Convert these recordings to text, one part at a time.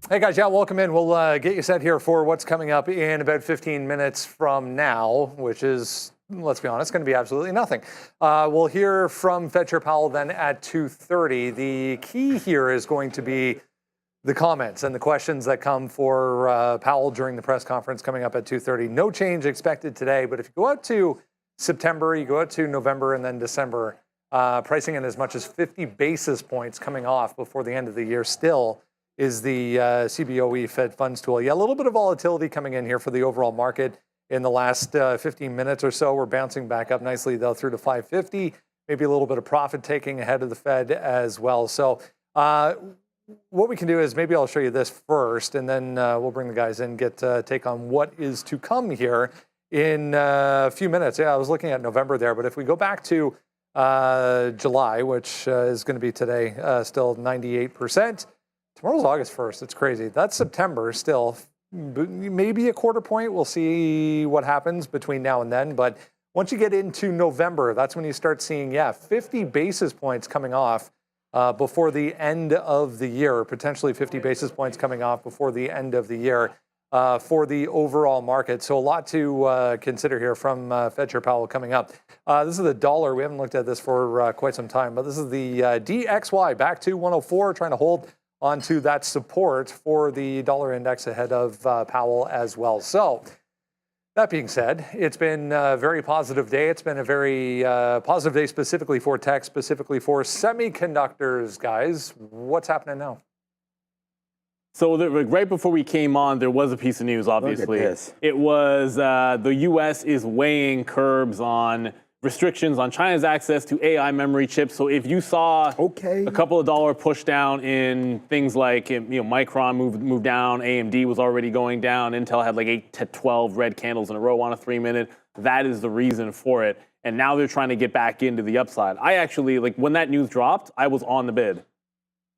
Hey guys, yeah, welcome in. We'll get you set here for what's coming up in about 15 minutes from now, which is, let's be honest, going to be absolutely nothing. We'll hear from Fed Chair Powell then at 2:30. The key here is going to be the comments and the questions that come for Powell during the press conference coming up at 2:30. No change expected today, but if you go out to September, you go out to November and then December, pricing in as much as 50 basis points coming off before the end of the year still is the CBOE Fed funds tool. Yeah, a little bit of volatility coming in here for the overall market in the last 15 minutes or so. We're bouncing back up nicely, though, through to 550, maybe a little bit of profit taking ahead of the Fed as well. So what we can do is maybe I'll show you this first, and then we'll bring the guys in, get take on what is to come here in a few minutes. Yeah, I was looking at November there, but if we go back to July, which is going to be today, still 98%. Tomorrow's August 1st. It's crazy. That's September still. Maybe a quarter point. We'll see what happens between now and then. But once you get into November, that's when you start seeing, 50 basis points coming off before the end of the year, potentially 50 basis points coming off before the end of the year for the overall market. So a lot to consider here from Fed Chair Powell coming up. This is the dollar. We haven't looked at this for quite some time, but this is the DXY back to 104, trying to hold onto that support for the dollar index ahead of Powell as well. So that being said, it's been a very positive day. It's been a very positive day specifically for tech, specifically for semiconductors, guys. What's happening now? So right before we came on, there was a piece of news, obviously. Look at this. It was the U.S. is weighing curbs on restrictions on China's access to AI memory chips. So if you saw a couple of dollar push down in things like, Micron moved down, AMD was already going down, Intel had like 8 to 12 red candles in a row on a 3-minute. That is the reason for it. And now they're trying to get back into the upside. I actually, when that news dropped, I was on the bid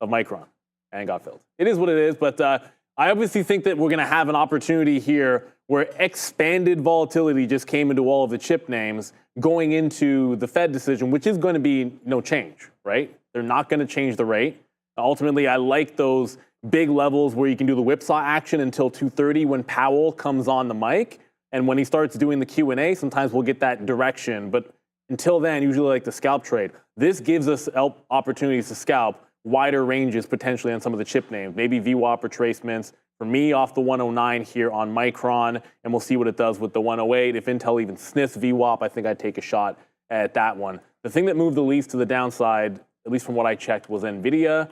of Micron and got filled. It is what it is, but I obviously think that we're going to have an opportunity here where expanded volatility just came into all of the chip names going into the Fed decision, which is going to be no change, right? They're not going to change the rate. Ultimately, I like those big levels where you can do the whipsaw action until 2:30 when Powell comes on the mic. And when he starts doing the Q&A, sometimes we'll get that direction. But until then, usually like the scalp trade. This gives us opportunities to scalp wider ranges potentially on some of the chip names, maybe VWAP retracements. For me, off the 109 here on Micron, and we'll see what it does with the 108. If Intel even sniffs VWAP, I think I'd take a shot at that one. The thing that moved the least to the downside, at least from what I checked, was NVIDIA,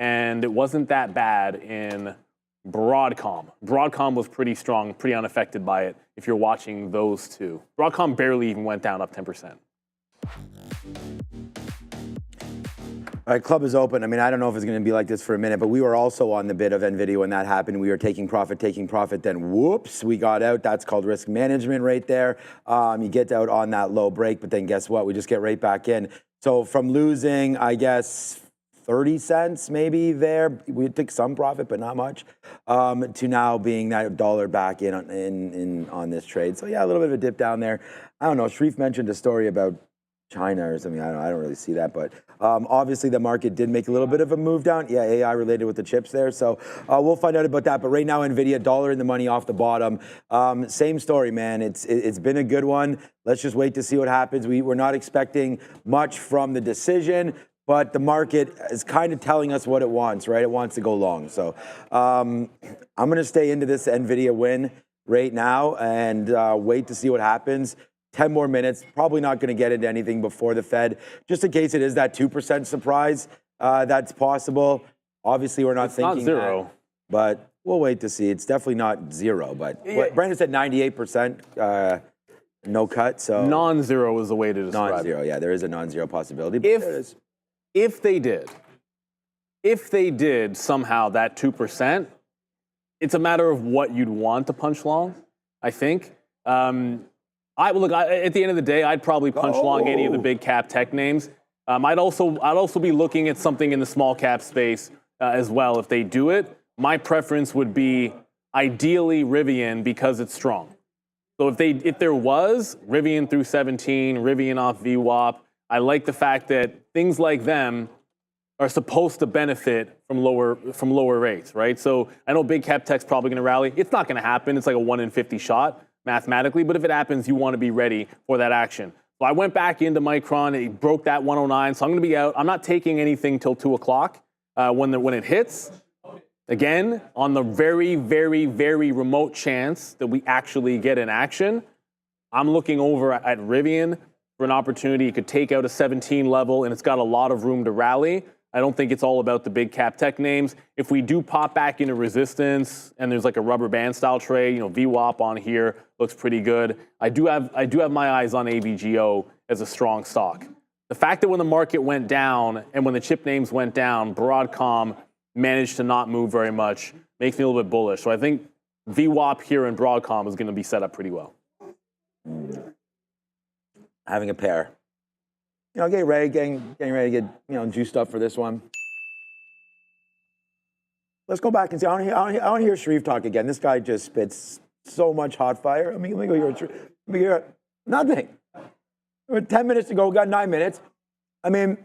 and it wasn't that bad in Broadcom. Broadcom was pretty strong, pretty unaffected by it if you're watching those two. Broadcom barely even went down, up 10%. All right, club is open. I mean, I don't know if it's going to be like this for a minute, but we were also on the bid of NVIDIA when that happened. We were taking profit. Then whoops, we got out. That's called risk management right there. You get out on that low break, but then guess what? We just get right back in. So from losing, I guess, 30 cents maybe there, we took some profit, but not much, to now being that dollar back in on this trade. So yeah, a little bit of a dip down there. I don't know. Sharif mentioned a story about China or something. I don't really see that, but obviously the market did make a little bit of a move down. Yeah, AI related with the chips there. So we'll find out about that. But right now, NVIDIA, dollar in the money off the bottom. Same story, man. It's been a good one. Let's just wait to see what happens. We're not expecting much from the decision, but the market is kind of telling us what it wants, right? It wants to go long. So I'm going to stay into this NVIDIA win right now and wait to see what happens. 10 more minutes, probably not going to get into anything before the Fed, just in case it is that 2% surprise that's possible. Obviously, we're not thinking not zero. that, but we'll wait to see. It's definitely not zero, but what Brandon said 98% no cut. So non-zero is the way to describe it. Non-zero, yeah, there is a non-zero possibility. But if they did somehow that 2%, it's a matter of what you'd want to punch long, I think. At the end of the day, I'd probably punch long any of the big cap tech names. I'd also be looking at something in the small cap space as well. If they do it, my preference would be ideally Rivian because it's strong. So if there was Rivian through 17, Rivian off VWAP, I like the fact that things like them are supposed to benefit from lower rates, right? So I know big cap tech's probably going to rally. It's not going to happen. It's like a 1 in 50 shot mathematically, but if it happens, you want to be ready for that action. So I went back into Micron. It broke that 109, so I'm going to be out. I'm not taking anything till 2 o'clock when it hits. Again, on the very, very, very remote chance that we actually get an action, I'm looking over at Rivian for an opportunity. It could take out a 17 level, and it's got a lot of room to rally. I don't think it's all about the big cap tech names. If we do pop back into resistance and there's like a rubber band style trade, VWAP on here looks pretty good. I do have my eyes on AVGO as a strong stock. The fact that when the market went down and when the chip names went down, Broadcom managed to not move very much makes me a little bit bullish. So I think VWAP here in Broadcom is going to be set up pretty well. Having a pair. Getting ready to get juiced up for this one. Let's go back and see. I want to hear Sharif talk again. This guy just spits so much hot fire. Let me go hear nothing. 10 minutes to go. We got 9 minutes. I mean,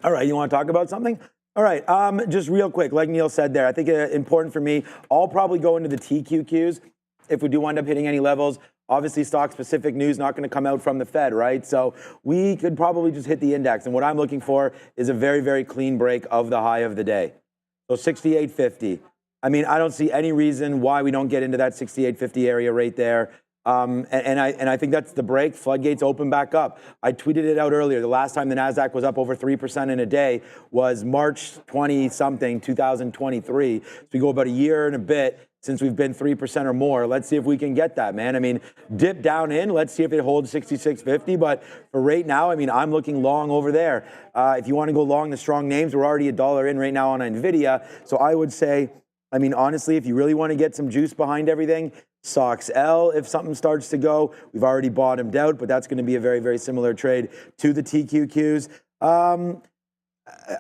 all right. You want to talk about something? All right. Just real quick, like Neil said there, I think important for me. I'll probably go into the TQQs if we do wind up hitting any levels. Obviously, stock-specific news not going to come out from the Fed, right? So we could probably just hit the index. And what I'm looking for is a very, very clean break of the high of the day. So 68.50. I mean, I don't see any reason why we don't get into that 68.50 area right there. And I think that's the break. Floodgates open back up. I tweeted it out earlier. The last time the NASDAQ was up over 3% in a day was March 20-something, 2023. So we go about a year and a bit since we've been 3% or more. Let's see if we can get that, man. I mean, dip down in. Let's see if it holds 66.50. But for right now, I mean, I'm looking long over there. If you want to go long the strong names, we're already $1 in right now on NVIDIA. So I would say, I mean, honestly, if you really want to get some juice behind everything, SOX L, if something starts to go, we've already bottomed out, but that's going to be a very, very similar trade to the TQQs.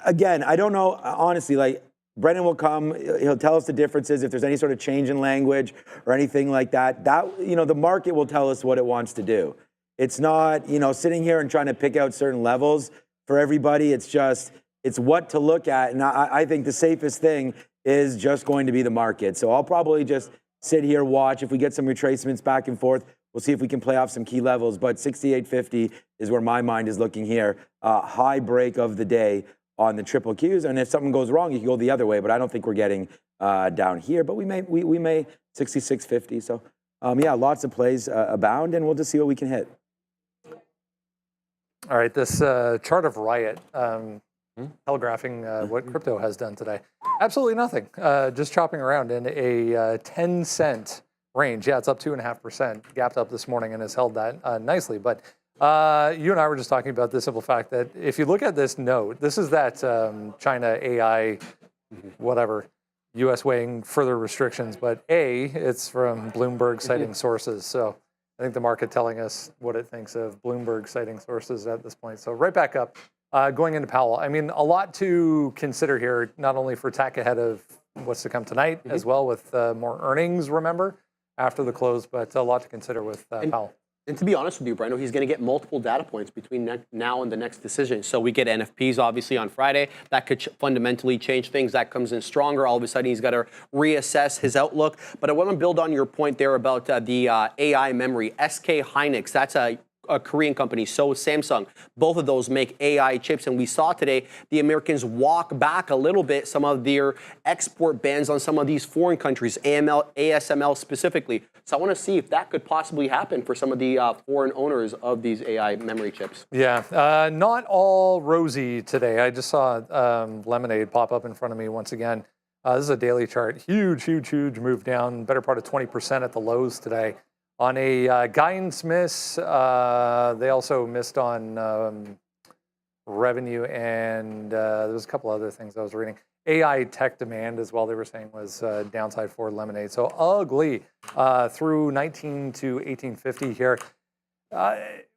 Again, I don't know, honestly, like, Brennan will come, he'll tell us the differences if there's any sort of change in language or anything like that. The market will tell us what it wants to do. It's not, sitting here and trying to pick out certain levels for everybody. It's what to look at. And I think the safest thing is just going to be the market. So I'll probably just sit here, watch. If we get some retracements back and forth, we'll see if we can play off some key levels. But 68.50 is where my mind is looking here. High break of the day on the triple Qs, and if something goes wrong, you can go the other way. But I don't think we're getting down here. But we may 66.50. So yeah, lots of plays abound, and we'll just see what we can hit. All right, this chart of Riot telegraphing what crypto has done today. Absolutely nothing. Just chopping around in a 10-cent range. Yeah, it's up 2.5%. Gapped up this morning and has held that nicely. But you and I were just talking about the simple fact that if you look at this note, this is that China AI, whatever, U.S. weighing further restrictions. But it's from Bloomberg citing sources. So I think the market telling us what it thinks of Bloomberg citing sources at this point. So right back up. Going into Powell, I mean, a lot to consider here, not only for tech ahead of what's to come tonight, as well with more earnings, remember, after the close, but a lot to consider with Powell. And to be honest with you, Brando, he's going to get multiple data points between now and the next decision. So we get NFPs, obviously, on Friday. That could fundamentally change things. That comes in stronger. All of a sudden, he's got to reassess his outlook. But I want to build on your point there about the AI memory. SK Hynix, that's a Korean company, so Samsung. Both of those make AI chips, and we saw today the Americans walk back a little bit some of their export bans on some of these foreign countries, ASML specifically. So I want to see if that could possibly happen for some of the foreign owners of these AI memory chips. Yeah, not all rosy today. I just saw Lemonade pop up in front of me once again. This is a daily chart. Huge move down, better part of 20% at the lows today. On a guidance miss, they also missed on revenue, and there was a couple other things I was reading. AI tech demand as well, they were saying, was downside for Lemonade. So ugly through 19 to 1850 here.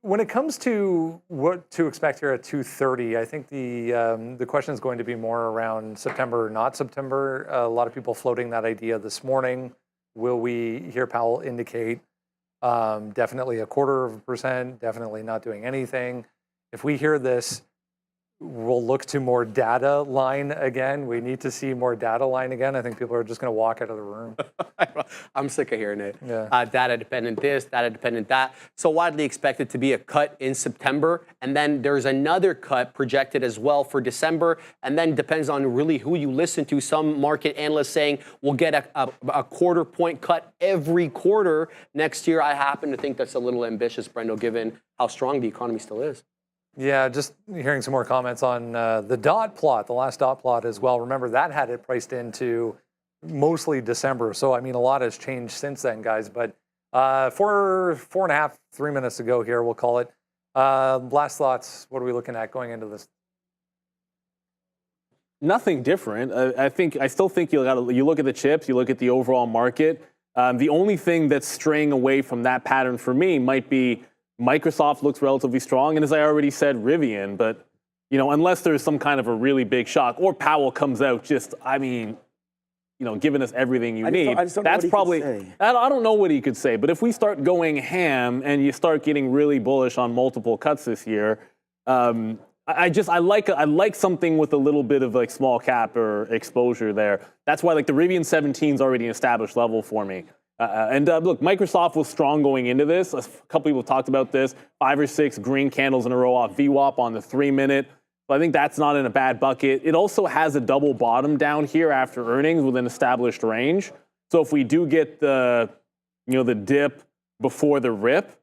When it comes to what to expect here at 2:30, I think the question is going to be more around September, not September. A lot of people floating that idea this morning. Will we hear Powell indicate definitely 0.25%, definitely not doing anything? If we hear this, we'll look to more data line again. We need to see more data line again. I think people are just going to walk out of the room. I'm sick of hearing it. Yeah. Data dependent this, data dependent that. So widely expected to be a cut in September. And then there's another cut projected as well for December. And then depends on really who you listen to. Some market analysts saying we'll get a quarter point cut every quarter next year. I happen to think that's a little ambitious, Brendo, given how strong the economy still is. Yeah, just hearing some more comments on the dot plot, the last dot plot as well. Remember, that had it priced into mostly December. So, I mean, a lot has changed since then, guys. But 3 minutes ago here, we'll call it. Last thoughts, what are we looking at going into this? Nothing different. I still think you look at the chips, you look at the overall market. The only thing that's straying away from that pattern for me might be Microsoft looks relatively strong, and as I already said, Rivian. But unless there's some kind of a really big shock, or Powell comes out just, giving us everything you need. That's probably. I don't know what he could say, but if we start going ham and you start getting really bullish on multiple cuts this year, I like something with a little bit of like small cap or exposure there. That's why like the Rivian 17 is already an established level for me. Look, Microsoft was strong going into this. A couple people talked about this. 5 or 6 green candles in a row off VWAP on the 3-minute. But I think that's not in a bad bucket. It also has a double bottom down here after earnings with an established range. So if we do get the dip before the rip,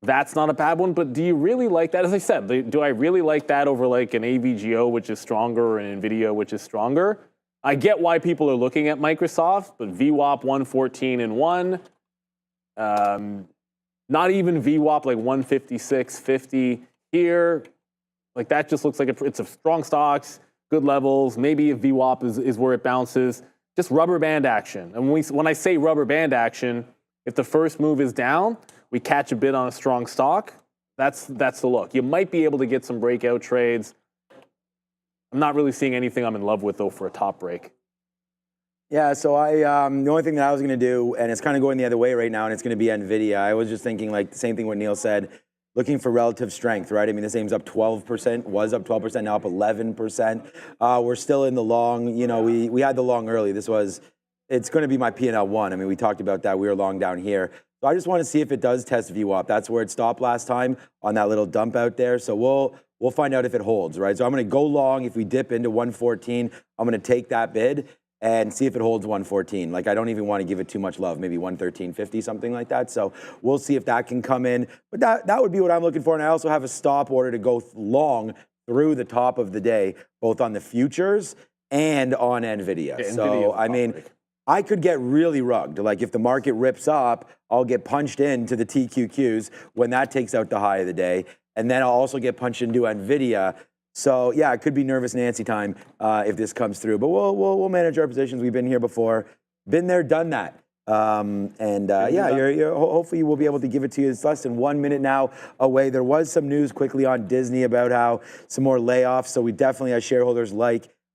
that's not a bad one. But do you really like that? As I said, do I really like that over like an AVGO, which is stronger, or an NVIDIA, which is stronger? I get why people are looking at Microsoft, but VWAP 114.1, not even VWAP like 156.50 here. Like that just looks like it's a strong stocks, good levels. Maybe if VWAP is where it bounces, just rubber band action. And when I say rubber band action, if the first move is down, we catch a bid on a strong stock. That's the look. You might be able to get some breakout trades. I'm not really seeing anything I'm in love with, though, for a top break. Yeah, so the only thing that I was going to do, and it's kind of going the other way right now, and it's going to be NVIDIA. I was just thinking like the same thing what Neil said, looking for relative strength, right? I mean, this aim's up 12%, was up 12%, now up 11%. We're still in the long, we had the long early. It's going to be my P&L 1. I mean, we talked about that. We were long down here. So I just want to see if it does test VWAP. That's where it stopped last time on that little dump out there. So we'll find out if it holds, right? So I'm going to go long. If we dip into 114, I'm going to take that bid and see if it holds 114. Like, I don't even want to give it too much love, maybe 113.50, something like that. So we'll see if that can come in. But that would be what I'm looking for. And I also have a stop order to go long through the top of the day, both on the futures and on NVIDIA. Yeah, so, I mean, I could get really rugged. Like, if the market rips up, I'll get punched into the TQQs when that takes out the high of the day. And then I'll also get punched into NVIDIA. So, yeah, it could be nervous Nancy time if this comes through. But we'll manage our positions. We've been here before. Been there, done that. Hopefully we'll be able to give it to you. It's less than 1 minute now away. There was some news quickly on Disney about how some more layoffs. So we definitely, as shareholders,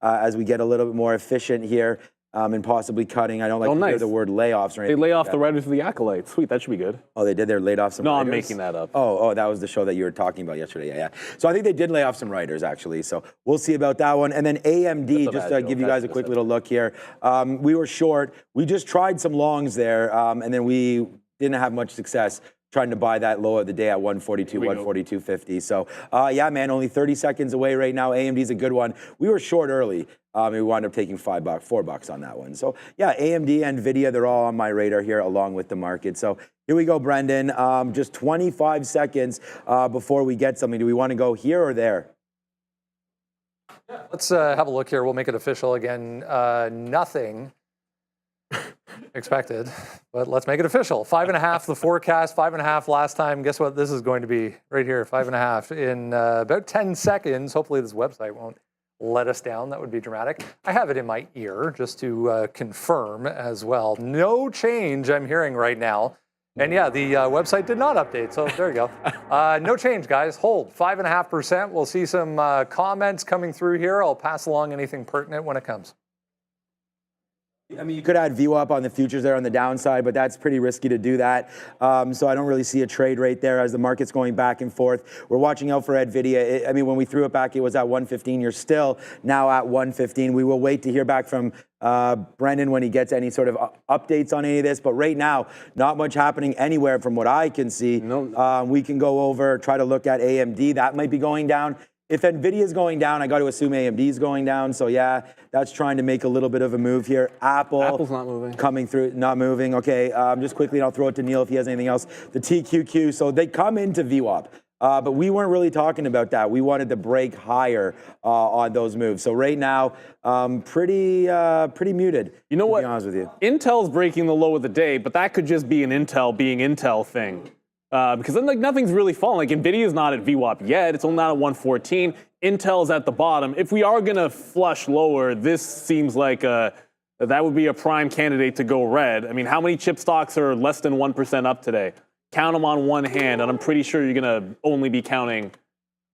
as we get a little bit more efficient here, and possibly cutting. I don't like to hear the word layoffs or anything. They lay off the writers of the Acolytes. Sweet, that should be good. Oh, they did? They laid off some writers? No, I'm making that up. Oh, that was the show that you were talking about yesterday. Yeah. So I think they did lay off some writers, actually. So we'll see about that one. And then AMD, just to give you guys a quick little look here. We were short. We just tried some longs there, and then we didn't have much success trying to buy that low of the day at 142, 142.50. So, yeah, man, only 30 seconds away right now. AMD's a good one. We were short early. We wound up taking $4 on that one. So, yeah, AMD, NVIDIA, they're all on my radar here along with the market. So here we go, Brendan. Just 25 seconds before we get something. Do we want to go here or there? Let's have a look here. We'll make it official again. Nothing expected, but let's make it official. 5.5 the forecast, 5.5 last time. Guess what this is going to be right here, 5.5 in about 10 seconds. Hopefully this website won't let us down. That would be dramatic. I have it in my ear just to confirm as well. No change I'm hearing right now. And yeah, the website did not update, so there you go. No change, guys. Hold 5.5%. We'll see some comments coming through here. I'll pass along anything pertinent when it comes. I mean, you could add VWAP on the futures there on the downside, but that's pretty risky to do that. So I don't really see a trade right there as the market's going back and forth. We're watching out for NVIDIA. I mean, when we threw it back, it was at 115. You're still now at 115. We will wait to hear back from Brendan when he gets any sort of updates on any of this. But right now, not much happening anywhere from what I can see. No. We can go over, try to look at AMD. That might be going down. If NVIDIA is going down, I got to assume AMD is going down. So yeah, that's trying to make a little bit of a move here. Apple's not moving. Coming through, not moving. Okay, just quickly, and I'll throw it to Neil if he has anything else. The TQQ, so they come into VWAP. But we weren't really talking about that. We wanted to break higher on those moves. So right now, pretty muted. You know what? To be honest with you. Intel's breaking the low of the day, but that could just be an Intel being Intel thing. Because then like nothing's really falling. Like NVIDIA's not at VWAP yet. It's only not at 114. Intel's at the bottom. If we are gonna flush lower, this seems like that would be a prime candidate to go red. I mean, how many chip stocks are less than 1% up today? Count them on one hand, and I'm pretty sure you're gonna only be counting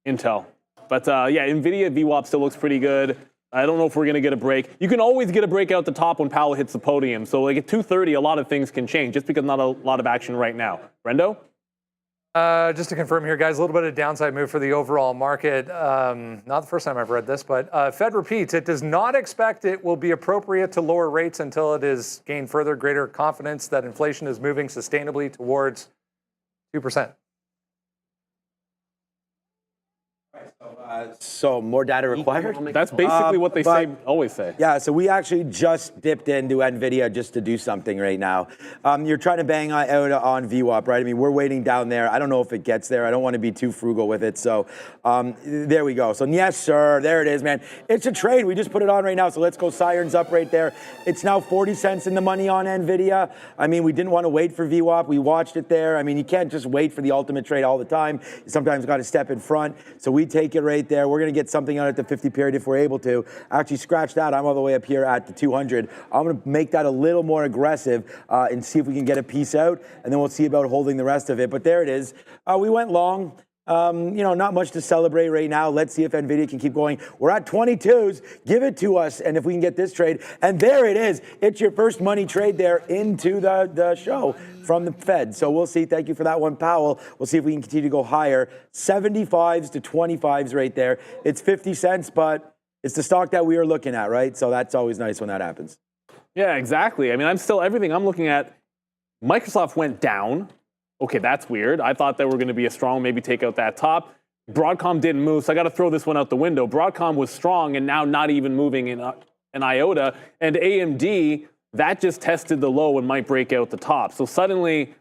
Intel. But yeah, NVIDIA VWAP still looks pretty good. I don't know if we're gonna get a break. You can always get a break out the top when Powell hits the podium. So like at 2:30, a lot of things can change just because not a lot of action right now. Brendo? Just to confirm here, guys, a little bit of downside move for the overall market. Not the first time I've read this, but Fed repeats it does not expect it will be appropriate to lower rates until it has gained further greater confidence that inflation is moving sustainably towards 2%. So more data required? That's basically what they always say. Yeah, so we actually just dipped into NVIDIA just to do something right now. You're trying to bang out on VWAP, right? I mean, we're waiting down there. I don't know if it gets there. I don't want to be too frugal with it. So there we go. So yes, sir. There it is, man. It's a trade. We just put it on right now. So let's go sirens up right there. It's now 40 cents in the money on NVIDIA. I mean, we didn't want to wait for VWAP. We watched it there. I mean, you can't just wait for the ultimate trade all the time. You sometimes got to step in front. So we take it right there. We're going to get something out at the 50 period if we're able to. Actually, scratch that. I'm all the way up here at the 200. I'm going to make that a little more aggressive and see if we can get a piece out, and then we'll see about holding the rest of it. But there it is. We went long. You know, not much to celebrate right now. Let's see if NVIDIA can keep going. We're at 22s. Give it to us, and if we can get this trade. And there it is. It's your first money trade there into the show from the Fed. So we'll see. Thank you for that one, Powell. We'll see if we can continue to go higher. 75s to 25s right there. It's 50 cents, but it's the stock that we are looking at, right? So that's always nice when that happens. Yeah, exactly. I mean, everything I'm looking at, Microsoft went down. Okay, that's weird. I thought they were going to be a strong, maybe take out that top. Broadcom didn't move, so I got to throw this one out the window. Broadcom was strong and now not even moving in an iota. And AMD, that just tested the low and might break out the top. So suddenly,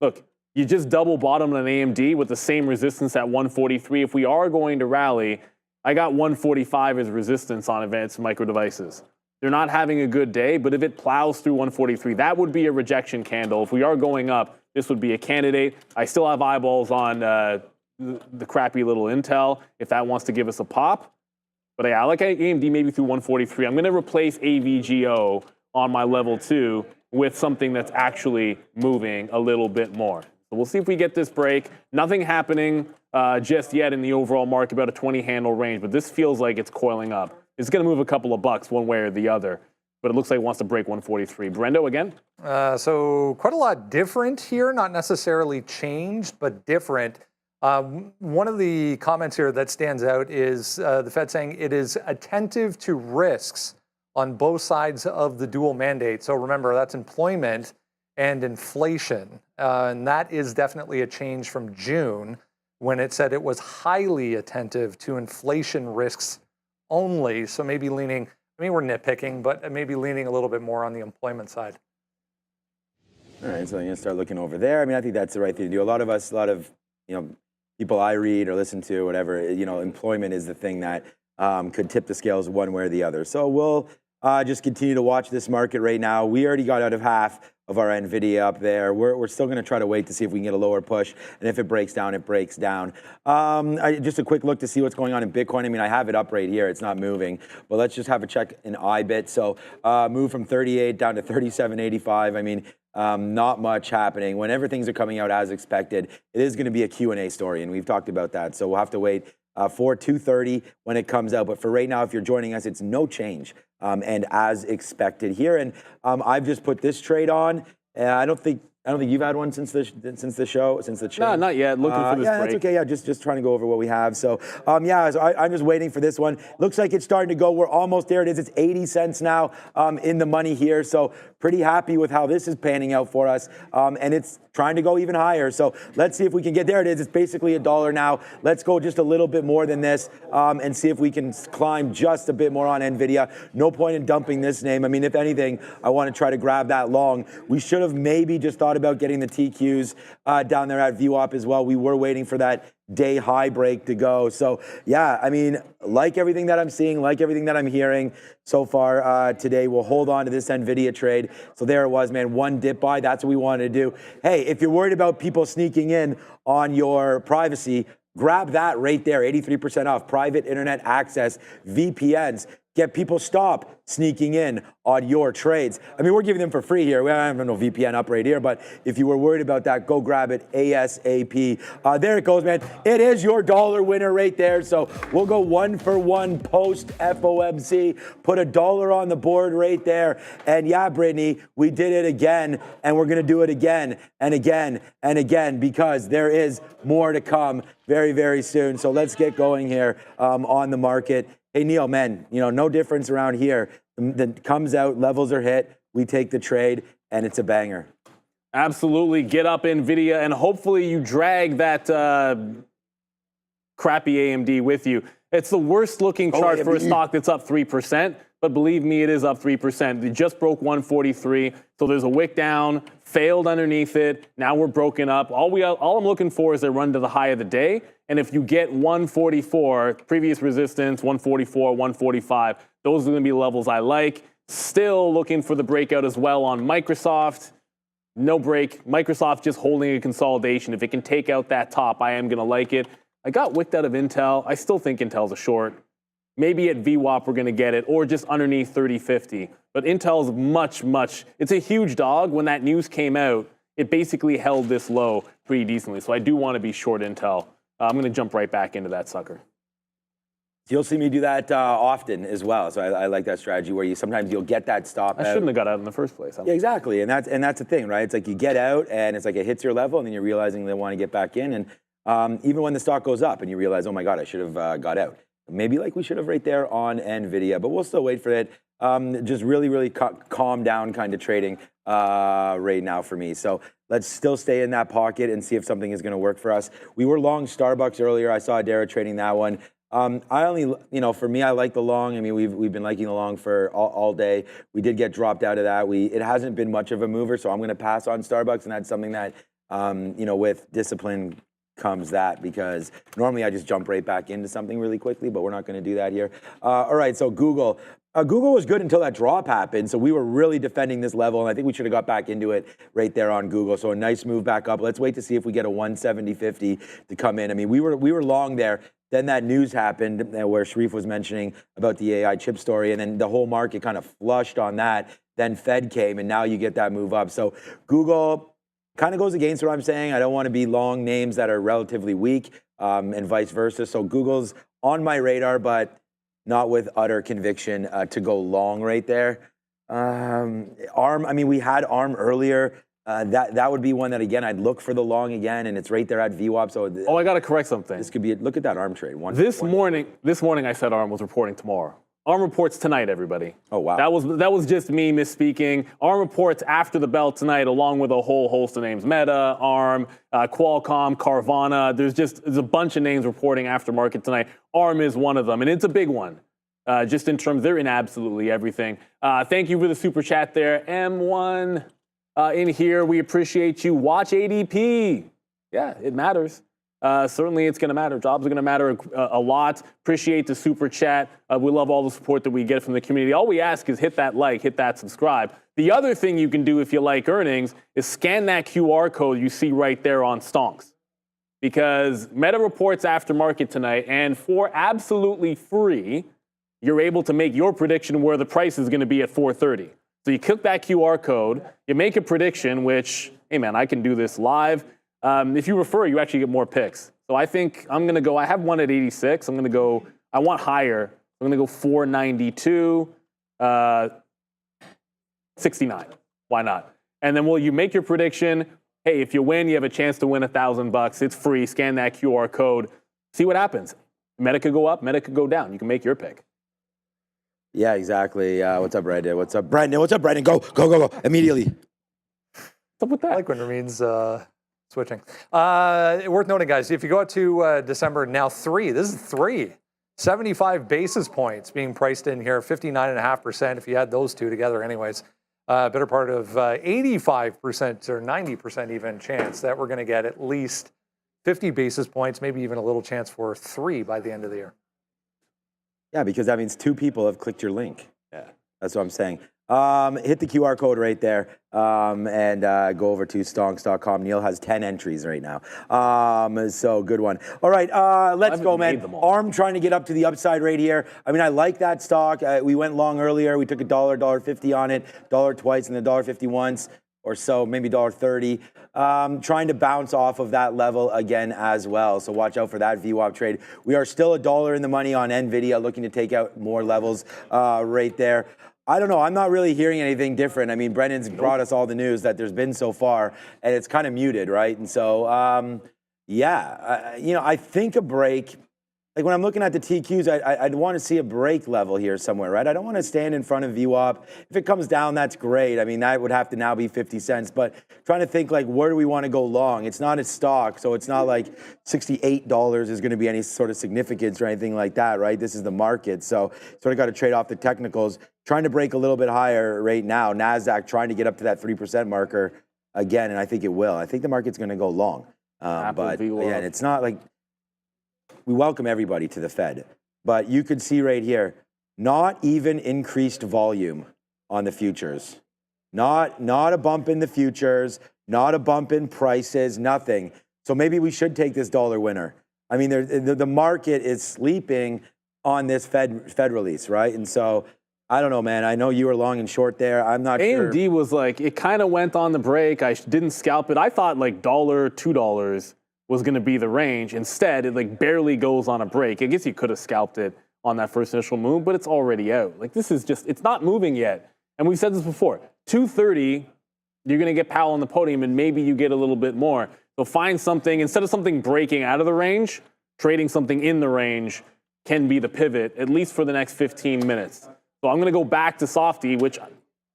look, you just double bottomed on AMD with the same resistance at 143. If we are going to rally, I got 145 as resistance on advanced micro devices. They're not having a good day, but if it plows through 143, that would be a rejection candle. If we are going up, this would be a candidate. I still have eyeballs on the crappy little Intel if that wants to give us a pop. But yeah, I like AMD maybe through 143. I'm going to replace AVGO on my level 2 with something that's actually moving a little bit more. So we'll see if we get this break. Nothing happening just yet in the overall market, about a 20 handle range, but this feels like it's coiling up. It's going to move a couple of bucks one way or the other, but it looks like it wants to break 143. Brendo again? So quite a lot different here, not necessarily changed, but different. One of the comments here that stands out is the Fed saying it is attentive to risks on both sides of the dual mandate. So remember, that's employment and inflation. And that is definitely a change from June when it said it was highly attentive to inflation risks only. So maybe leaning, I mean, we're nitpicking, but maybe leaning a little bit more on the employment side. All right, so I'm going to start looking over there. I mean, I think that's the right thing to do. A lot of people I read or listen to, whatever, employment is the thing that could tip the scales one way or the other. So we'll just continue to watch this market right now. We already got out of half of our NVIDIA up there. We're still going to try to wait to see if we can get a lower push. And if it breaks down, it breaks down. Just a quick look to see what's going on in Bitcoin. I mean, I have it up right here. It's not moving. But let's just have a check in IBIT. So move from 38 down to 37.85. I mean, not much happening. Whenever things are coming out as expected, it is going to be a Q&A story, and we've talked about that. So we'll have to wait for 2:30 when it comes out. But for right now, if you're joining us, it's no change and as expected here. And I've just put this trade on. I don't think you've had one since the show. No, not yet. Looking for this yeah, break. that's okay. Yeah, just trying to go over what we have. So yeah, so I'm just waiting for this one. Looks like it's starting to go. We're almost there. It is. It's 80 cents now in the money here. So pretty happy with how this is panning out for us. And it's trying to go even higher. So let's see if we can get there. It is. It's basically $1 now. Let's go just a little bit more than this and see if we can climb just a bit more on NVIDIA. No point in dumping this name. I mean, if anything, I want to try to grab that long. We should have maybe just thought about getting the TQs down there at VWAP as well. We were waiting for that day high break to go. So yeah, I mean, like everything that I'm seeing, like everything that I'm hearing so far today, we'll hold on to this NVIDIA trade. So there it was, man, one dip buy. That's what we wanted to do. Hey, if you're worried about people sneaking in on your privacy, grab that right there, 83% off, private internet access, VPNs. Get people stop sneaking in on your trades. I mean, we're giving them for free here. We don't have no VPN up right here, but if you were worried about that, go grab it ASAP. There it goes, man. It is your dollar winner right there. So we'll go 1 for 1 post FOMC. Put $1 on the board right there. And yeah, Brittany, we did it again, and we're gonna do it again and again and again because there is more to come very, very soon. So let's get going here on the market. Hey, Neil, man, you know, no difference around here. That comes out, levels are hit, we take the trade, and it's a banger. Absolutely. Get up NVIDIA, and hopefully you drag that crappy AMD with you. It's the worst looking chart for a stock that's up 3%, but believe me, it is up 3%. It just broke 143, so there's a wick down, failed underneath it. Now we're broken up. All I'm looking for is a run to the high of the day. And if you get 144, previous resistance, 144, 145, those are going to be levels I like. Still looking for the breakout as well on Microsoft. No break. Microsoft just holding a consolidation. If it can take out that top, I am going to like it. I got wicked out of Intel. I still think Intel's a short. Maybe at VWAP we're going to get it, or just underneath 3050. But Intel's much, it's a huge dog. When that news came out, it basically held this low pretty decently. So I do want to be short Intel. I'm going to jump right back into that sucker. You'll see me do that often as well. So I like that strategy where sometimes you'll get that stop I shouldn't have got out in the first place. Yeah, exactly. And that's the thing, right? It's like you get out and it's like it hits your level and then you're realizing they want to get back in. And even when the stock goes up and you realize, oh my God, I should have got out. Maybe like we should have right there on NVIDIA, but we'll still wait for it. Just really calm down kind of trading right now for me. So let's still stay in that pocket and see if something is going to work for us. We were long Starbucks earlier. I saw Dara trading that one. I only, for me, I like the long. I mean, we've been liking the long for all day. We did get dropped out of that. It hasn't been much of a mover, so I'm going to pass on Starbucks, and that's something that, with discipline comes that, because normally I just jump right back into something really quickly, but we're not going to do that here. All right, so Google. Google was good until that drop happened, so we were really defending this level, and I think we should have got back into it right there on Google. So a nice move back up. Let's wait to see if we get a 170.50 to come in. I mean, we were long there. Then that news happened where Sharif was mentioning about the AI chip story, and then the whole market kind of flushed on that. Then Fed came, and now you get that move up. So Google kind of goes against what I'm saying. I don't want to be long names that are relatively weak, and vice versa. So Google's on my radar, but not with utter conviction to go long right there. ARM, I mean, we had ARM earlier. That would be one that, again, I'd look for the long again, and it's right there at VWAP. So I got to correct something. This could be look at that ARM trade. This morning I said ARM was reporting tomorrow. ARM reports tonight, everybody. Oh, wow. That was just me misspeaking. ARM reports after the bell tonight, along with a whole host of names. Meta, ARM, Qualcomm, Carvana. There's a bunch of names reporting after market tonight. ARM is one of them, and it's a big one. Just in terms, they're in absolutely everything. Thank you for the super chat there. M1 in here, we appreciate you. Watch ADP. Yeah, it matters. Certainly it's going to matter. Jobs are going to matter a lot. Appreciate the super chat. We love all the support that we get from the community. All we ask is hit that like, hit that subscribe. The other thing you can do if you like earnings is scan that QR code you see right there on Stonks. Because Meta reports after market tonight, and for absolutely free, you're able to make your prediction where the price is going to be at 4:30. So you click that QR code, you make a prediction, which, hey man, I can do this live. If you refer, you actually get more picks. So I think I'm going to go, I have one at 86. I'm going to go, I want higher. I'm going to go 492, 69. Why not? And then will you make your prediction? Hey, if you win, you have a chance to win $1,000. It's free. Scan that QR code. See what happens. Meta could go up, Meta could go down. You can make your pick. Yeah, exactly. What's up, Brandon? What's up, Brandon? What's up, Brandon? Go, go, go, go. Immediately. What's up with that? I like when Ramin's switching. Worth noting, guys, if you go out to December, now 3. This is 3. 75 basis points being priced in here, 59.5% if you add those two together anyways. Better part of 85% or 90% even chance that we're going to get at least 50 basis points, maybe even a little chance for 3 by the end of the year. Yeah, because that means 2 people have clicked your link. Yeah. That's what I'm saying. Hit the QR code right there and go over to stonks.com. Neil has 10 entries right now. So good one. All right, let's go, man. ARM trying to get up to the upside right here. I mean, I like that stock. We went long earlier. We took $1, $1.50 on it, $1 twice, and then $1.50 once or so, maybe $1.30. Trying to bounce off of that level again as well. So watch out for that VWAP trade. We are still $1 in the money on NVIDIA, looking to take out more levels right there. I don't know. I'm not really hearing anything different. I mean, Brendan's brought us all the news that there's been so far, and it's kind of muted, right? And so, yeah, you know, I think a break. Like when I'm looking at the TQs, I'd want to see a break level here somewhere, right? I don't want to stand in front of VWAP. If it comes down, that's great. I mean, that would have to now be 50 cents. But trying to think, like, where do we want to go long? It's not a stock, so it's not like $68 is going to be any sort of significance or anything like that, right? This is the market. So sort of got to trade off the technicals. Trying to break a little bit higher right now. NASDAQ trying to get up to that 3% marker again, and I think it will. I think the market's going to go long. But yeah, it's not like we welcome everybody to the Fed. But you could see right here, not even increased volume on the futures. Not a bump in the futures, not a bump in prices, nothing. So maybe we should take this dollar winner. I mean, the market is sleeping on this Fed release, right? And so I don't know, man. I know you were long and short there. I'm not sure. AMD was like, it kind of went on the break. I didn't scalp it. I thought like $1, $2 was going to be the range. Instead, it like barely goes on a break. I guess you could have scalped it on that first initial move, but it's already out. Like this is just, it's not moving yet. And we've said this before, 230, you're going to get Powell on the podium and maybe you get a little bit more. So find something, instead of something breaking out of the range, trading something in the range can be the pivot, at least for the next 15 minutes. So I'm going to go back to Softy, which, I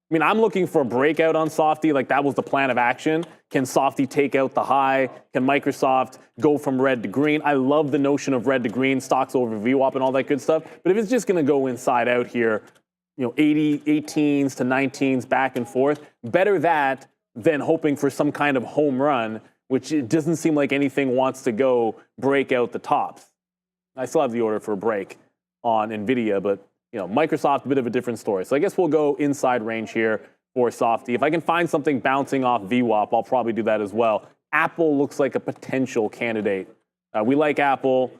mean, I'm looking for a breakout on Softy. Like that was the plan of action. Can Softy take out the high? Can Microsoft go from red to green? I love the notion of red to green, stocks over VWAP and all that good stuff. But if it's just going to go inside out here, you know, 18s to 19s back and forth, better that than hoping for some kind of home run, which it doesn't seem like anything wants to go break out the tops. I still have the order for a break on NVIDIA, but you know, Microsoft, a bit of a different story. So I guess we'll go inside range here for Softy. If I can find something bouncing off VWAP, I'll probably do that as well. Apple looks like a potential candidate. We like Apple.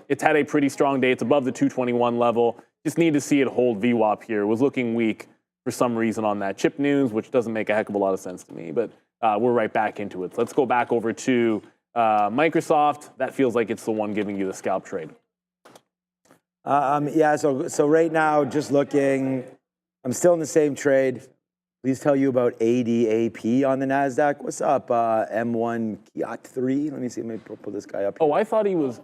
It's had a pretty strong day. It's above the 221 level. Just need to see it hold VWAP here. It was looking weak for some reason on that chip news, which doesn't make a heck of a lot of sense to me. But we're right back into it. So let's go back over to Microsoft. That feels like it's the one giving you the scalp trade. Yeah, so right now, just looking, I'm still in the same trade. Please tell you about ADAP on the NASDAQ. What's up, M1 Kiat 3? Let me see, let me pull this guy up here. Oh, I thought he was...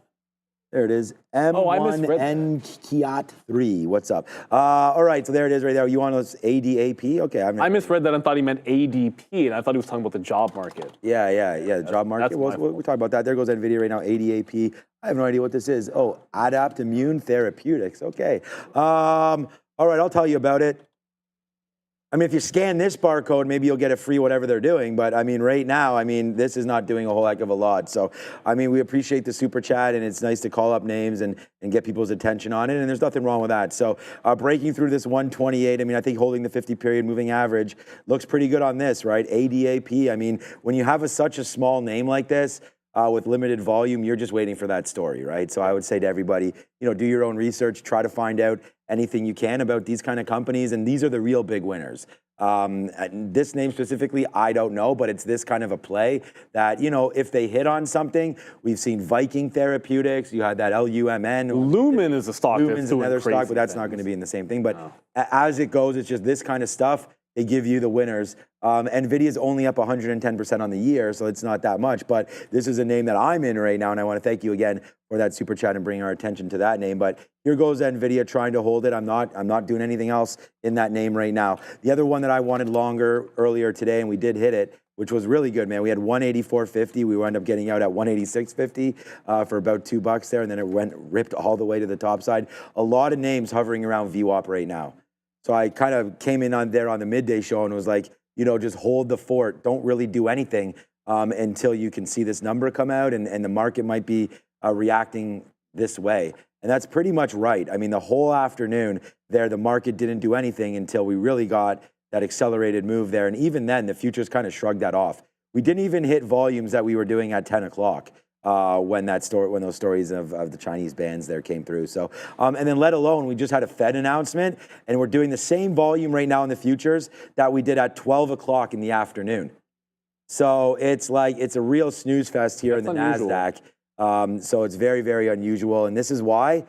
There it is, M1N Kiat 3. What's up? All right, so there it is right there. You want us ADAP? Okay. I misread that and thought he meant ADP, and I thought he was talking about the job market. Yeah, the job market. We'll talk about that. There goes NVIDIA right now, ADAP. I have no idea what this is. Oh, Adapt Immune Therapeutics. Okay. All right, I'll tell you about it. I mean, if you scan this barcode, maybe you'll get a free whatever they're doing. But I mean, right now, I mean, this is not doing a whole heck of a lot. So, I mean, we appreciate the super chat, and it's nice to call up names and get people's attention on it. And there's nothing wrong with that. So, breaking through this 128, I mean, I think holding the 50-period moving average looks pretty good on this, right? ADAP. I mean, when you have such a small name like this, with limited volume, you're just waiting for that story, right? So I would say to everybody, you know, do your own research, try to find out anything you can about these kind of companies, and these are the real big winners. This name specifically, I don't know, but it's this kind of a play that, you know, if they hit on something, we've seen Viking Therapeutics, you had that LUMN. Lumen is a stock that's Lumen's doing another crazy stock, but that's not going to be in the same thing. But as it goes, it's just this kind of stuff. They give you the winners. NVIDIA's only up 110% on the year, so it's not that much. But this is a name that I'm in right now, and I want to thank you again for that super chat and bringing our attention to that name. But here goes NVIDIA trying to hold it. I'm not doing anything else in that name right now. The other one that I wanted longer earlier today, and we did hit it, which was really good, man. We had 184.50. We wound up getting out at 186.50 for about $2 there, and then it ripped all the way to the top side. A lot of names hovering around VWAP right now. So I kind of came in on there on the midday show and was like, you know, just hold the fort. Don't really do anything until you can see this number come out, and the market might be reacting this way. And that's pretty much right. I mean, the whole afternoon there, the market didn't do anything until we really got that accelerated move there. And even then, the futures kind of shrugged that off. We didn't even hit volumes that we were doing at 10 o'clock. When those stories of the Chinese bans there came through. So, and then let alone, we just had a Fed announcement, and we're doing the same volume right now in the futures that we did at 12 o'clock in the afternoon. So it's like, it's a real snooze fest here in the NASDAQ. So it's very, very unusual. And this is why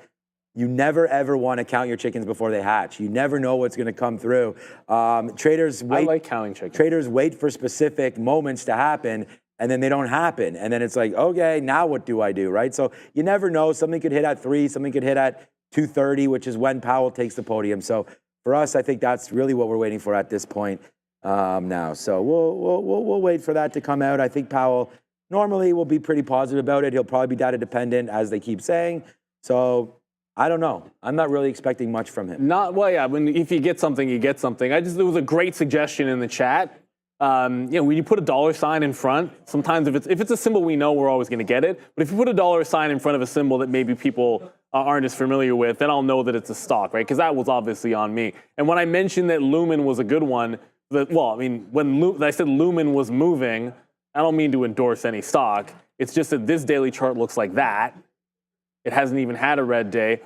you never, ever want to count your chickens before they hatch. You never know what's going to come through. Traders wait. I like counting chickens. Traders wait for specific moments to happen, and then they don't happen. And then it's like, okay, now what do I do, right? So you never know. Something could hit at 3, something could hit at 2:30, which is when Powell takes the podium. So for us, I think that's really what we're waiting for at this point now. So we'll wait for that to come out. I think Powell normally will be pretty positive about it. He'll probably be data dependent, as they keep saying. So I don't know. I'm not really expecting much from him. Well, yeah. If you get something, you get something. There was a great suggestion in the chat. When you put a dollar sign in front, sometimes if it's a symbol we know, we're always going to get it. But if you put a dollar sign in front of a symbol that maybe people aren't as familiar with, then I'll know that it's a stock, right? Because that was obviously on me. And when I mentioned that Lumen was a good one, when I said Lumen was moving, I don't mean to endorse any stock. It's just that this daily chart looks like that. It hasn't even had a red day.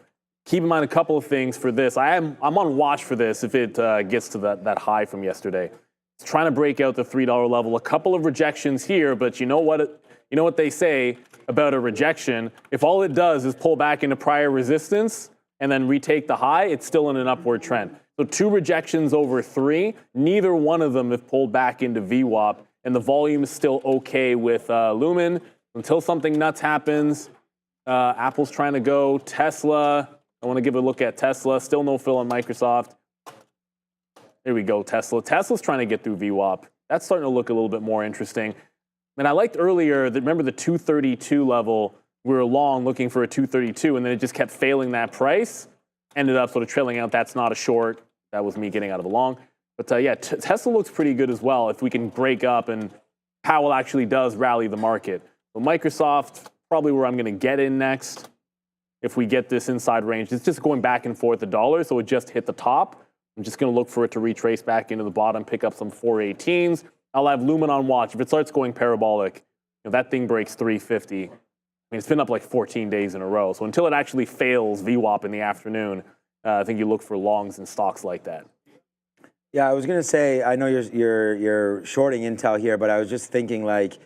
Keep in mind a couple of things for this. I'm on watch for this if it gets to that high from yesterday. It's trying to break out the $3 level. A couple of rejections here, but you know what they say about a rejection? If all it does is pull back into prior resistance and then retake the high, it's still in an upward trend. So 2 rejections over 3, neither one of them have pulled back into VWAP, and the volume is still okay with Lumen until something nuts happens. Apple's trying to go. Tesla, I want to give a look at Tesla. Still no fill on Microsoft. There we go, Tesla. Tesla's trying to get through VWAP. That's starting to look a little bit more interesting. And I liked earlier, remember the 232 level, we were long looking for a 232, and then it just kept failing that price. Ended up sort of trailing out. That's not a short. That was me getting out of the long. But yeah, Tesla looks pretty good as well if we can break up and Powell actually does rally the market. But Microsoft, probably where I'm going to get in next if we get this inside range. It's just going back and forth the dollar, so it just hit the top. I'm just going to look for it to retrace back into the bottom, pick up some 418s. I'll have Lumen on watch. If it starts going parabolic, that thing breaks 350. I mean, it's been up like 14 days in a row. So until it actually fails VWAP in the afternoon, I think you look for longs in stocks like that. Yeah, I was going to say, I know you're shorting Intel here, but I was just thinking like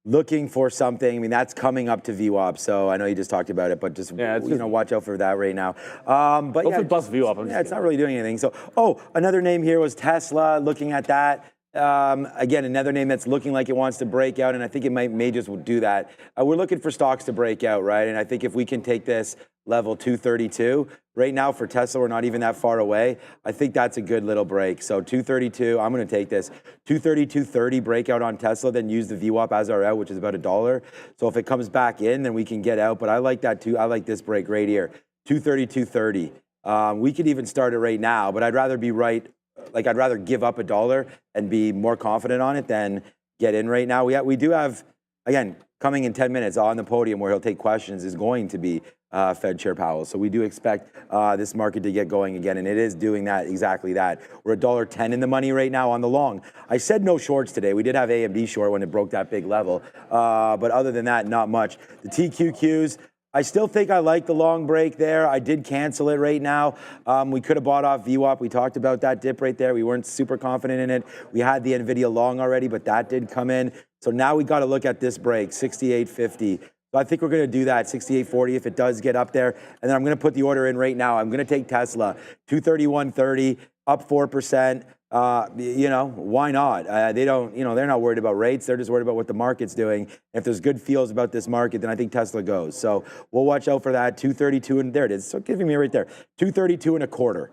looking for something. I mean, that's coming up to VWAP, so I know you just talked about it, but just watch out for that right now. But hopefully bust VWAP. It's not really doing anything. So, another name here was Tesla. Looking at that. Again, another name that's looking like it wants to break out, and I think it may just do that. We're looking for stocks to break out, right? And I think if we can take this level 232, right now for Tesla, we're not even that far away. I think that's a good little break. So 232, I'm going to take this. 230, 230 breakout on Tesla, then use the VWAP as our out, which is about $1. So if it comes back in, then we can get out. But I like that too. I like this break right here. 230, 230. We could even start it right now, but I'd rather be right. Like I'd rather give up $1 and be more confident on it than get in right now. We do have, again, coming in 10 minutes on the podium where he'll take questions is going to be Fed Chair Powell. So we do expect this market to get going again, and it is doing that, exactly that. We're $1.10 in the money right now on the long. I said no shorts today. We did have AMD short when it broke that big level, but other than that, not much. The TQQs, I still think I like the long break there. I did cancel it right now. We could have bought off VWAP. We talked about that dip right there. We weren't super confident in it. We had the NVIDIA long already, but that did come in. So now we got to look at this break, 68.50. So I think we're going to do that, 68.40 if it does get up there. And then I'm going to put the order in right now. I'm going to take Tesla, 231.30, up 4%. You know, why not? They don't, you know, they're not worried about rates. They're just worried about what the market's doing. If there's good feels about this market, then I think Tesla goes. So we'll watch out for that. 232, and there it is. So giving me right there, 232.25.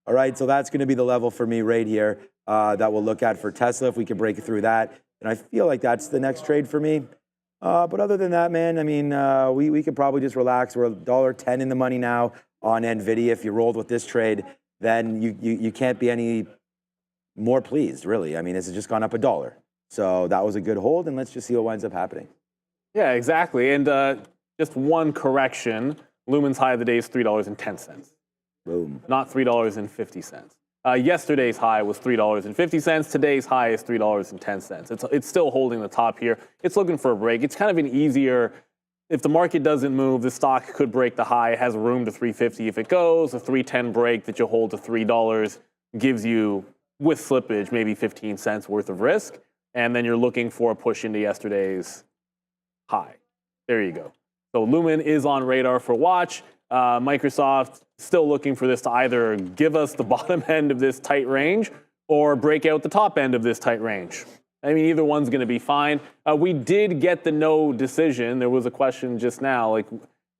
All right, so that's going to be the level for me right here that we'll look at for Tesla if we can break through that. And I feel like that's the next trade for me. But other than that, man, I mean, we could probably just relax. We're $1.10 in the money now on NVIDIA. If you rolled with this trade, then you can't be any more pleased, really. I mean, this has just gone up $1. So that was a good hold, and let's just see what winds up happening. Yeah, exactly. And just one correction. Lumen's high of the day is $3.10. Boom. Not $3.50. Yesterday's high was $3.50. Today's high is $3.10. It's still holding the top here. It's looking for a break. It's kind of an easier, if the market doesn't move, the stock could break the high. It has room to 350 if it goes. A 310 break that you hold to $3 gives you, with slippage, maybe 15 cents worth of risk. And then you're looking for a push into yesterday's high. There you go. So Lumen is on radar for watch. Microsoft still looking for this to either give us the bottom end of this tight range or break out the top end of this tight range. I mean, either one's going to be fine. We did get the no decision. There was a question just now, like,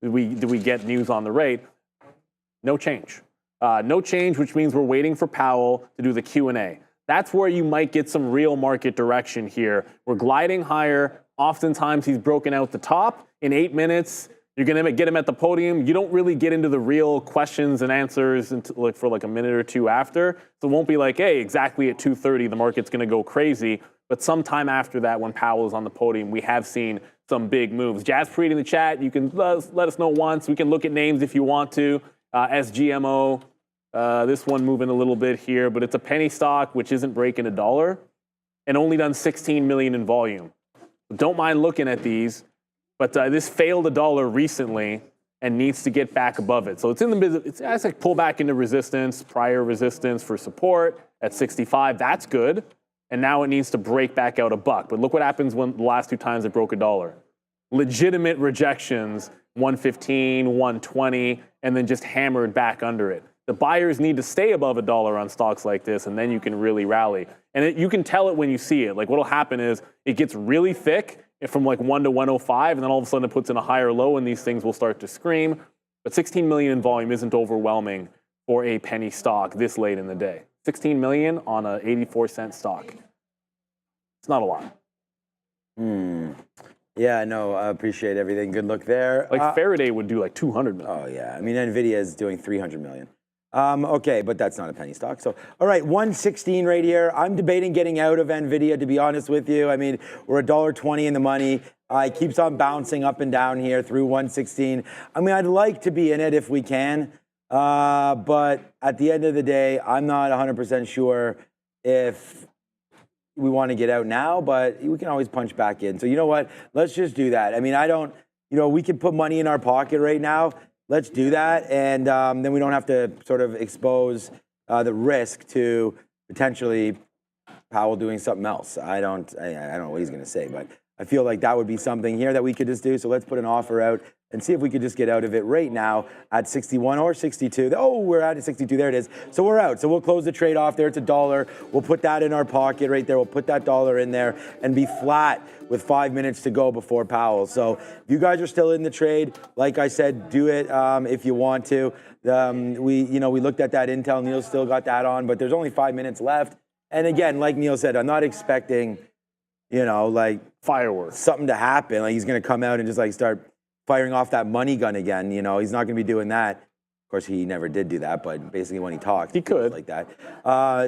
did we get news on the rate? No change. No change, which means we're waiting for Powell to do the Q&A. That's where you might get some real market direction here. We're gliding higher. Oftentimes, he's broken out the top. In 8 minutes, you're going to get him at the podium. You don't really get into the real questions and answers until, for like a minute or two after. So it won't be like, hey, exactly at 2:30, the market's going to go crazy. But sometime after that, when Powell is on the podium, we have seen some big moves. Jaspreet in the chat, you can let us know once. We can look at names if you want to. SGMO, this one moving a little bit here, but it's a penny stock, which isn't breaking $1 and only done 16 million in volume. Don't mind looking at these, but this failed $1 recently and needs to get back above it. So it's in the business. It's like pull back into resistance, prior resistance for support at 65. That's good. And now it needs to break back out $1. But look what happens when the last 2 times it broke $1. Legitimate rejections, 115, 120, and then just hammered back under it. The buyers need to stay above $1 on stocks like this, and then you can really rally. And you can tell it when you see it. Like what'll happen is it gets really thick from like 1 to 105, and then all of a sudden it puts in a higher low, and these things will start to scream. But 16 million in volume isn't overwhelming for a penny stock this late in the day. 16 million on a 84-cent stock. It's not a lot. Yeah, no, I appreciate everything. Good look there. Like Faraday would do like 200 million. Oh, yeah. I mean, NVIDIA is doing 300 million. Okay, but that's not a penny stock. So, all right, 116 right here. I'm debating getting out of NVIDIA, to be honest with you. I mean, we're $1.20 in the money. It keeps on bouncing up and down here through 116. I mean, I'd like to be in it if we can. But at the end of the day, I'm not 100% sure if we want to get out now, but we can always punch back in. So you know what? Let's just do that. I mean, we could put money in our pocket right now. Let's do that. And then we don't have to sort of expose the risk to potentially Powell doing something else. I don't know what he's going to say, but I feel like that would be something here that we could just do. So let's put an offer out and see if we could just get out of it right now at 61 or 62. Oh, we're at 62. There it is. So we're out. So we'll close the trade off there. It's $1. We'll put that in our pocket right there. We'll put that $1 in there and be flat with 5 minutes to go before Powell. So if you guys are still in the trade, like I said, do it if you want to. We looked at that Intel. Neil still got that on, but there's only 5 minutes left. And again, like Neil said, I'm not expecting, like fireworks, something to happen. Like he's going to come out and just like start firing off that money gun again. He's not going to be doing that. Of course, he never did do that, but basically when he talks, he could like that.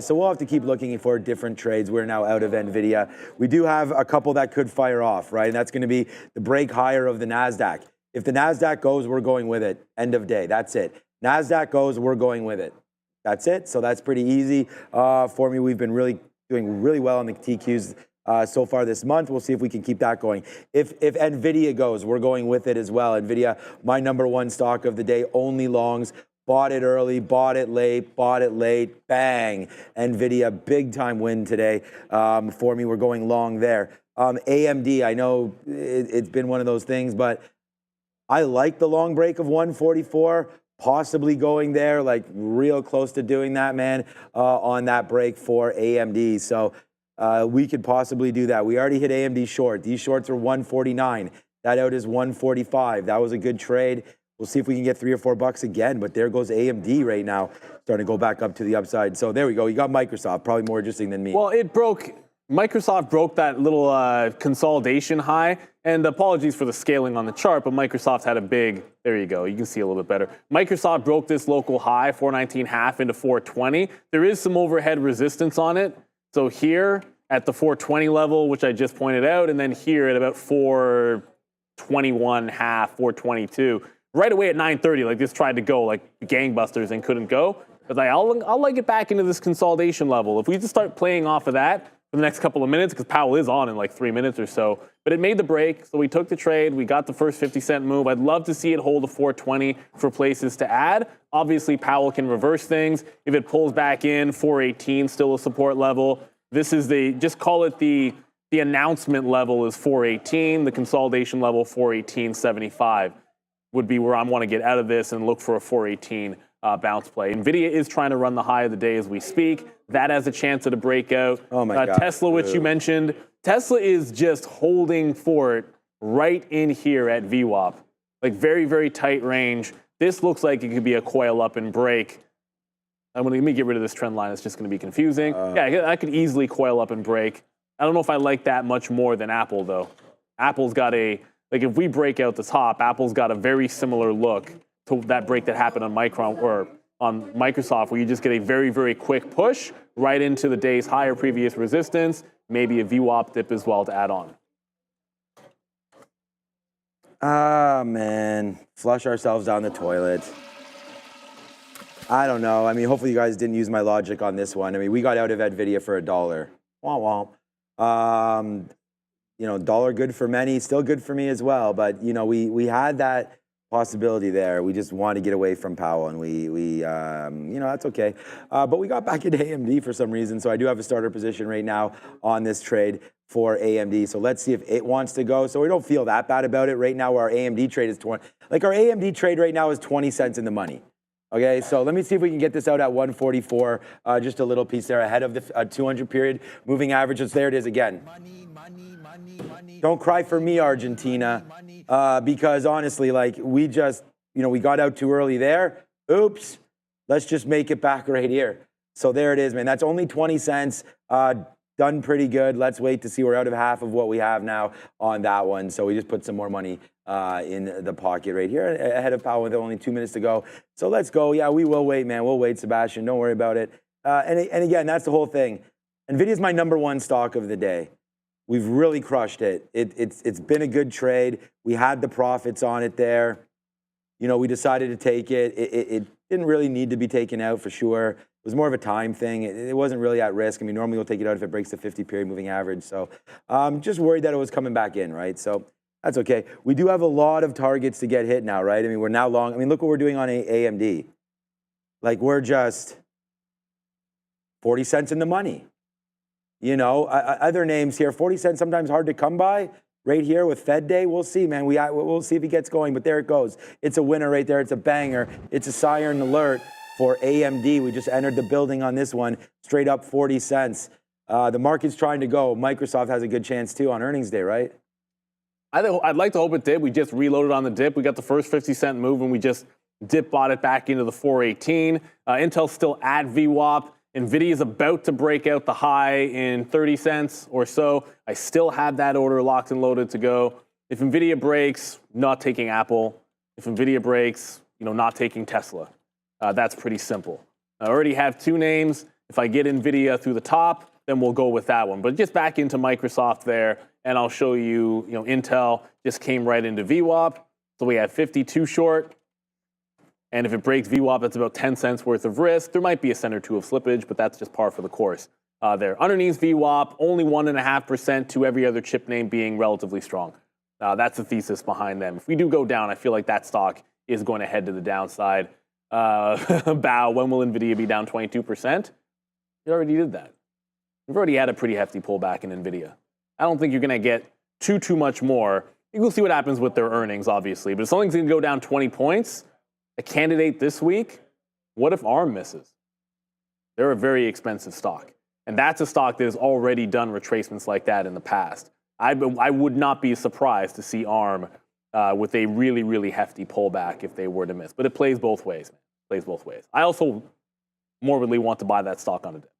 So we'll have to keep looking for different trades. We're now out of NVIDIA. We do have a couple that could fire off, right? And that's going to be the break higher of the NASDAQ. If the NASDAQ goes, we're going with it. End of day. That's it. NASDAQ goes, we're going with it. That's it. So that's pretty easy for me. We've been doing really well on the TQs so far this month. We'll see if we can keep that going. If NVIDIA goes, we're going with it as well. NVIDIA, my #1 stock of the day, only longs. Bought it early, bought it late, bang. NVIDIA, big time win today for me. We're going long there. AMD, I know it's been one of those things, but I like the long break of 144, possibly going there, like real close to doing that, man, on that break for AMD. So we could possibly do that. We already hit AMD short. These shorts are 149. That out is 145. That was a good trade. We'll see if we can get $3 or $4 again, but there goes AMD right now, starting to go back up to the upside. So there we go. You got Microsoft, probably more interesting than me. Well, Microsoft broke that little consolidation high, and apologies for the scaling on the chart, but Microsoft had a big, there you go, you can see a little bit better. Microsoft broke this local high, 419.5 into 420. There is some overhead resistance on it. So here at the 420 level, which I just pointed out, and then here at about 421.5, 422. Right away at 9:30, like this tried to go like gangbusters and couldn't go. But I'll like it back into this consolidation level. If we just start playing off of that for the next couple of minutes, because Powell is on in like 3 minutes or so. But it made the break, so we took the trade. We got the first 50-cent move. I'd love to see it hold a 420 for places to add. Obviously, Powell can reverse things. If it pulls back in, 418 still a support level. This is just call it the announcement level is 418. The consolidation level, 418.75. would be where I want to get out of this and look for a 418 bounce play. NVIDIA is trying to run the high of the day as we speak. That has a chance at a breakout. Oh my God. Tesla, which you mentioned. Tesla is just holding fort right in here at VWAP. Like very, very tight range. This looks like it could be a coil up and break. Let me get rid of this trend line. It's just going to be confusing. Yeah, I could easily coil up and break. I don't know if I like that much more than Apple, though. Apple's got if we break out the top, Apple's got a very similar look to that break that happened on Microsoft, where you just get a very, very quick push right into the day's higher previous resistance, maybe a VWAP dip as well to add on. Ah, man. Flush ourselves down the toilet. I don't know. I mean, hopefully you guys didn't use my logic on this one. I mean, we got out of NVIDIA for $1. Womp womp. Dollar good for many, still good for me as well. But, we had that possibility there. We just wanted to get away from Powell, and we that's okay. But we got back into AMD for some reason, so I do have a starter position right now on this trade for AMD. So let's see if it wants to go. So we don't feel that bad about it right now. Where our AMD trade is our AMD trade right now is 20 cents in the money. Okay, so let me see if we can get this out at 144. Just a little piece there ahead of the 200 period moving averages. There it is again. Don't cry for me, Argentina, because honestly, we just, we got out too early there. Oops, let's just make it back right here. So there it is, man. That's only 20 cents. Done pretty good. Let's wait to see. We're out of half of what we have now on that one. So we just put some more money in the pocket right here ahead of Powell with only 2 minutes to go. So let's go. Yeah, we will wait, man. We'll wait, Sebastian. Don't worry about it. And again, that's the whole thing. NVIDIA is my #1 stock of the day. We've really crushed it. It's been a good trade. We had the profits on it there. We decided to take it. It didn't really need to be taken out for sure. It was more of a time thing. It wasn't really at risk. I mean, normally we'll take it out if it breaks the 50-period moving average. So just worried that it was coming back in, right? So that's okay. We do have a lot of targets to get hit now, right? I mean, we're now long. I mean, look what we're doing on AMD. We're just 40 cents in the money. Other names here, 40 cents sometimes hard to come by. Right here with Fed Day, we'll see, man. We'll see if he gets going, but there it goes. It's a winner right there. It's a banger. It's a siren alert for AMD. We just entered the building on this one, straight up 40 cents. The market's trying to go. Microsoft has a good chance too on earnings day, right? I'd like to hope it did. We just reloaded on the dip. We got the first 50-cent move, and we just dip bought it back into the 418. Intel's still at VWAP. NVIDIA is about to break out the high in 30 cents or so. I still have that order locked and loaded to go. If NVIDIA breaks, not taking Apple. If NVIDIA breaks, not taking Tesla. That's pretty simple. I already have two names. If I get NVIDIA through the top, then we'll go with that one. But just back into Microsoft there, and I'll show you, Intel just came right into VWAP. So we have 52 short. And if it breaks VWAP, that's about 10 cents worth of risk. There might be a cent or two of slippage, but that's just par for the course. there. Underneath VWAP, only 1.5% to every other chip name being relatively strong. That's the thesis behind them. If we do go down, I feel like that stock is going to head to the downside. Bow, when will NVIDIA be down 22%? We already did that. We've already had a pretty hefty pullback in NVIDIA. I don't think you're going to get too much more. We'll see what happens with their earnings, obviously. But if something's going to go down 20 points, a candidate this week, what if ARM misses? They're a very expensive stock. And that's a stock that has already done retracements like that in the past. I would not be surprised to see ARM with a really, really hefty pullback if they were to miss. But it plays both ways, man. It plays both ways. I also morbidly want to buy that stock on a dip.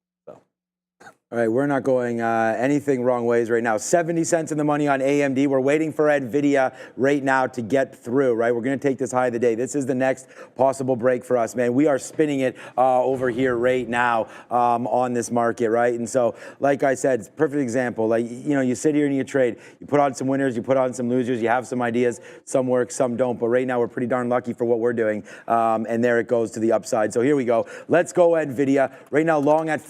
All right, we're not going anything wrong ways right now. 70 cents in the money on AMD. We're waiting for NVIDIA right now to get through, right? We're going to take this high of the day. This is the next possible break for us, man. We are spinning it over here right now on this market, right? And so, like I said, it's a perfect example. Like, you know, you sit here and you trade. You put on some winners, you put on some losers, you have some ideas. Some work, some don't. But right now, we're pretty darn lucky for what we're doing. And there it goes to the upside. So here we go. Let's go, NVIDIA. Right now, long at,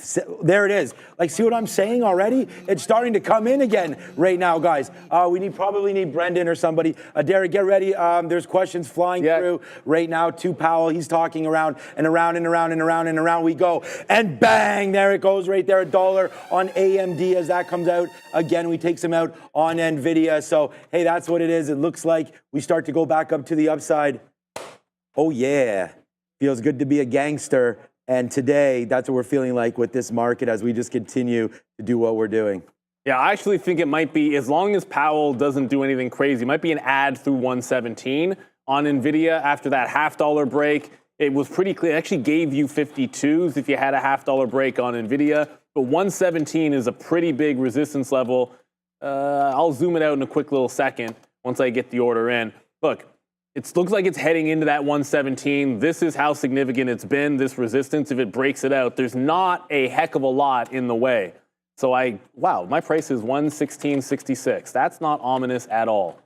there it is. Like, see what I'm saying already? It's starting to come in again right now, guys. We probably need Brendan or somebody. Derek, get ready. There's questions flying through right now to Powell. He's talking around and around and around and around and around we go. And bang, there it goes right there. $1 on AMD as that comes out. Again, we take some out on NVIDIA. So, hey, that's what it is. It looks like we start to go back up to the upside. Oh, yeah. Feels good to be a gangster. And today, that's what we're feeling like with this market as we just continue to do what we're doing. Yeah, I actually think it might be, as long as Powell doesn't do anything crazy, it might be an add through 117 on NVIDIA after that $0.50 break. It was pretty clear. It actually gave you 52s if you had a $0.50 break on NVIDIA. But 117 is a pretty big resistance level. I'll zoom it out in a quick little second once I get the order in. Look. It looks like it's heading into that 117. This is how significant it's been, this resistance. If it breaks it out, there's not a heck of a lot in the way. So wow, my price is 116.66. That's not ominous at all.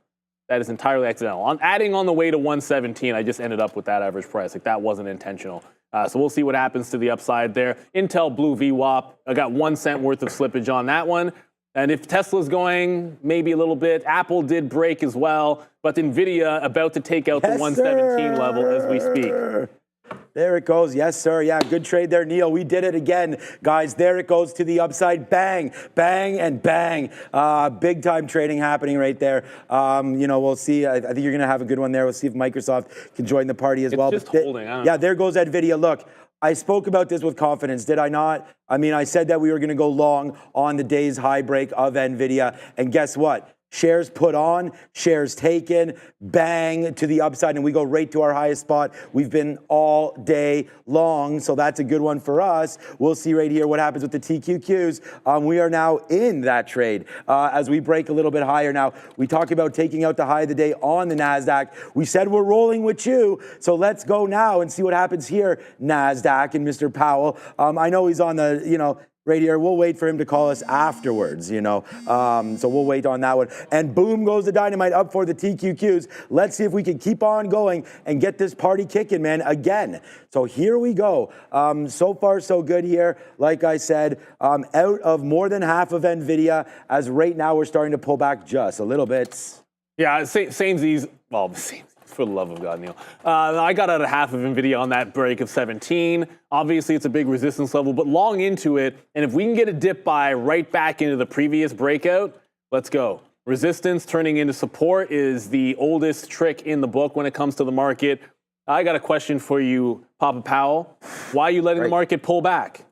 That is entirely accidental. I'm adding on the way to 117. I just ended up with that average price. Like that wasn't intentional. So we'll see what happens to the upside there. Intel Blue VWAP. I got 1 cent worth of slippage on that one. And if Tesla's going, maybe a little bit. Apple did break as well, but NVIDIA about to take out the 117 level as we speak. There it goes. Yes, sir. Yeah, good trade there, Neil. We did it again, guys. There it goes to the upside. Bang, bang, and bang. Big time trading happening right there. You know, we'll see. I think you're going to have a good one there. We'll see if Microsoft can join the party as well. Just holding. Yeah, there goes NVIDIA. Look. I spoke about this with confidence, did I not? I mean, I said that we were going to go long on the day's high break of NVIDIA, and guess what? Shares put on, shares taken, bang to the upside, and we go right to our highest spot. We've been all day long, so that's a good one for us. We'll see right here what happens with the TQQs. We are now in that trade as we break a little bit higher. Now, we talked about taking out the high of the day on the NASDAQ. We said we're rolling with you, so let's go now and see what happens here, NASDAQ and Mr. Powell. I know he's on the, you know, right here. We'll wait for him to call us afterwards, you know. So we'll wait on that one. And boom goes the dynamite up for the TQQs. Let's see if we can keep on going and get this party kicking, man, again. So here we go. So far, so good here. Like I said, out of more than half of NVIDIA, as right now we're starting to pull back just a little bit. Yeah, samesies. Well, for the love of God, Neil. I got out of half of NVIDIA on that break of 17. Obviously, it's a big resistance level, but long into it. And if we can get a dip buy right back into the previous breakout, let's go. Resistance turning into support is the oldest trick in the book when it comes to the market. I got a question for you, Papa Powell. Why are you letting the market pull back?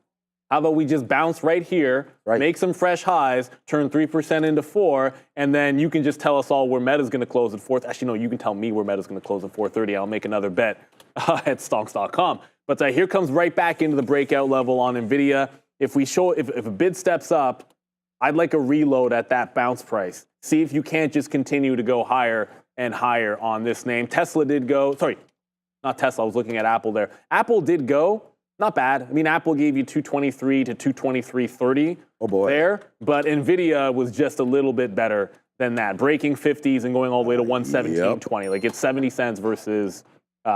How about we just bounce right here, make some fresh highs, turn 3% into 4, and then you can just tell us all where Meta's going to close at 4. Actually, no, you can tell me where Meta's going to close at 4:30. I'll make another bet at stonks.com. But here comes right back into the breakout level on NVIDIA. If a bid steps up, I'd like a reload at that bounce price. See if you can't just continue to go higher and higher on this name. Tesla did go. Sorry, not Tesla. I was looking at Apple there. Apple did go. Not bad. I mean, Apple gave you 223 to 223.30 there, but NVIDIA was just a little bit better than that, breaking 50s and going all the way to 117.20. Like it's 70 cents versus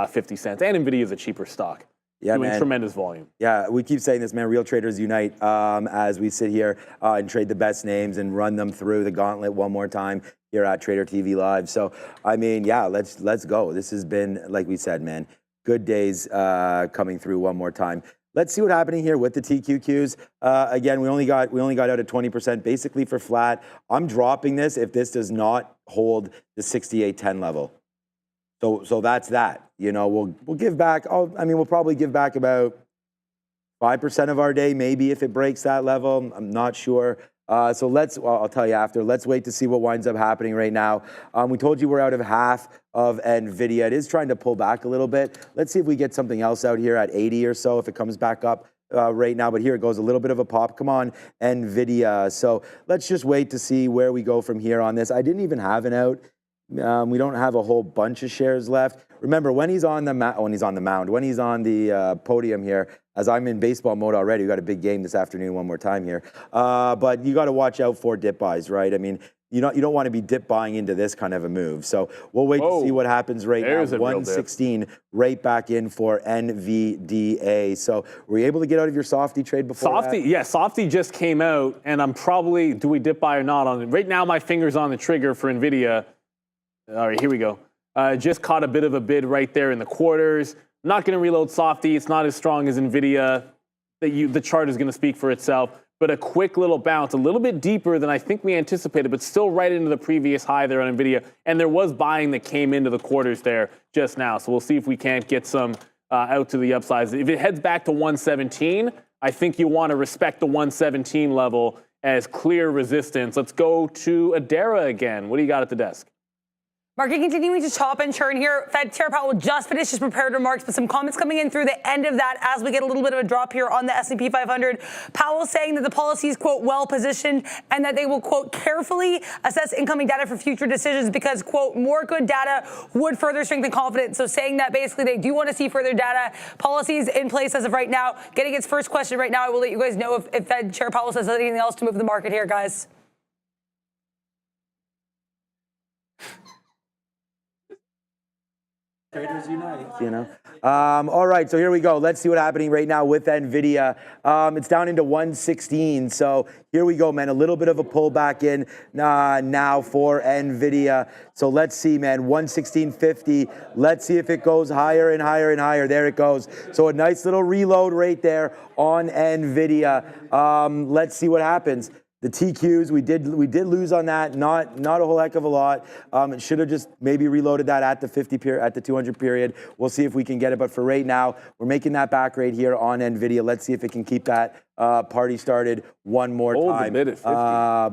50 cents, and NVIDIA is a cheaper stock. Yeah, doing man. tremendous volume. Yeah, we keep saying this, man. Real traders unite as we sit here and trade the best names and run them through the gauntlet one more time here at Trader TV Live. So, I mean, yeah, let's go. This has been, like we said, man, good days coming through one more time. Let's see what's happening here with the TQQs. Again, we only got out at 20%, basically for flat. I'm dropping this if this does not hold the 68.10 level. So that's that. You know, we'll give back. We'll probably give back about 5% of our day, maybe if it breaks that level. I'm not sure. So I'll tell you after. Let's wait to see what winds up happening right now. We told you we're out of half of NVIDIA. It is trying to pull back a little bit. Let's see if we get something else out here at 80 or so, if it comes back up right now. But here it goes, a little bit of a pop. Come on, NVIDIA. So let's just wait to see where we go from here on this. I didn't even have an out. We don't have a whole bunch of shares left. Remember, when he's on the podium here, as I'm in baseball mode already, we got a big game this afternoon one more time here. But you got to watch out for dip buys, right? I mean, you don't want to be dip buying into this kind of a move. So we'll wait to see what happens right now. 116 right back in for NVDA. So were you able to get out of your Softy trade before that? Yeah, Softy just came out, and I'm probably, do we dip buy or not on it? Right now, my finger's on the trigger for NVIDIA. All right, here we go. Just caught a bit of a bid right there in the quarters. I'm not going to reload Softy. It's not as strong as NVIDIA. The chart is going to speak for itself. But a quick little bounce, a little bit deeper than I think we anticipated, but still right into the previous high there on NVIDIA. And there was buying that came into the quarters there just now. So we'll see if we can't get some out to the upsides. If it heads back to 117, I think you want to respect the 117 level as clear resistance. Let's go to Adara again. What do you got at the desk? Market continuing to chop and churn here. Fed Chair Powell just finished his prepared remarks, but some comments coming in through the end of that as we get a little bit of a drop here on the S&P 500. Powell saying that the policy is, quote, well positioned and that they will, quote, carefully assess incoming data for future decisions because, quote, more good data would further strengthen confidence. So saying that basically they do want to see further data. Policies in place as of right now. Getting its first question right now. I will let you guys know if Fed Chair Powell says anything else to move the market here, guys. Traders unite, you know. All right, so here we go. Let's see what's happening right now with NVIDIA. It's down into 116. So here we go, man. A little bit of a pullback in now for NVIDIA. So let's see, man. 116.50. Let's see if it goes higher and higher and higher. There it goes. So a nice little reload right there on NVIDIA. Let's see what happens. The TQs, we did lose on that, not a whole heck of a lot. It should have just maybe reloaded that at the 200 period. We'll see if we can get it, but for right now, we're making that back right here on NVIDIA. Let's see if it can keep that party started one more time. The bid at 50.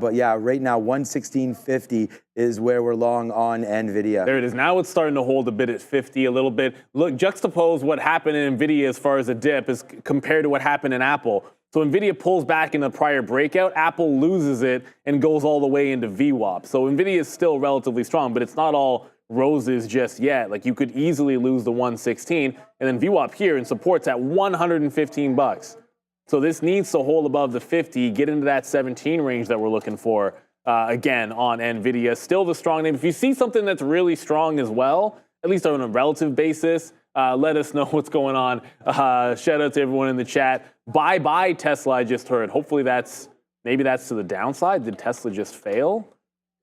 But yeah, right now 116.50 is where we're long on NVIDIA. There it is. Now it's starting to hold a bit at 50 a little bit. Look, juxtapose what happened in NVIDIA as far as a dip as compared to what happened in Apple. So NVIDIA pulls back in the prior breakout, Apple loses it and goes all the way into VWAP. So NVIDIA is still relatively strong, but it's not all roses just yet. Like you could easily lose the 116 and then VWAP here and supports at 115 bucks. So this needs to hold above the 50, get into that 17 range that we're looking for again on NVIDIA. Still the strong name. If you see something that's really strong as well, at least on a relative basis, let us know what's going on. Shout out to everyone in the chat. Bye-bye Tesla, I just heard. Hopefully maybe that's to the downside. Did Tesla just fail?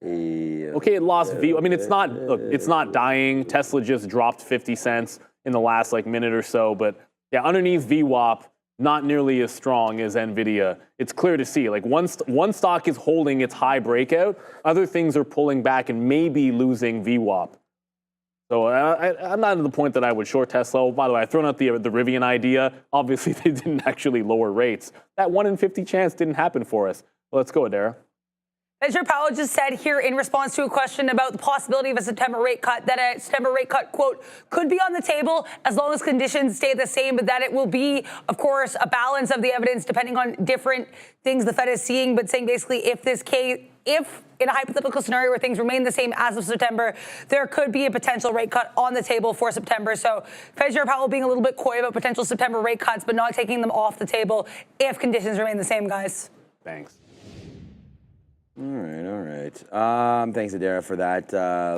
Yeah. Okay, it lost I mean, it's not dying. Tesla just dropped 50 cents in the last minute or so. But yeah, underneath VWAP, not nearly as strong as NVIDIA. It's clear to see. Like one stock is holding its high breakout. Other things are pulling back and maybe losing VWAP. So I'm not at the point that I would short Tesla. Oh, by the way, I've thrown out the Rivian idea. Obviously, they didn't actually lower rates. That 1 in 50 chance didn't happen for us. Well, let's go, Adara. Mr. Powell just said here in response to a question about the possibility of a September rate cut that a September rate cut, quote, could be on the table as long as conditions stay the same, but that it will be, of course, a balance of the evidence depending on different things the Fed is seeing, but saying basically if in a hypothetical scenario where things remain the same as of September, there could be a potential rate cut on the table for September. So Fed Chair Powell being a little bit coy about potential September rate cuts, but not taking them off the table if conditions remain the same, guys. Thanks. All right. right. Thanks, Adara, for that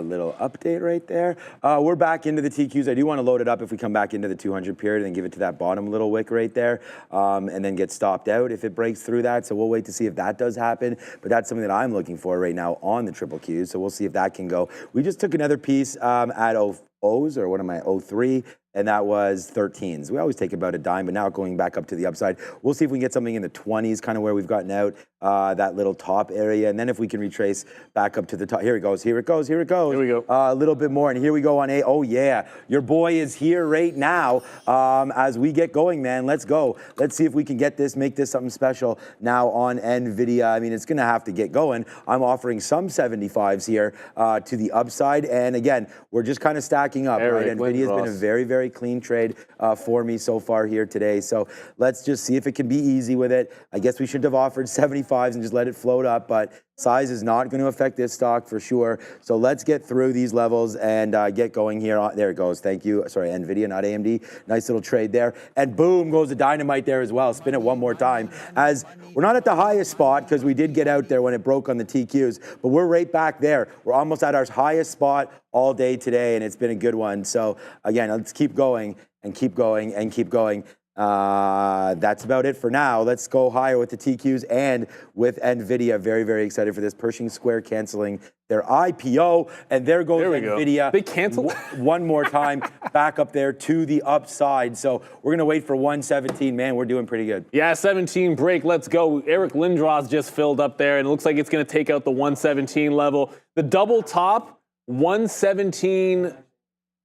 little update right there. We're back into the TQs. I do want to load it up if we come back into the 200 period and give it to that bottom little wick right there, and then get stopped out if it breaks through that. So we'll wait to see if that does happen. But that's something that I'm looking for right now on the triple Qs. So we'll see if that can go. We just took another piece at O's, or what am I, 03, and that was 13s. We always take about a dime, but now going back up to the upside. We'll see if we can get something in the 20s, kind of where we've gotten out, that little top area. And then if we can retrace back up to the top. Here it goes, here it goes, here it goes. Here we go. A little bit more, and here we go on A. Oh, yeah. Your boy is here right now as we get going, man. Let's go. Let's see if we can get this, make this something special now on NVIDIA. I mean, it's going to have to get going. I'm offering some 75s here to the upside. And again, we're just kind of stacking up, right? NVIDIA has been a very, very clean trade for me so far here today. So let's just see if it can be easy with it. I guess we should have offered 75s and just let it float up, but size is not going to affect this stock for sure. So let's get through these levels and get going here. There it goes. Thank you. Sorry, NVIDIA, not AMD. Nice little trade there. And boom goes the dynamite there as well. Spin it one more time. As we're not at the highest spot because we did get out there when it broke on the TQs, but we're right back there. We're almost at our highest spot all day today, and it's been a good one. So again, let's keep going and keep going and keep going. That's about it for now. Let's go higher with the TQs and with NVIDIA. Very, very excited for this. Pershing Square canceling their IPO, and there goes NVIDIA. They canceled one more time back up there to the upside. So we're gonna wait for 117. Man, we're doing pretty good. Yeah, 17 break. Let's go. Eric Lindros just filled up there, and it looks like it's going to take out the 117 level. The double top, 117.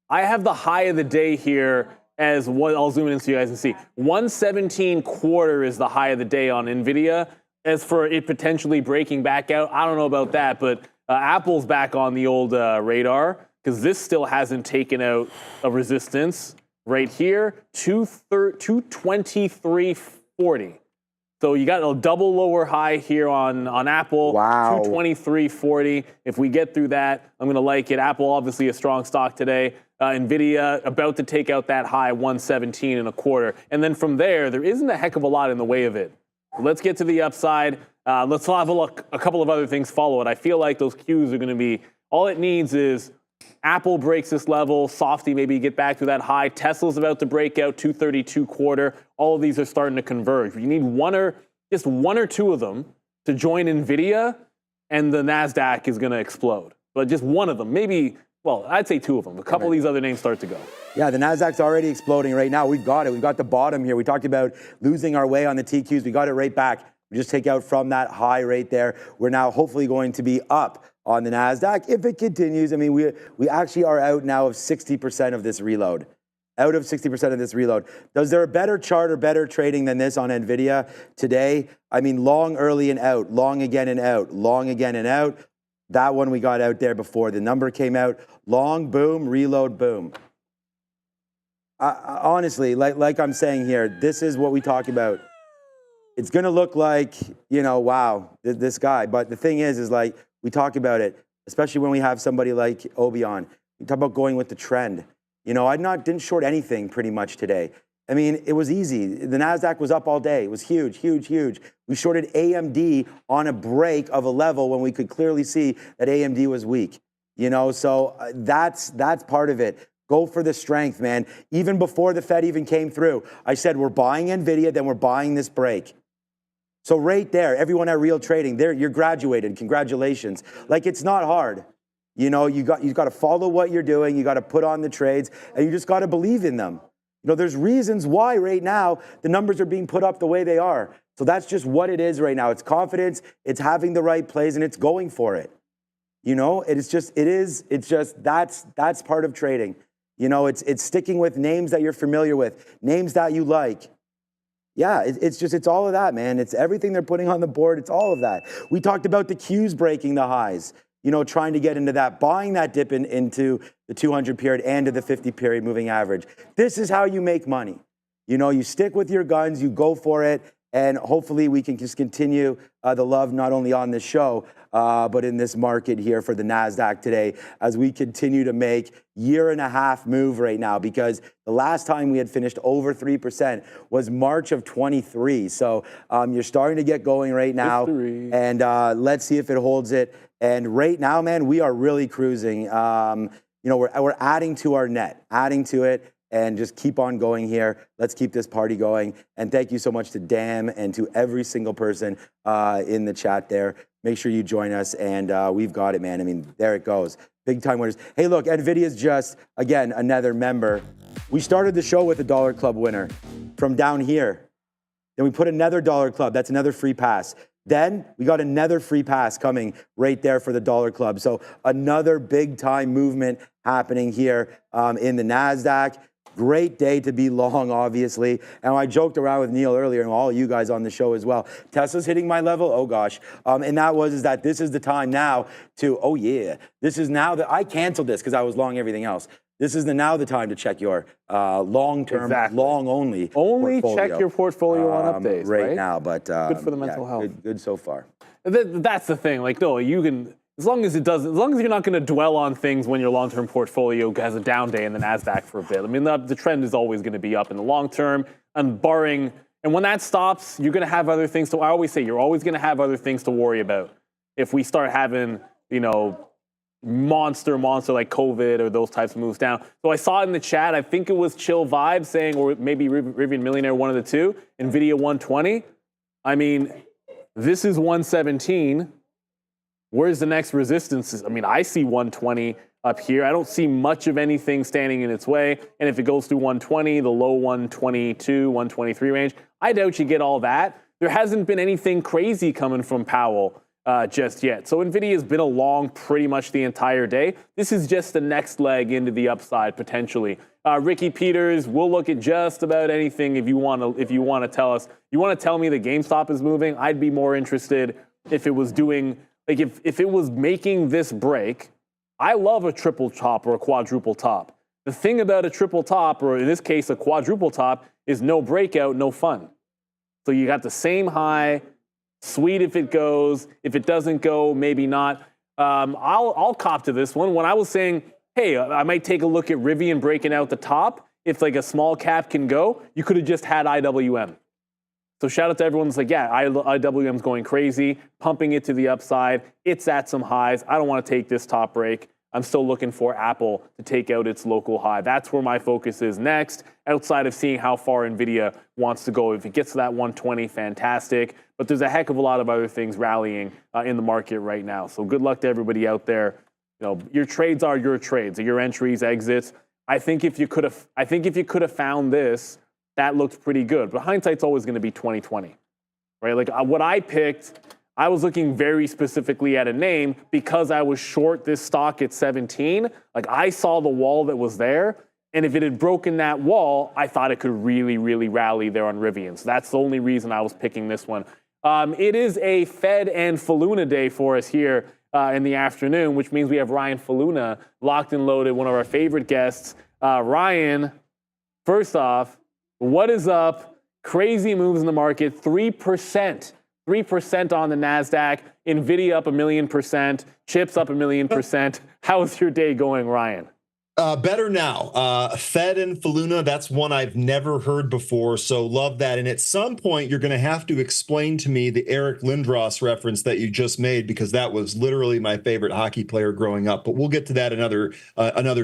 I have the high of the day here as what I'll zoom in so you guys can see. 117.25 is the high of the day on NVIDIA. As for it potentially breaking back out, I don't know about that, but Apple's back on the old radar because this still hasn't taken out a resistance right here, 223.40. So you got a double lower high here on Apple, wow. 223.40. If we get through that, I'm going to like it. Apple, obviously a strong stock today. NVIDIA about to take out that high, 117.25. And then from there isn't a heck of a lot in the way of it. Let's get to the upside. Let's have a look. A couple of other things follow it. I feel like those Qs are going to be, all it needs is Apple breaks this level, Softy maybe get back to that high. Tesla's about to break out, 232.25. All of these are starting to converge. You need just one or two of them to join NVIDIA, and the NASDAQ is going to explode. But just one of them, maybe, well, I'd say two of them. A couple of these other names start to go. Yeah, the NASDAQ's already exploding right now. We've got it. We've got the bottom here. We talked about losing our way on the TQs. We got it right back. We just take out from that high right there. We're now hopefully going to be up on the NASDAQ. If it continues, I mean, we actually are out now of 60% of this reload. Out of 60% of this reload. Is there a better chart or better trading than this on NVIDIA today? I mean, long, early, and out. Long again and out. Long again and out. That one we got out there before the number came out. Long, boom, reload, boom. Honestly, like I'm saying here, this is what we talk about. It's going to look like, you know, wow, this guy. But the thing is like, we talk about it, especially when we have somebody like Obi on. We talk about going with the trend. You know, I didn't short anything pretty much today. I mean, it was easy. The NASDAQ was up all day. It was huge, huge, huge. We shorted AMD on a break of a level when we could clearly see that AMD was weak. You know, so that's part of it. Go for the strength, man. Even before the Fed even came through, I said we're buying NVIDIA, then we're buying this break. So right there, everyone at Real Trading, you're graduated. Congratulations. Like, it's not hard. You know, you got to follow what you're doing. You got to put on the trades, and you just got to believe in them. You know, there's reasons why right now the numbers are being put up the way they are. So that's just what it is right now. It's confidence, it's having the right plays, and it's going for it. You know, it's just that's part of trading. You know, it's sticking with names that you're familiar with, names that you like. Yeah, it's all of that, man. It's everything they're putting on the board. It's all of that. We talked about the Qs breaking the highs, you know, trying to get into that, buying that dip into the 200 period and to the 50 period moving average. This is how you make money. You know, you stick with your guns, you go for it, And hopefully we can just continue the love not only on this show, but in this market here for the NASDAQ today as we continue to make year-and-a-half move right now, because the last time we had finished over 3% was March of 23. So you're starting to get going right now. And let's see if it holds it. And right now, man, we are really cruising. You know, we're adding to our net, adding to it. And just keep on going here. Let's keep this party going. And thank you so much to Dan and to every single person in the chat there. Make sure you join us, and we've got it, man. I mean, there it goes. Big time winners. Hey, look, NVIDIA's just, again, another member. We started the show with a Dollar Club winner from down here. Then we put another Dollar Club. That's another free pass. Then we got another free pass coming right there for the Dollar Club. So another big time movement happening here in the NASDAQ. Great day to be long, obviously. And I joked around with Neil earlier and all you guys on the show as well. Tesla's hitting my level, oh gosh. And that was that this is the time now to, oh yeah, this is now that I canceled this because I was long everything else. This is now the time to check your long-term, long only portfolio. Check your portfolio on updates, right? Now, but good for the mental health. Good so far. That's the thing. Like, no, you can. As long as you're not going to dwell on things when your long-term portfolio has a down day in the NASDAQ for a bit. I mean, the trend is always going to be up in the long term, and when that stops, you're going to have other things I always say, you're always going to have other things to worry about. If we start having, you know, monster like COVID or those types of moves down. So I saw it in the chat, I think it was Chill Vibe saying, or maybe Rivian Millionaire, one of the two, NVIDIA 120. I mean, this is 117. Where's the next resistance? I mean, I see 120 up here. I don't see much of anything standing in its way. And if it goes through 120, the low 122, 123 range, I doubt you get all that. There hasn't been anything crazy coming from Powell just yet. So NVIDIA's been along pretty much the entire day. This is just the next leg into the upside potentially. Ricky Peters, we'll look at just about anything if you want to tell us. You want to tell me that GameStop is moving? I'd be more interested if it was doing. Like if it was making this break. I love a triple top or a quadruple top. The thing about a triple top, or in this case a quadruple top, is no breakout, no fun. So you got the same high, sweet if it goes. If it doesn't go, maybe not. I'll cop to this one. When I was saying, hey, I might take a look at Rivian breaking out the top, if like a small cap can go, you could have just had IWM. So shout out to everyone that's like, yeah, IWM's going crazy, pumping it to the upside. It's at some highs. I don't want to take this top break. I'm still looking for Apple to take out its local high. That's where my focus is next, outside of seeing how far NVIDIA wants to go. If it gets to that 120, fantastic. But there's a heck of a lot of other things rallying in the market right now. So good luck to everybody out there. You know, your trades are your trades, your entries, exits. I think if you could have found this, that looked pretty good. But hindsight's always going to be 20/20, right? Like what I picked, I was looking very specifically at a name because I was short this stock at 17. Like I saw the wall that was there, and if it had broken that wall, I thought it could really, really rally there on Rivian. So that's the only reason I was picking this one. It is a Fed and Faluna day for us here in the afternoon, which means we have Ryan Faluna locked and loaded, one of our favorite guests. Ryan, first off, what is up? Crazy moves in the market, 3%. 3% on the NASDAQ, NVIDIA up 1,000,000%, chips up 1,000,000%. How's your day going, Ryan? Better now. Fed and Faluna, that's one I've never heard before, so love that. And at some point, you're going to have to explain to me the Eric Lindros reference that you just made, because that was literally my favorite hockey player growing up. But we'll get to that another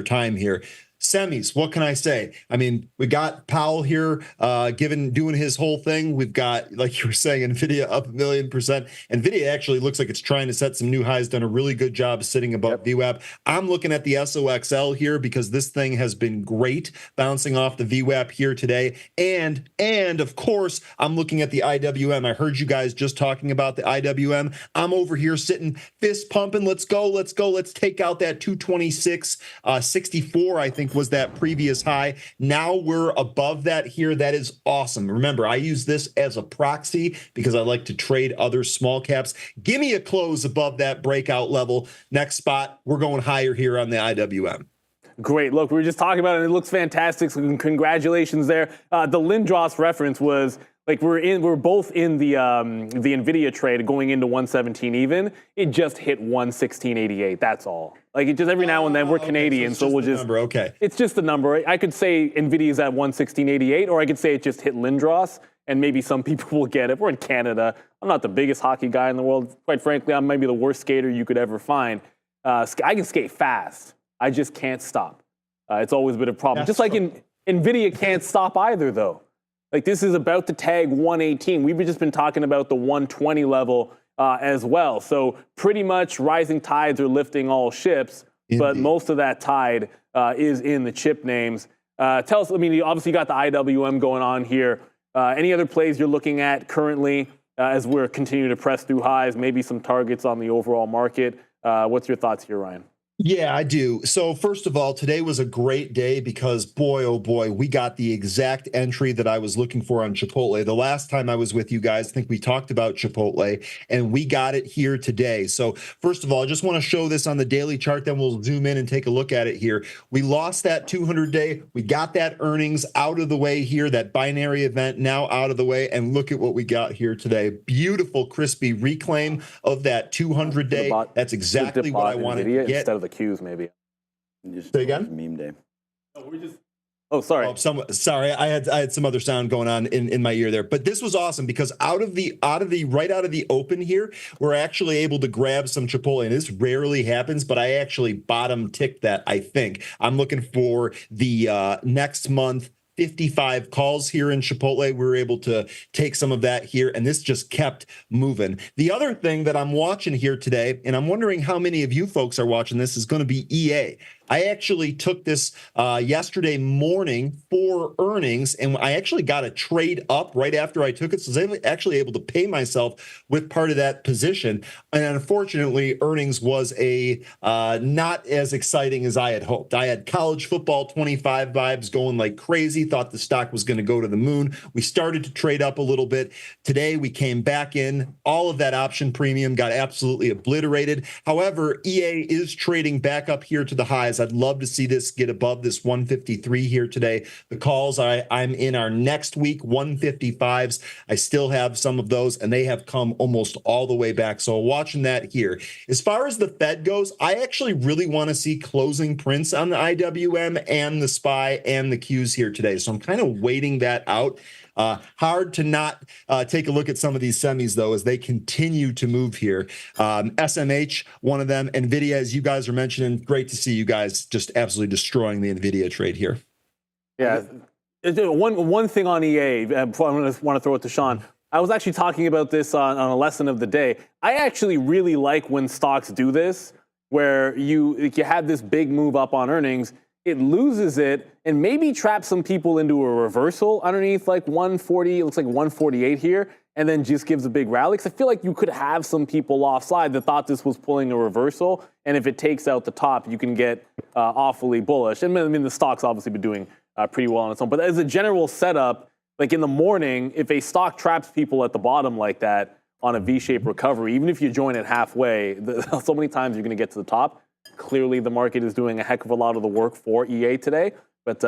time here. Semis, what can I say? I mean, we got Powell here doing his whole thing. We've got, like you were saying, NVIDIA up 1,000,000%. NVIDIA actually looks like it's trying to set some new highs, done a really good job sitting above VWAP. I'm looking at the SOXL here because this thing has been great, bouncing off the VWAP here today. And of course, I'm looking at the IWM. I heard you guys just talking about the IWM. I'm over here sitting fist pumping. Let's go. Let's take out that 226.64, I think was that previous high. Now we're above that here. That is awesome. Remember, I use this as a proxy because I like to trade other small caps. Give me a close above that breakout level. Next spot, we're going higher here on the IWM. Great. Look, we were just talking about it, and it looks fantastic. So congratulations there. The Lindros reference was Like we're both in the Nvidia trade going into 117 even. It just hit 116.88. That's all. Like it just every now and then we're Canadian, so we'll just number. Okay. It's just the number. I could say Nvidia's at 116.88, or I could say it just hit Lindros, and maybe some people will get it. We're in Canada. I'm not the biggest hockey guy in the world. Quite frankly, I'm maybe the worst skater you could ever find. I can skate fast. I just can't stop. It's always been a problem. Just like Nvidia can't stop either, though. Like this is about to tag 118. We've just been talking about the 120 level as well. So pretty much rising tides are lifting all ships, but most of that tide is in the chip names. Tell us, I mean, you obviously got the IWM going on here. Any other plays you're looking at currently as we're continuing to press through highs, maybe some targets on the overall market? What's your thoughts here, Ryan? Yeah, I do. So first of all, today was a great day because boy, oh boy, we got the exact entry that I was looking for on Chipotle. The last time I was with you guys, I think we talked about Chipotle and we got it here today. So first of all, I just want to show this on the daily chart, then we'll zoom in and take a look at it here. We lost that 200-day. We got that earnings out of the way here, that binary event now out of the way, and look at what we got here today. Beautiful, crispy reclaim of that 200-day. That's exactly what I wanted to get. Instead of the Qs, maybe. Just say again? Meme day. Sorry. Sorry, I had some other sound going on in my ear there. But this was awesome because right out of the open here, we're actually able to grab some Chipotle. And this rarely happens, but I actually bottom ticked that, I think. I'm looking for the next month 55 calls here in Chipotle. We were able to take some of that here, and this just kept moving. The other thing that I'm watching here today, and I'm wondering how many of you folks are watching this, is going to be EA. I actually took this yesterday morning for earnings, and I actually got a trade up right after I took it. So I was actually able to pay myself with part of that position. And unfortunately, earnings was not as exciting as I had hoped. I had college football 25 vibes going like crazy, thought the stock was going to go to the moon. We started to trade up a little bit. Today, we came back in. All of that option premium got absolutely obliterated. However, EA is trading back up here to the highs. I'd love to see this get above this 153 here today. The calls I'm in our next week, 155s. I still have some of those, and they have come almost all the way back. So watching that here. As far as the Fed goes, I actually really want to see closing prints on the IWM and the SPY and the Qs here today. So I'm kind of waiting that out. Hard to not take a look at some of these semis, though, as they continue to move here. SMH, one of them. NVIDIA, as you guys are mentioning, great to see you guys just absolutely destroying the NVIDIA trade here. Yeah. One thing on EA, before I want to throw it to Sean. I was actually talking about this on a lesson of the day. I actually really like when stocks do this, where you have this big move up on earnings, it loses it and maybe traps some people into a reversal underneath like 140, it looks like 148 here, and then just gives a big rally. Because I feel like you could have some people offside that thought this was pulling a reversal, and if it takes out the top, you can get awfully bullish. And I mean, the stock's obviously been doing pretty well on its own. But as a general setup, like in the morning, if a stock traps people at the bottom like that on a V-shaped recovery, even if you join it halfway, so many times you're going to get to the top. Clearly, the market is doing a heck of a lot of the work for EA today, but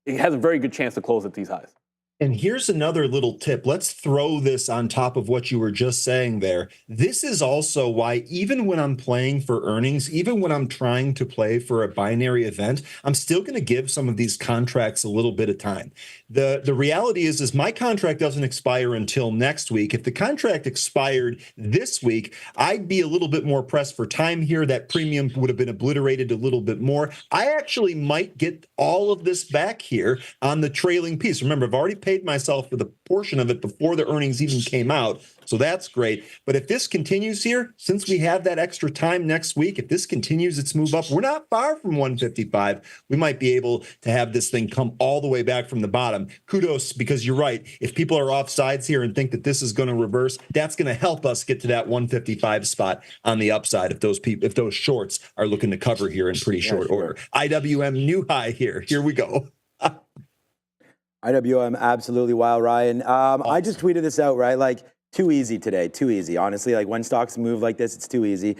it has a very good chance to close at these highs. And here's another little tip. Let's throw this on top of what you were just saying there. This is also why even when I'm playing for earnings, even when I'm trying to play for a binary event, I'm still going to give some of these contracts a little bit of time. The reality is my contract doesn't expire until next week. If the contract expired this week, I'd be a little bit more pressed for time here. That premium would have been obliterated a little bit more. I actually might get all of this back here on the trailing piece. Remember, I've already paid myself for the portion of it before the earnings even came out. So that's great. But if this continues here, since we have that extra time next week, if this continues its move up, we're not far from 155. We might be able to have this thing come all the way back from the bottom. Kudos, because you're right. If people are off sides here and think that this is going to reverse, that's going to help us get to that 155 spot on the upside if those shorts are looking to cover here in pretty short order. IWM new high here. Here we go. IWM, absolutely wild, Ryan. I just tweeted this out, right? Like, too easy today, too easy. Honestly, like when stocks move like this, it's too easy.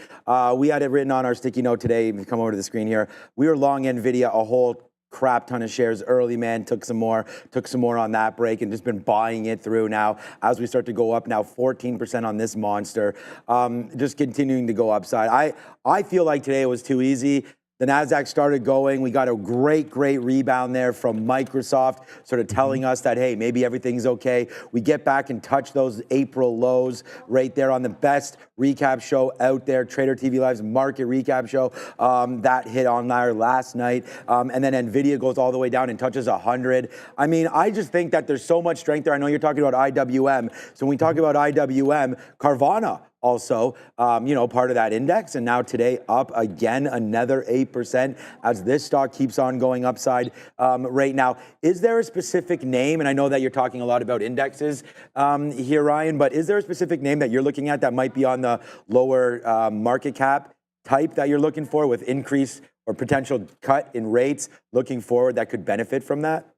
We had it written on our sticky note today. If you come over to the screen here, we were long NVIDIA a whole crap ton of shares early, man. Took some more on that break and just been buying it through now as we start to go up now 14% on this monster. Just continuing to go upside. I feel like today it was too easy. The NASDAQ started going. We got a great rebound there from Microsoft, sort of telling us that, hey, maybe everything's okay. We get back and touch those April lows right there on the best recap show out there, Trader TV Live's market recap show. That hit on there last night. And then NVIDIA goes all the way down and touches 100. I mean, I just think that there's so much strength there. I know you're talking about IWM. So when we talk about IWM, Carvana, also, part of that index. And now today up again, another 8% as this stock keeps on going upside right now. Is there a specific name? And I know that you're talking a lot about indexes here, Ryan, but is there a specific name that you're looking at that might be on the lower market cap type that you're looking for with increase or potential cut in rates looking forward that could benefit from that?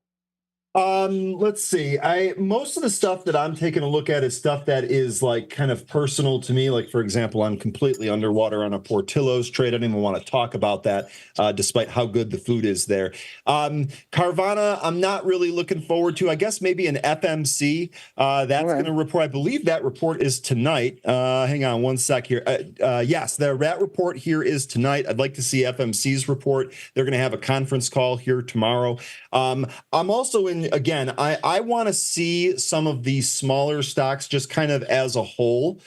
Let's see. Most of the stuff that I'm taking a look at is stuff that is like kind of personal to me. Like, for example, I'm completely underwater on a Portillo's trade. I don't even want to talk about that, despite how good the food is there. Carvana, I'm not really looking forward to. I guess maybe an FMC. That's going to report. I believe that report is tonight. Hang on one sec here. Yes, that report here is tonight. I'd like to see FMC's report. They're going to have a conference call here tomorrow. I'm also again, I want to see some of these smaller stocks just kind of as a whole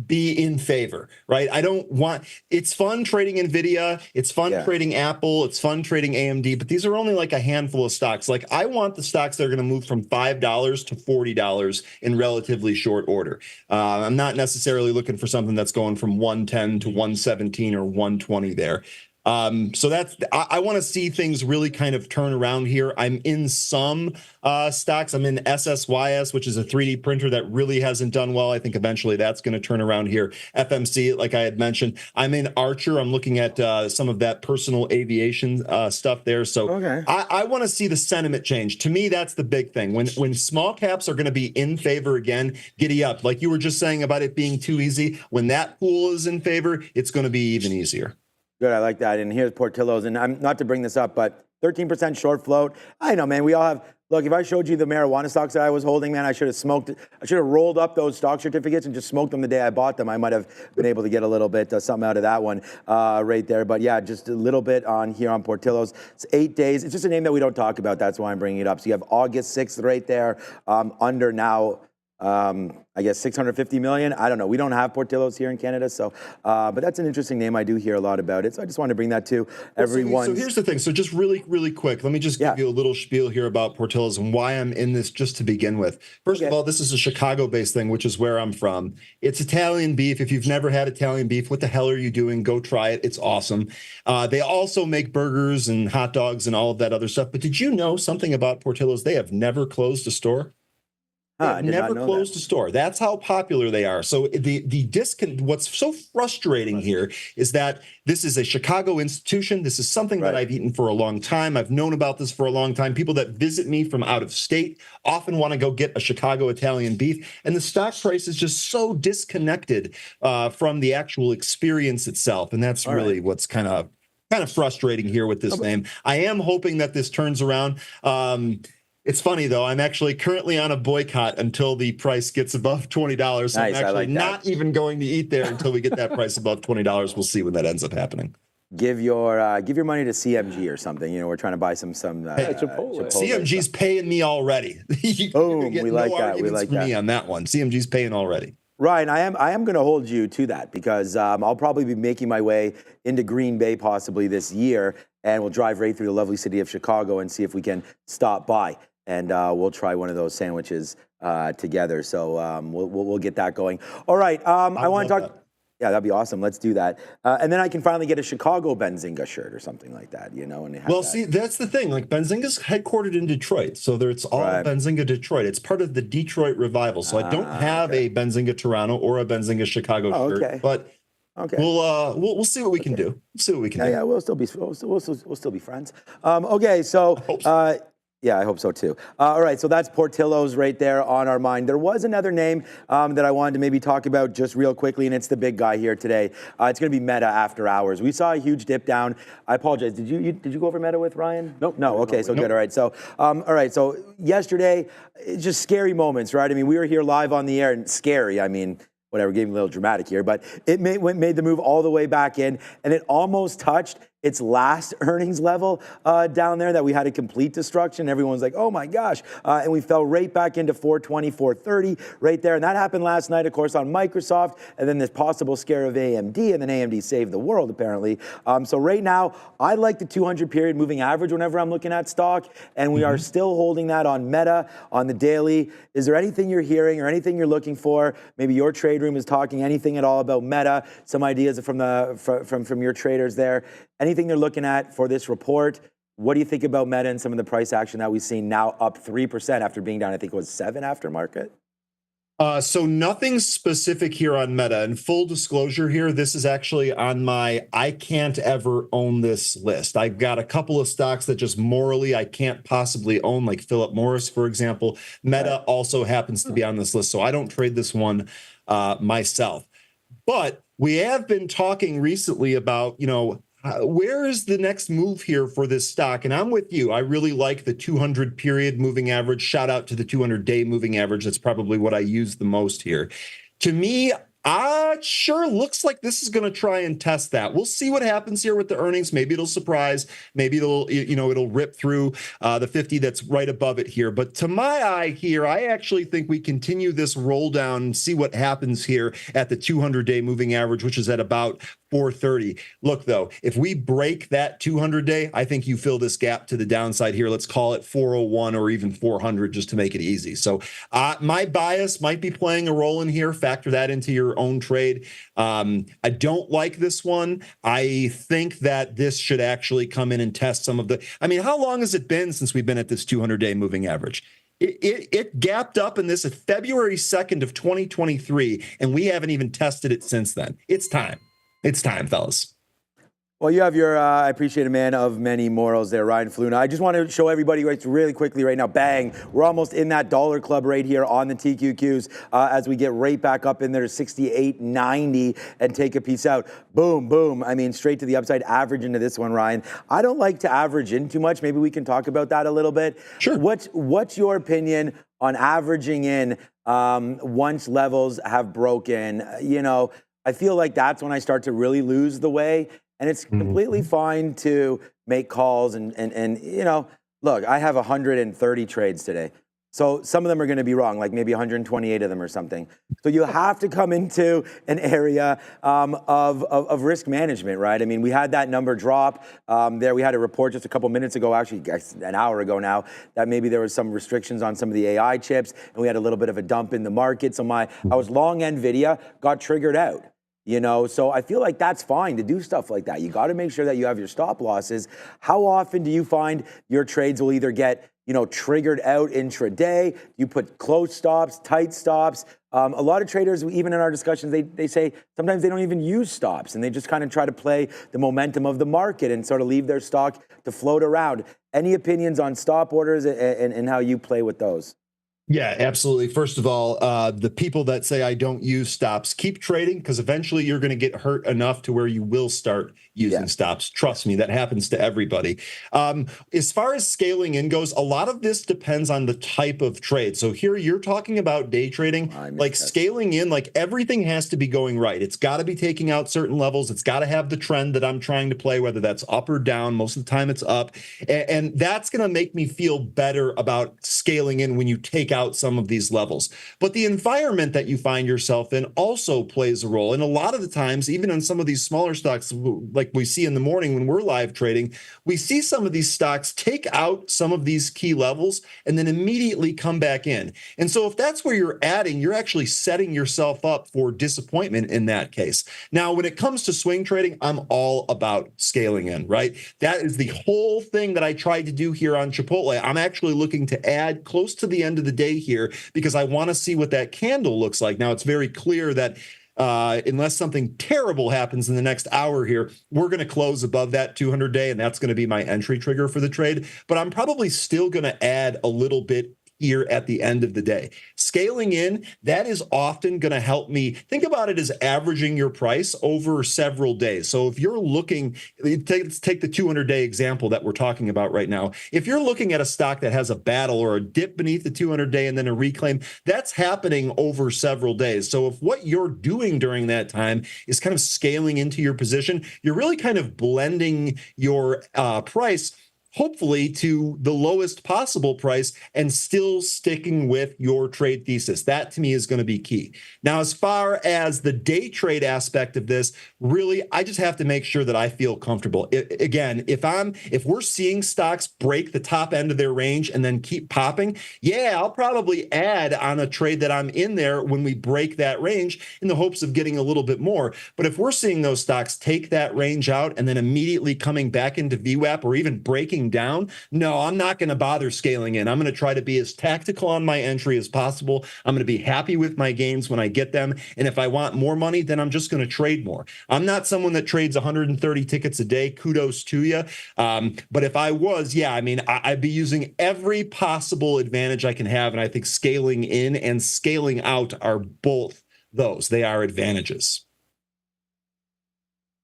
be in favor, right? It's fun trading NVIDIA, it's fun trading Apple, it's fun trading AMD, but these are only like a handful of stocks. Like I want the stocks that are going to move from $5 to $40 in relatively short order. I'm not necessarily looking for something that's going from 110 to 117 or 120 there. So I want to see things really kind of turn around here. I'm in some stocks. I'm in SSYS, which is a 3D printer that really hasn't done well. I think eventually that's going to turn around here. FMC, like I had mentioned, I'm in Archer. I'm looking at some of that personal aviation stuff there. So I want to see the sentiment change. To me, that's the big thing. When small caps are going to be in favor again, giddy up. Like you were just saying about it being too easy. When that pool is in favor, it's going to be even easier. Good, I like that. And here's Portillo's, and I'm not to bring this up, but 13% short float. I know, man. We all have. Look, if I showed you the marijuana stocks that I was holding, man, I should have smoked. I should have rolled up those stock certificates and just smoked them the day I bought them. I might have been able to get a little bit something out of that one right there. But yeah, just a little bit on here on Portillo's. It's 8 days. It's just a name that we don't talk about. That's why I'm bringing it up. So you have August 6th right there, under now. I guess 650 million. I don't know. We don't have Portillo's here in Canada, so but that's an interesting name. I do hear a lot about it, so I just wanted to bring that to everyone. So here's the thing. So just really quick, let me just give you a little spiel here about Portillo's and why I'm in this just to begin with. First of all, this is a Chicago-based thing, which is where I'm from. It's Italian beef. If you've never had Italian beef, what the hell are you doing? Go try it. It's awesome. They also make burgers and hot dogs and all of that other stuff. But did you know something about Portillo's? They have never closed a store. Never closed a store. That's how popular they are. So what's so frustrating here is that this is a Chicago institution. This is something that I've eaten for a long time. I've known about this for a long time. People that visit me from out of state often want to go get a Chicago Italian beef. And the stock price is just so disconnected from the actual experience itself. And that's really what's kind of frustrating here with this name. I am hoping that this turns around. It's funny, though. I'm actually currently on a boycott until the price gets above $20. So I'm actually not even going to eat there until we get that price above $20. We'll see when that ends up happening. Give your money to CMG or something. You know, we're trying to buy some Chipotle. CMG's paying me already. Boom, we like that. We like that. Me on that one. CMG's paying already. Ryan, I am going to hold you to that because I'll probably be making my way into Green Bay possibly this year, and we'll drive right through the lovely city of Chicago and see if we can stop by. And we'll try one of those sandwiches together. So we'll get that going. All right. I want to talk. Yeah, that'd be awesome. Let's do that. And then I can finally get a Chicago Benzinga shirt or something like that, you know. And see, that's the thing. Like Benzinga's headquartered in Detroit, so it's all Benzinga Detroit. It's part of the Detroit revival. So I don't have a Benzinga Toronto or a Benzinga Chicago shirt, but. Okay. We'll see what we can do. We'll see what we can do. Yeah, we'll still be friends. Okay, so Yeah, I hope so too. All right, so that's Portillo's right there on our mind. There was another name that I wanted to maybe talk about just real quickly, and it's the big guy here today. It's going to be Meta after hours. We saw a huge dip down. I apologize. Did you go over Meta with Ryan? Nope. No. Okay, so good. All right. So So yesterday, it's just scary moments, right? I mean, we were here live on the air, and scary. I mean, whatever, getting a little dramatic here, but it made the move all the way back in, and it almost touched its last earnings level down there that we had a complete destruction. Everyone's like, oh my gosh. And we fell right back into 420, 430 right there. And that happened last night, of course, on Microsoft, and then this possible scare of AMD, and then AMD saved the world, apparently. So right now, I like the 200 period moving average whenever I'm looking at stock, and we are still holding that on Meta, on the daily. Is there anything you're hearing or anything you're looking for? Maybe your trade room is talking anything at all about Meta, some ideas from your traders there. Anything they're looking at for this report? What do you think about Meta and some of the price action that we've seen now up 3% after being down, I think it was 7 after market? So nothing specific here on Meta. And full disclosure here, this is actually on my I can't ever own this list. I've got a couple of stocks that just morally I can't possibly own, like Philip Morris, for example. Meta also happens to be on this list, so I don't trade this one myself. But we have been talking recently about, where is the next move here for this stock? And I'm with you. I really like the 200 period moving average. Shout out to the 200-day moving average. That's probably what I use the most here. To me, sure looks like this is going to try and test that. We'll see what happens here with the earnings. Maybe it'll surprise. Maybe it'll rip through the 50 that's right above it here. But to my eye here, I actually think we continue this roll down and see what happens here at the 200-day moving average, which is at about 430. Look, though, if we break that 200-day, I think you fill this gap to the downside here. Let's call it 401 or even 400 just to make it easy. So my bias might be playing a role in here. Factor that into your own trade. I don't like this one. I think that this should actually come in and test some of the, how long has it been since we've been at this 200-day moving average? It gapped up in this at February 2nd of 2023, and we haven't even tested it since then. It's time. It's time, fellas. Well, you have your, I appreciate a man of many morals there, Ryan Fluna. I just want to show everybody really quickly right now, bang, we're almost in that dollar club right here on the TQQs as we get right back up in there to 68.90 and take a piece out. Boom, boom. Straight to the upside, average into this one, Ryan. I don't like to average in too much. Maybe we can talk about that a little bit. Sure. What's your opinion on averaging in once levels have broken? I feel like that's when I start to really lose the way. And it's completely fine to make calls and look, I have 130 trades today. So some of them are going to be wrong, like maybe 128 of them or something. So you have to come into an area of risk management, right? We had that number drop there. We had a report just a couple minutes ago, actually an hour ago now, that maybe there was some restrictions on some of the AI chips, and we had a little bit of a dump in the market. So I was long NVIDIA, got triggered out. So I feel like that's fine to do stuff like that. You got to make sure that you have your stop losses. How often do you find your trades will either get, triggered out intraday? You put close stops, tight stops. A lot of traders, even in our discussions, they say sometimes they don't even use stops, and they just kind of try to play the momentum of the market and sort of leave their stock to float around. Any opinions on stop orders and how you play with those? Yeah, absolutely. First of all, the people that say I don't use stops, keep trading, because eventually you're going to get hurt enough to where you will start using stops. Trust me, that happens to everybody. As far as scaling in goes, a lot of this depends on the type of trade. So here you're talking about day trading, like scaling in, like everything has to be going right. It's got to be taking out certain levels. It's got to have the trend that I'm trying to play, whether that's up or down. Most of the time it's up. And that's going to make me feel better about scaling in when you take out some of these levels. But the environment that you find yourself in also plays a role. And a lot of the times, even on some of these smaller stocks, like we see in the morning when we're live trading, we see some of these stocks take out some of these key levels and then immediately come back in. And so if that's where you're adding, you're actually setting yourself up for disappointment in that case. Now, when it comes to swing trading, I'm all about scaling in, right? That is the whole thing that I tried to do here on Chipotle. I'm actually looking to add close to the end of the day here because I want to see what that candle looks like. Now, it's very clear that unless something terrible happens in the next hour here, we're going to close above that 200-day, and that's going to be my entry trigger for the trade. But I'm probably still going to add a little bit here at the end of the day. Scaling in, that is often going to help me. Think about it as averaging your price over several days. So if you're looking, let's take the 200-day example that we're talking about right now. If you're looking at a stock that has a battle or a dip beneath the 200-day and then a reclaim, that's happening over several days. So if what you're doing during that time is kind of scaling into your position, you're really kind of blending your price hopefully to the lowest possible price and still sticking with your trade thesis. That to me is going to be key. Now, as far as the day trade aspect of this, really, I just have to make sure that I feel comfortable. Again, if we're seeing stocks break the top end of their range and then keep popping, yeah, I'll probably add on a trade that I'm in there when we break that range in the hopes of getting a little bit more. But if we're seeing those stocks take that range out and then immediately coming back into VWAP or even breaking down, no, I'm not going to bother scaling in. I'm going to try to be as tactical on my entry as possible. I'm going to be happy with my gains when I get them. And if I want more money, then I'm just going to trade more. I'm not someone that trades 130 tickets a day. Kudos to you. But if I was, yeah, I mean, I'd be using every possible advantage I can have. And I think scaling in and scaling out are both those. They are advantages.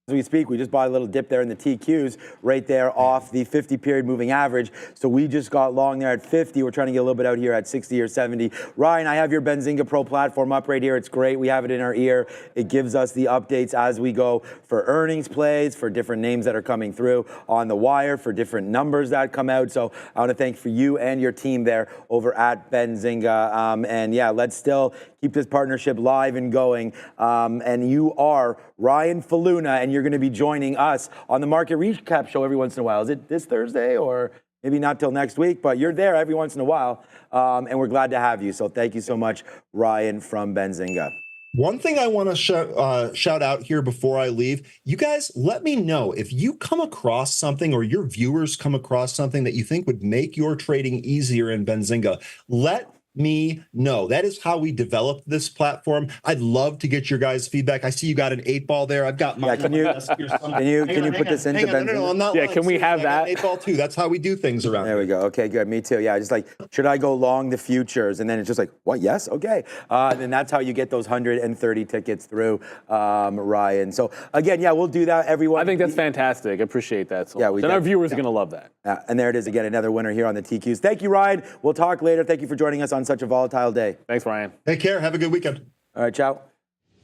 As we speak, we just bought a little dip there in the TQs right there off the 50-period moving average. So we just got long there at 50. We're trying to get a little bit out here at 60 or 70. Ryan, I have your Benzinga Pro platform up right here. It's great. We have it in our ear. It gives us the updates as we go for earnings plays, for different names that are coming through on the wire, for different numbers that come out. So I want to thank for you and your team there over at Benzinga. And yeah, let's still keep this partnership live and going. And you are Ryan Faluna, and you're going to be joining us on the Market Recap Show every once in a while. Is it this Thursday or maybe not till next week? But you're there every once in a while, and we're glad to have you. So thank you so much, Ryan from Benzinga. One thing I want to shout out here before I leave, you guys let me know if you come across something or your viewers come across something that you think would make your trading easier in Benzinga. Let me know. That is how we developed this platform. I'd love to get your guys' feedback. I see you got an 8-ball there. I've got mine. Yeah, can you put this into Benzinga? No, I'm not. Yeah, can we have that? 8-ball too. That's how we do things around. There we go. Okay, good. Me too. Yeah, just like, should I go long the futures? And then it's just like, what? Yes. Okay. And that's how you get those 130 tickets through, Ryan. So again, yeah, we'll do that. Everyone. I think that's fantastic. I appreciate that so yeah, much. And our viewers are going to love that. And there it is again, another winner here on the TQs. Thank you, Ryan. We'll talk later. Thank you for joining us on such a volatile day. Thanks, Ryan. Take care. Have a good weekend. All right, ciao.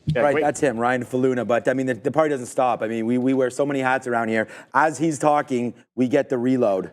Yeah, right, great. that's him, Ryan Faluna. But I mean, the party doesn't stop. I mean, we wear so many hats around here. As he's talking, we get the reload.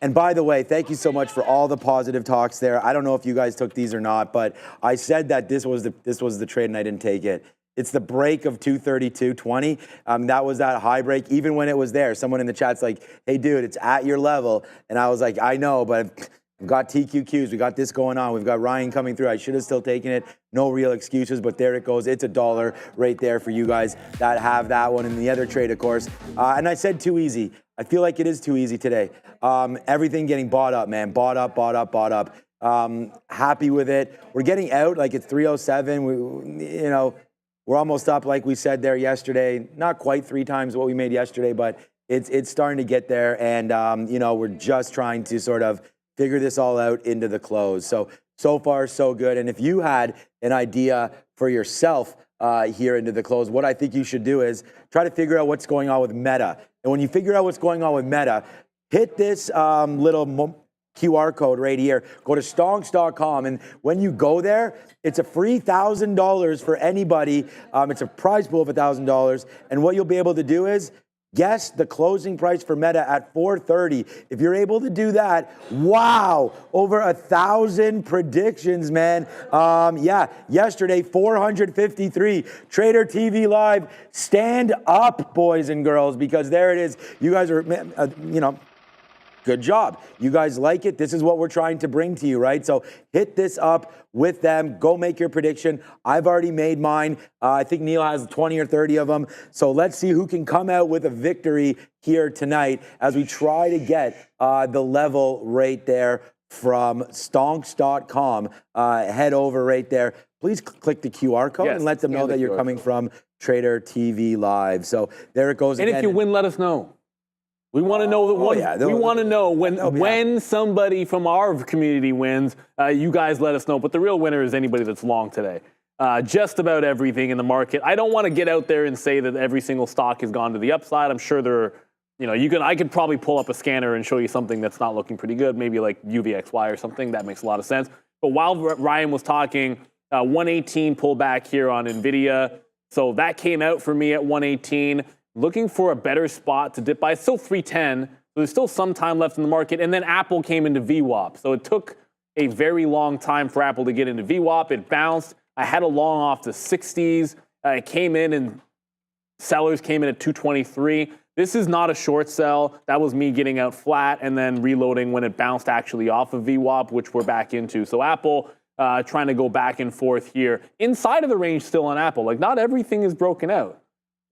And by the way, thank you so much for all the positive talks there. I don't know if you guys took these or not, but I said that this was the trade and I didn't take it. It's the break of 232.20. That was that high break. Even when it was there, someone in the chat's like, hey, dude, it's at your level. And I was like, I know, but we've got TQQs. We got this going on. We've got Ryan coming through. I should have still taken it. No real excuses, but there it goes. It's $1 right there for you guys that have that one. And the other trade, of course. And I said too easy. I feel like it is too easy today. Everything getting bought up, man. Bought up. Happy with it. We're getting out like it's 307. We're almost up, like we said there yesterday. Not quite 3 times what we made yesterday, but it's starting to get there. And, we're just trying to sort of figure this all out into the close. So far, so good. And if you had an idea for yourself here into the close, what I think you should do is try to figure out what's going on with Meta. And when you figure out what's going on with Meta, hit this little QR code right here. Go to stonks.com, and when you go there, it's a free $1,000 for anybody. It's a prize pool of $1,000, and what you'll be able to do is guess the closing price for Meta at 430. If you're able to do that, wow, over 1,000 predictions, man. Yesterday, 453. Trader TV Live, stand up, boys and girls, because there it is. You guys are, good job. You guys like it. This is what we're trying to bring to you, right? So hit this up with them. Go make your prediction. I've already made mine. I think Neil has 20 or 30 of them. So let's see who can come out with a victory here tonight as we try to get the level right there from stonks.com. Head over right there. please click the QR code and let them know that you're coming from Trader TV Live. So there it goes. And again. if you win, let us know. We want to know we want to know when somebody from our community wins. You guys let us know. But the real winner is anybody that's long today. Just about everything in the market. I don't want to get out there and say that every single stock has gone to the upside. I'm sure there, I could probably pull up a scanner and show you something that's not looking pretty good, maybe like UVXY or something. That makes a lot of sense. But while Ryan was talking, 118 pullback here on NVIDIA. So that came out for me at 118. Looking for a better spot to dip by. It's still 310. So there's still some time left in the market. And then Apple came into VWAP. So it took a very long time for Apple to get into VWAP. It bounced. I had a long off the 60s. It came in and sellers came in at 223. This is not a short sell. That was me getting out flat and then reloading when it bounced actually off of VWAP, which we're back into. So Apple trying to go back and forth here. Inside of the range still on Apple. Like, not everything is broken out.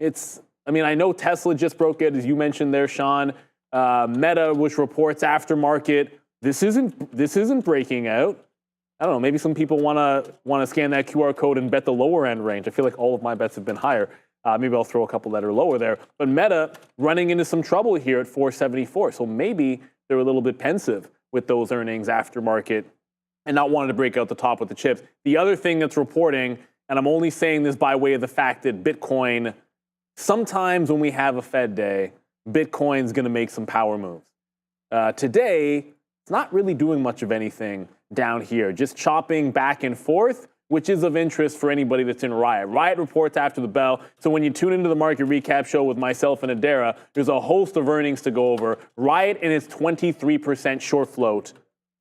I know Tesla just broke it, as you mentioned there, Sean. Meta, which reports aftermarket. This isn't breaking out. I don't know, maybe some people want to scan that QR code and bet the lower end range. I feel like all of my bets have been higher. Maybe I'll throw a couple that are lower there. But Meta running into some trouble here at 474. So maybe they're a little bit pensive with those earnings aftermarket and not wanting to break out the top with the chips. The other thing that's reporting, and I'm only saying this by way of the fact that Bitcoin, sometimes when we have a Fed day, Bitcoin's going to make some power moves. Today, it's not really doing much of anything down here, just chopping back and forth, which is of interest for anybody that's in Riot. Riot reports after the bell. So when you tune into the market recap show with myself and Adara, there's a host of earnings to go over. Riot and its 23% short float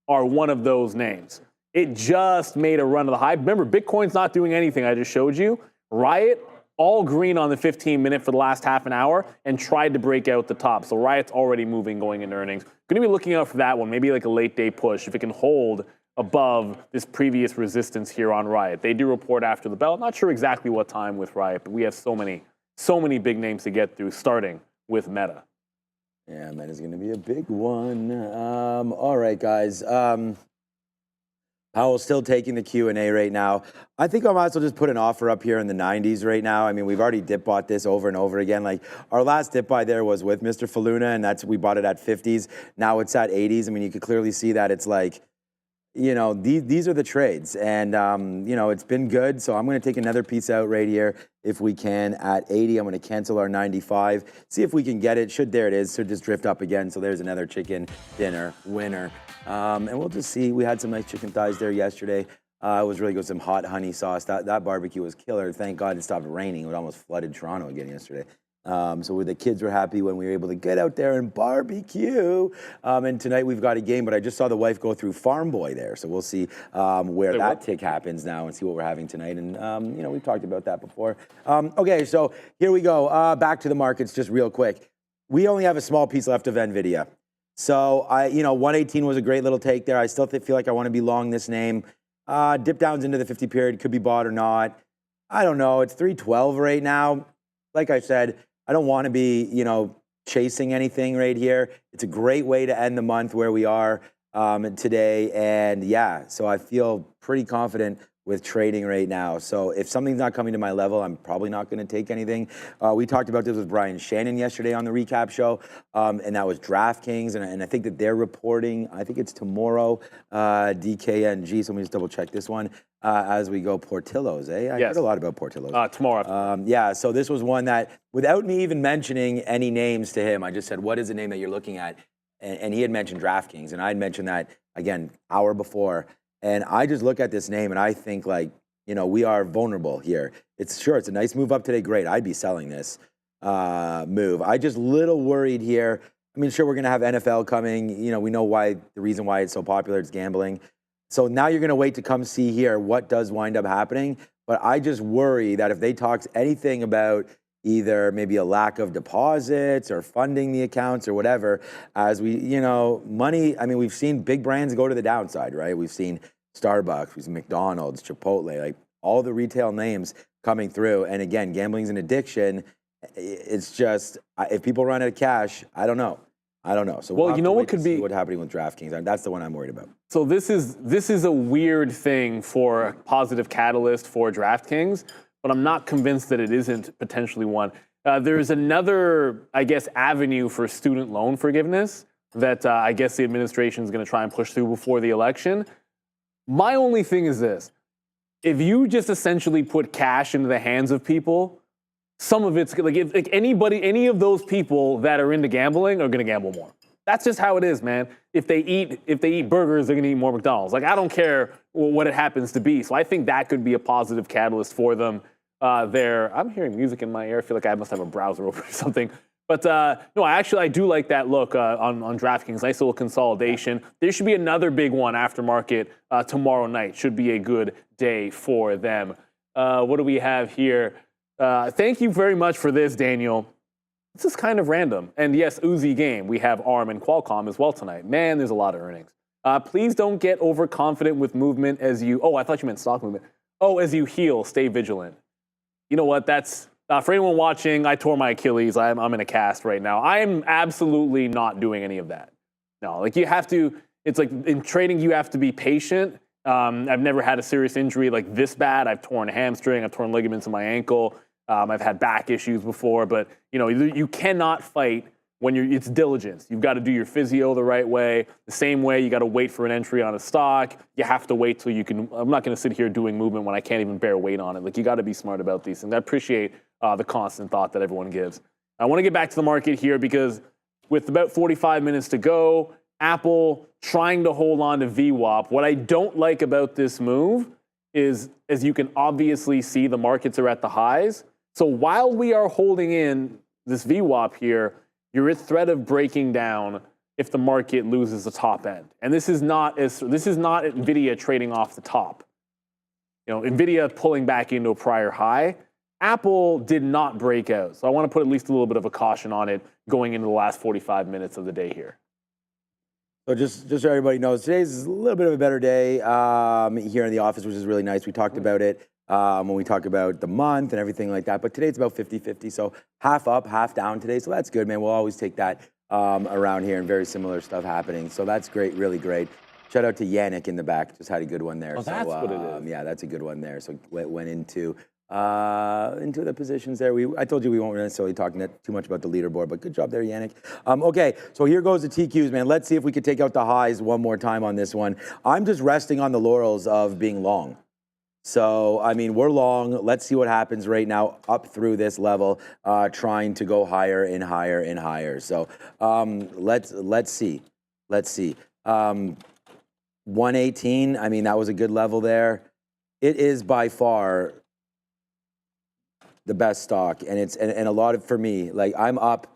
are one of those names. It just made a run to the high. Remember, Bitcoin's not doing anything. I just showed you. Riot, all green on the 15-minute for the last half an hour and tried to break out the top. So Riot's already moving going into earnings. Going to be looking out for that one, maybe like a late day push if it can hold above this previous resistance here on Riot. They do report after the bell. Not sure exactly what time with Riot, but we have so many big names to get through, starting with Meta. Yeah, Meta's going to be a big one. All right, guys. Powell's still taking the Q&A right now. I think I might as well just put an offer up here in the 90s right now. I mean, we've already dip bought this over and over again. Like, our last dip buy there was with Mr. Faluna, and we bought it at 50s. Now it's at 80s. I mean, you could clearly see that it's like, these are the trades. And, it's been good. So I'm going to take another piece out right here if we can at 80. I'm going to cancel our 95. See if we can get it. There it is. Should just drift up again. So there's another chicken dinner winner. And we'll just see. We had some nice chicken thighs there yesterday. It was really good. Some hot honey sauce. That barbecue was killer. Thank God it stopped raining. It almost flooded Toronto again yesterday. So the kids were happy when we were able to get out there and barbecue. And tonight we've got a game, but I just saw the wife go through Farm Boy there. So we'll see where that tick happens now and see what we're having tonight. And, we've talked about that before. Okay, so here we go. Back to the markets just real quick. We only have a small piece left of NVIDIA. So, 118 was a great little take there. I still feel like I want to be long this name. Dip downs into the 50 period, could be bought or not. I don't know. It's 312 right now. Like I said, I don't want to be, chasing anything right here. It's a great way to end the month where we are today. And yeah, so I feel pretty confident with trading right now. So if something's not coming to my level, I'm probably not going to take anything. We talked about this with Brian Shannon yesterday on the recap show, and that was DraftKings, and I think that they're reporting, I think it's tomorrow, DKNG, so let me just double check this one as we go. Portillo's, eh? I heard a lot about Portillo's. Tomorrow. Yeah, so this was one that, without me even mentioning any names to him, I just said, what is the name that you're looking at? And he had mentioned DraftKings, and I had mentioned that, again, hour before. And I just look at this name and I think we are vulnerable here. It's a nice move up today. Great. I'd be selling this move. I just little worried here. I mean, sure, we're going to have NFL coming. We know the reason why it's so popular. It's gambling. So now you're going to wait to come see here what does wind up happening. But I just worry that if they talk anything about either maybe a lack of deposits or funding the accounts or whatever, as we, money, I mean, we've seen big brands go to the downside, right? We've seen Starbucks, we've seen McDonald's, Chipotle, like all the retail names coming through. And again, gambling's an addiction. It's just, if people run out of cash, I don't know. I don't know. So well, you know what could be what's happening with DraftKings. That's the one I'm worried about. So this is a weird thing for a positive catalyst for DraftKings, but I'm not convinced that it isn't potentially one. There's another, I guess, avenue for student loan forgiveness that I guess the administration is going to try and push through before the election. My only thing is this. If you just essentially put cash into the hands of people, some of it's like if any of those people that are into gambling are going to gamble more. That's just how it is, man. If they eat burgers, they're going to eat more McDonald's. Like, I don't care what it happens to be. So I think that could be a positive catalyst for them there. I'm hearing music in my ear. I feel like I must have a browser open or something. But no, I do like that look on DraftKings. Nice little consolidation. There should be another big one after market tomorrow night. Should be a good day for them. What do we have here? Thank you very much for this, Daniel. This is kind of random. And yes, Uzi game. We have ARM and Qualcomm as well tonight. Man, there's a lot of earnings. Please don't get overconfident with movement as you... Oh, I thought you meant stock movement. Oh, as you heal, stay vigilant. You know what? That's... for anyone watching, I tore my Achilles. I'm in a cast right now. I am absolutely not doing any of that. No, like you have to... It's like in trading, you have to be patient. I've never had a serious injury like this bad. I've torn a hamstring. I've torn ligaments in my ankle. I've had back issues before, but you cannot fight when it's diligence. You've got to do your physio the right way. The same way you got to wait for an entry on a stock. You have to wait till you can. I'm not going to sit here doing movement when I can't even bear weight on it. Like, you got to be smart about these things. I appreciate the constant thought that everyone gives. I want to get back to the market here because with about 45 minutes to go, Apple trying to hold on to VWAP. What I don't like about this move is, as you can obviously see, the markets are at the highs. So while we are holding in this VWAP here, you're at threat of breaking down if the market loses the top end. And this is not NVIDIA trading off the top. NVIDIA pulling back into a prior high. Apple did not break out. So I want to put at least a little bit of a caution on it going into the last 45 minutes of the day here. So just so everybody knows, today's a little bit of a better day here in the office, which is really nice. We talked about it when we talk about the month and everything like that. But today it's about 50-50, so half up, half down today. So that's good, man. We'll always take that around here, and very similar stuff happening. So that's great, really great. Shout out to Yannick in the back. Just had a good one there. Oh, that's what it is. Yeah, that's a good one there. So went into the positions there. I told you we won't necessarily talk too much about the leaderboard, but good job there, Yannick. Okay, so here goes the TQs, man. Let's see if we could take out the highs one more time on this one. I'm just resting on the laurels of being long. So, I mean, we're long. Let's see what happens right now up through this level, trying to go higher and higher and higher. So let's see. 118, I mean, that was a good level there. It is by far the best stock, and it's and a lot of, for me, like, I'm up.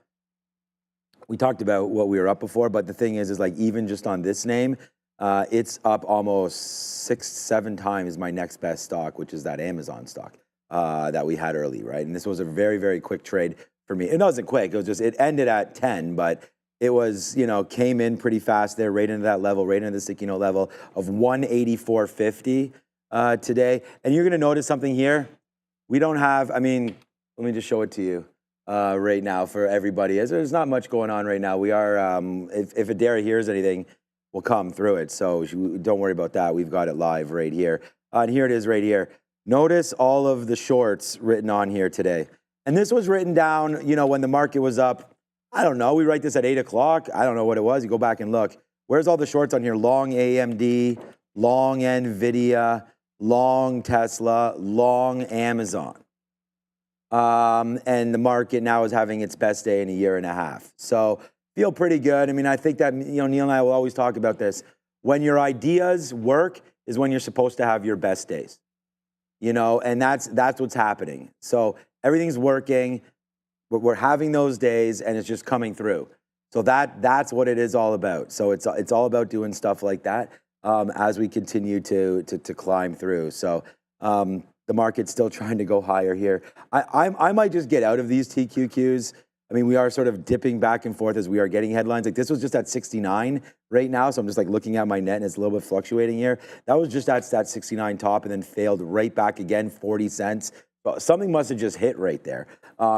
We talked about what we were up before, but the thing is like, even just on this name, it's up almost 6-7 times my next best stock, which is that Amazon stock that we had early, right? And this was a very, very quick trade for me. It wasn't quick. It was just, it ended at 10, but it was, came in pretty fast there, right into that level, right into the sticky note level of 184.50 today. And you're going to notice something here. We don't have, I mean, let me just show it to you right now for everybody. There's not much going on right now. We are, if Adara hears anything, we'll come through it. So don't worry about that. We've got it live right here. And here it is right here. Notice all of the shorts written on here today. And this was written down, when the market was up. I don't know. We write this at 8 o'clock. I don't know what it was. You go back and look. Where's all the shorts on here? Long AMD, long NVIDIA, long Tesla, long Amazon. And the market now is having its best day in a year and a half. So feel pretty good. I mean, I think that, Neil and I will always talk about this. When your ideas work is when you're supposed to have your best days. And that's what's happening. So everything's working. We're having those days, and it's just coming through. So that's what it is all about. So it's all about doing stuff like that as we continue to climb through. So the market's still trying to go higher here. I might just get out of these TQQs. I mean, we are sort of dipping back and forth as we are getting headlines. Like, this was just at 69 right now, so I'm just like looking at my net, and it's a little bit fluctuating here. That was just at that 69 top, and then failed right back again, 40 cents Something must have just hit right there.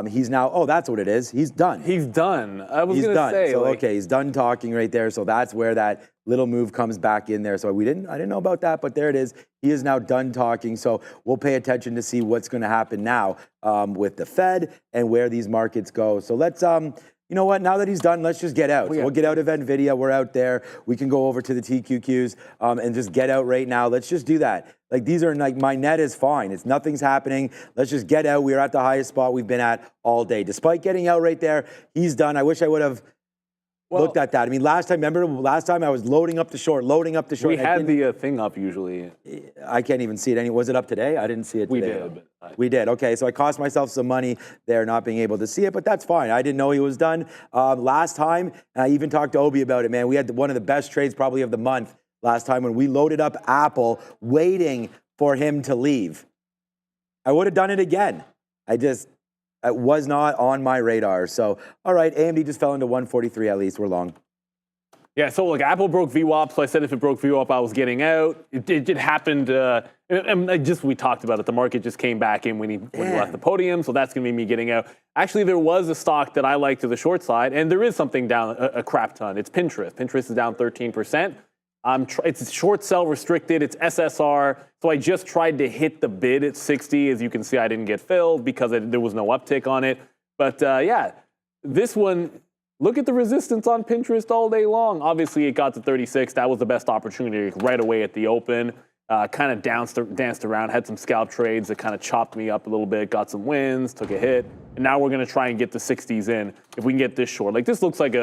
He's now, oh, that's what it is. He's done. He's done. I was He's going to done. say. So, like, okay, he's done talking right there. So that's where that little move comes back in there. So I didn't know about that, but there it is. He is now done talking. So we'll pay attention to see what's going to happen now with the Fed and where these markets go. So let's, you know what? Now that he's done, let's just get out. So we'll get out of NVIDIA. We're out there. We can go over to the TQQs and just get out right now. Let's just do that. Like, these are like, my net is fine. Nothing's happening. Let's just get out. We are at the highest spot we've been at all day. Despite getting out right there, he's done. I wish I would have looked at that. I mean, last time I was loading up the short. We had the thing up usually. I can't even see it. Was it up today? I didn't see it today. We did. We did. Okay, so I cost myself some money there not being able to see it, but that's fine. I didn't know he was done. Last time, and I even talked to Obi about it, man. We had one of the best trades probably of the month last time when we loaded up Apple waiting for him to leave. I would have done it again. It was not on my radar. So, all right, AMD just fell into 143 at least. We're long. Yeah, so like Apple broke VWAP, so I said if it broke VWAP, I was getting out. It happened, and we talked about it. The market just came back in when he left the podium, so that's going to be me getting out. Actually, there was a stock that I like to the short side, and there is something down a crap ton. It's Pinterest. Pinterest is down 13%. It's short sell restricted. It's SSR. So I just tried to hit the bid at 60. As you can see, I didn't get filled because there was no uptick on it. But yeah, this one, look at the resistance on Pinterest all day long. Obviously, it got to 36. That was the best opportunity right away at the open. Kind of danced around, had some scalp trades that kind of chopped me up a little bit, got some wins, took a hit. And now we're going to try and get the 60s in if we can get this short. Like, this looks like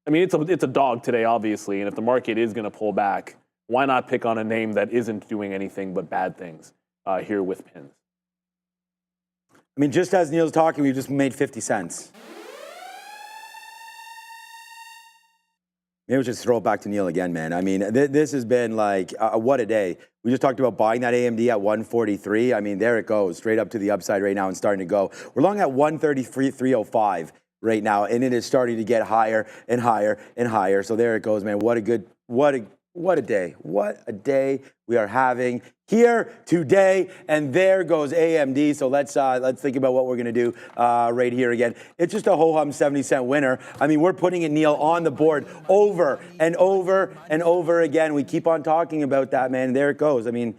it's a dog today, obviously, and if the market is going to pull back, why not pick on a name that isn't doing anything but bad things here with pins? I mean, just as Neil's talking, we just made 50 cents. Maybe we'll just throw it back to Neil again, man. I mean, this has been like, what a day. We just talked about buying that AMD at 143. I mean, there it goes, straight up to the upside right now and starting to go. We're long at 133.305. right now, and it is starting to get higher and higher and higher. So there it goes, man. What a day. What a day we are having here today. And there goes AMD. So let's think about what we're going to do right here again. It's just a ho-hum 70-cent winner. I mean, we're putting it, Neil, on the board over and over and over again. We keep on talking about that, man. There it goes. I mean,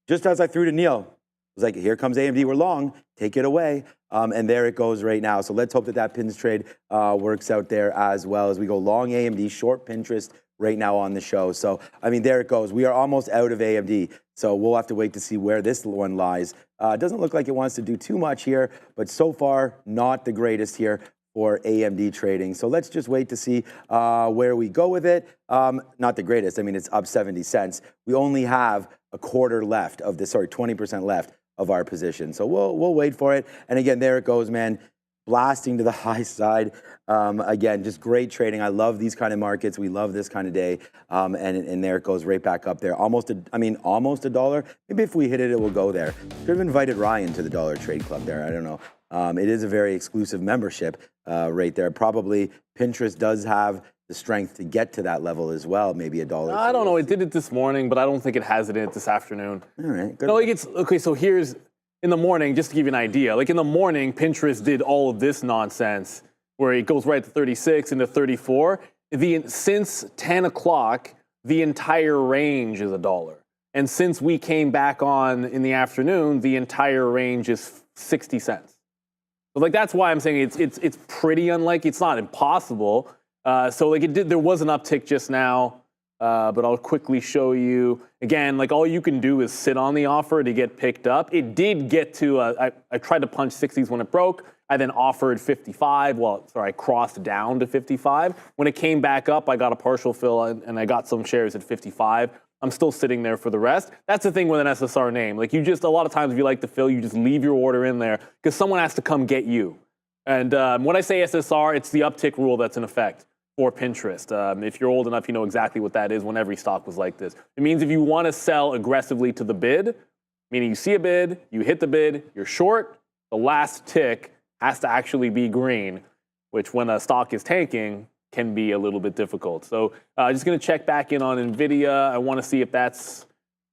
just as I threw to Neil, it was like, here comes AMD. We're long. Take it away. And there it goes right now. So let's hope that pins trade works out there as well as we go long AMD, short Pinterest right now on the show. So, I mean, there it goes. We are almost out of AMD. So we'll have to wait to see where this one lies. It doesn't look like it wants to do too much here, but so far, not the greatest here for AMD trading. So let's just wait to see where we go with it. Not the greatest. I mean, it's up 70 cents. We only have a quarter left of this, 20% left of our position. So we'll wait for it. And again, there it goes, man. Blasting to the high side. Again, just great trading. I love these kind of markets. We love this kind of day. And there it goes right back up there. Almost a dollar. Maybe if we hit it, it will go there. Could have invited Ryan to the Dollar Trade Club there. I don't know. It is a very exclusive membership right there. Probably Pinterest does have the strength to get to that level as well. Maybe $1. I don't know. It did it this morning, but I don't think it has it in it this afternoon. All right. Good. No, okay, so here's, in the morning, just to give you an idea, like in the morning, Pinterest did all of this nonsense where it goes right to 36 into 34. Since 10 o'clock, the entire range is $1. And since we came back on in the afternoon, the entire range is 60 cents. So like that's why I'm saying it's pretty unlikely. It's not impossible. So like there was an uptick just now, but I'll quickly show you. Again, like all you can do is sit on the offer to get picked up. It did get to, I tried to punch 60s when it broke. I then offered 55. I crossed down to 55. When it came back up, I got a partial fill and I got some shares at 55. I'm still sitting there for the rest. That's the thing with an SSR name. Like a lot of times if you like to fill, you just leave your order in there because someone has to come get you. And when I say SSR, it's the uptick rule that's in effect for Pinterest. If you're old enough, you know exactly what that is when every stock was like this. It means if you want to sell aggressively to the bid, meaning you see a bid, you hit the bid, you're short, the last tick has to actually be green, which when a stock is tanking can be a little bit difficult. So just going to check back in on NVIDIA. I want to see if that's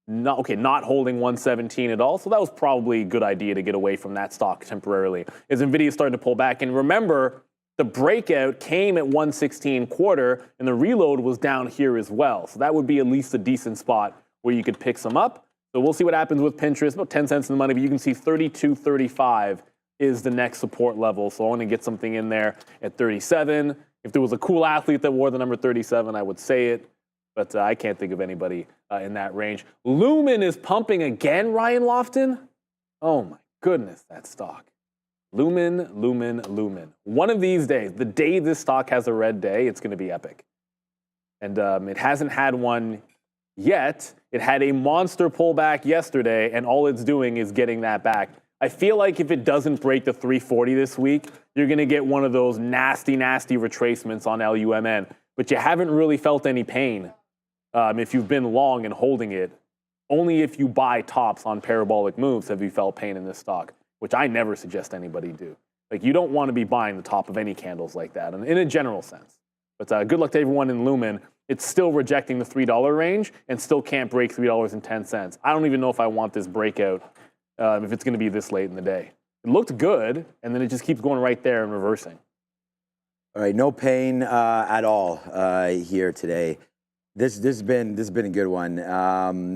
not holding 117 at all. So that was probably a good idea to get away from that stock temporarily. As Nvidia started to pull back, and remember, the breakout came at 116.25, and the reload was down here as well. So that would be at least a decent spot where you could pick some up. So we'll see what happens with Pinterest. About 10 cents in the money, but you can see 32.35 is the next support level. So I want to get something in there at 37. If there was a cool athlete that wore the number 37, I would say it. But I can't think of anybody in that range. Lumen is pumping again, Ryan Lofton. Oh my goodness, that stock. Lumen. One of these days, the day this stock has a red day, it's going to be epic. And it hasn't had one yet. It had a monster pullback yesterday, and all it's doing is getting that back. I feel like if it doesn't break the 340 this week, you're going to get one of those nasty retracements on LUMN. But you haven't really felt any pain if you've been long and holding it. Only if you buy tops on parabolic moves have you felt pain in this stock, which I never suggest anybody do. Like, you don't want to be buying the top of any candles like that in a general sense. But good luck to everyone in Lumen. It's still rejecting the $3 range and still can't break $3.10. I don't even know if I want this breakout if it's going to be this late in the day. It looked good, and then it just keeps going right there and reversing. All right, no pain at all here today. This has been a good one.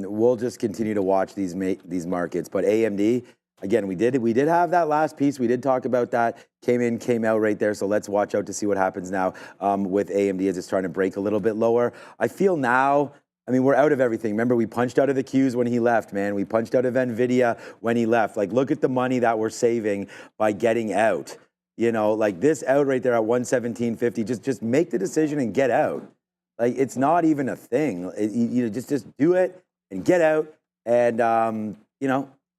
We'll just continue to watch these markets. But AMD, again, we did have that last piece. We did talk about that. Came in, came out right there. So let's watch out to see what happens now with AMD as it's trying to break a little bit lower. I feel now, I mean, we're out of everything. Remember, we punched out of the Qs when he left, man. We punched out of NVIDIA when he left. Like, look at the money that we're saving by getting out. You know, like this out right there at 117.50. Just make the decision and get out. Like, it's not even a thing. Just do it and get out. And,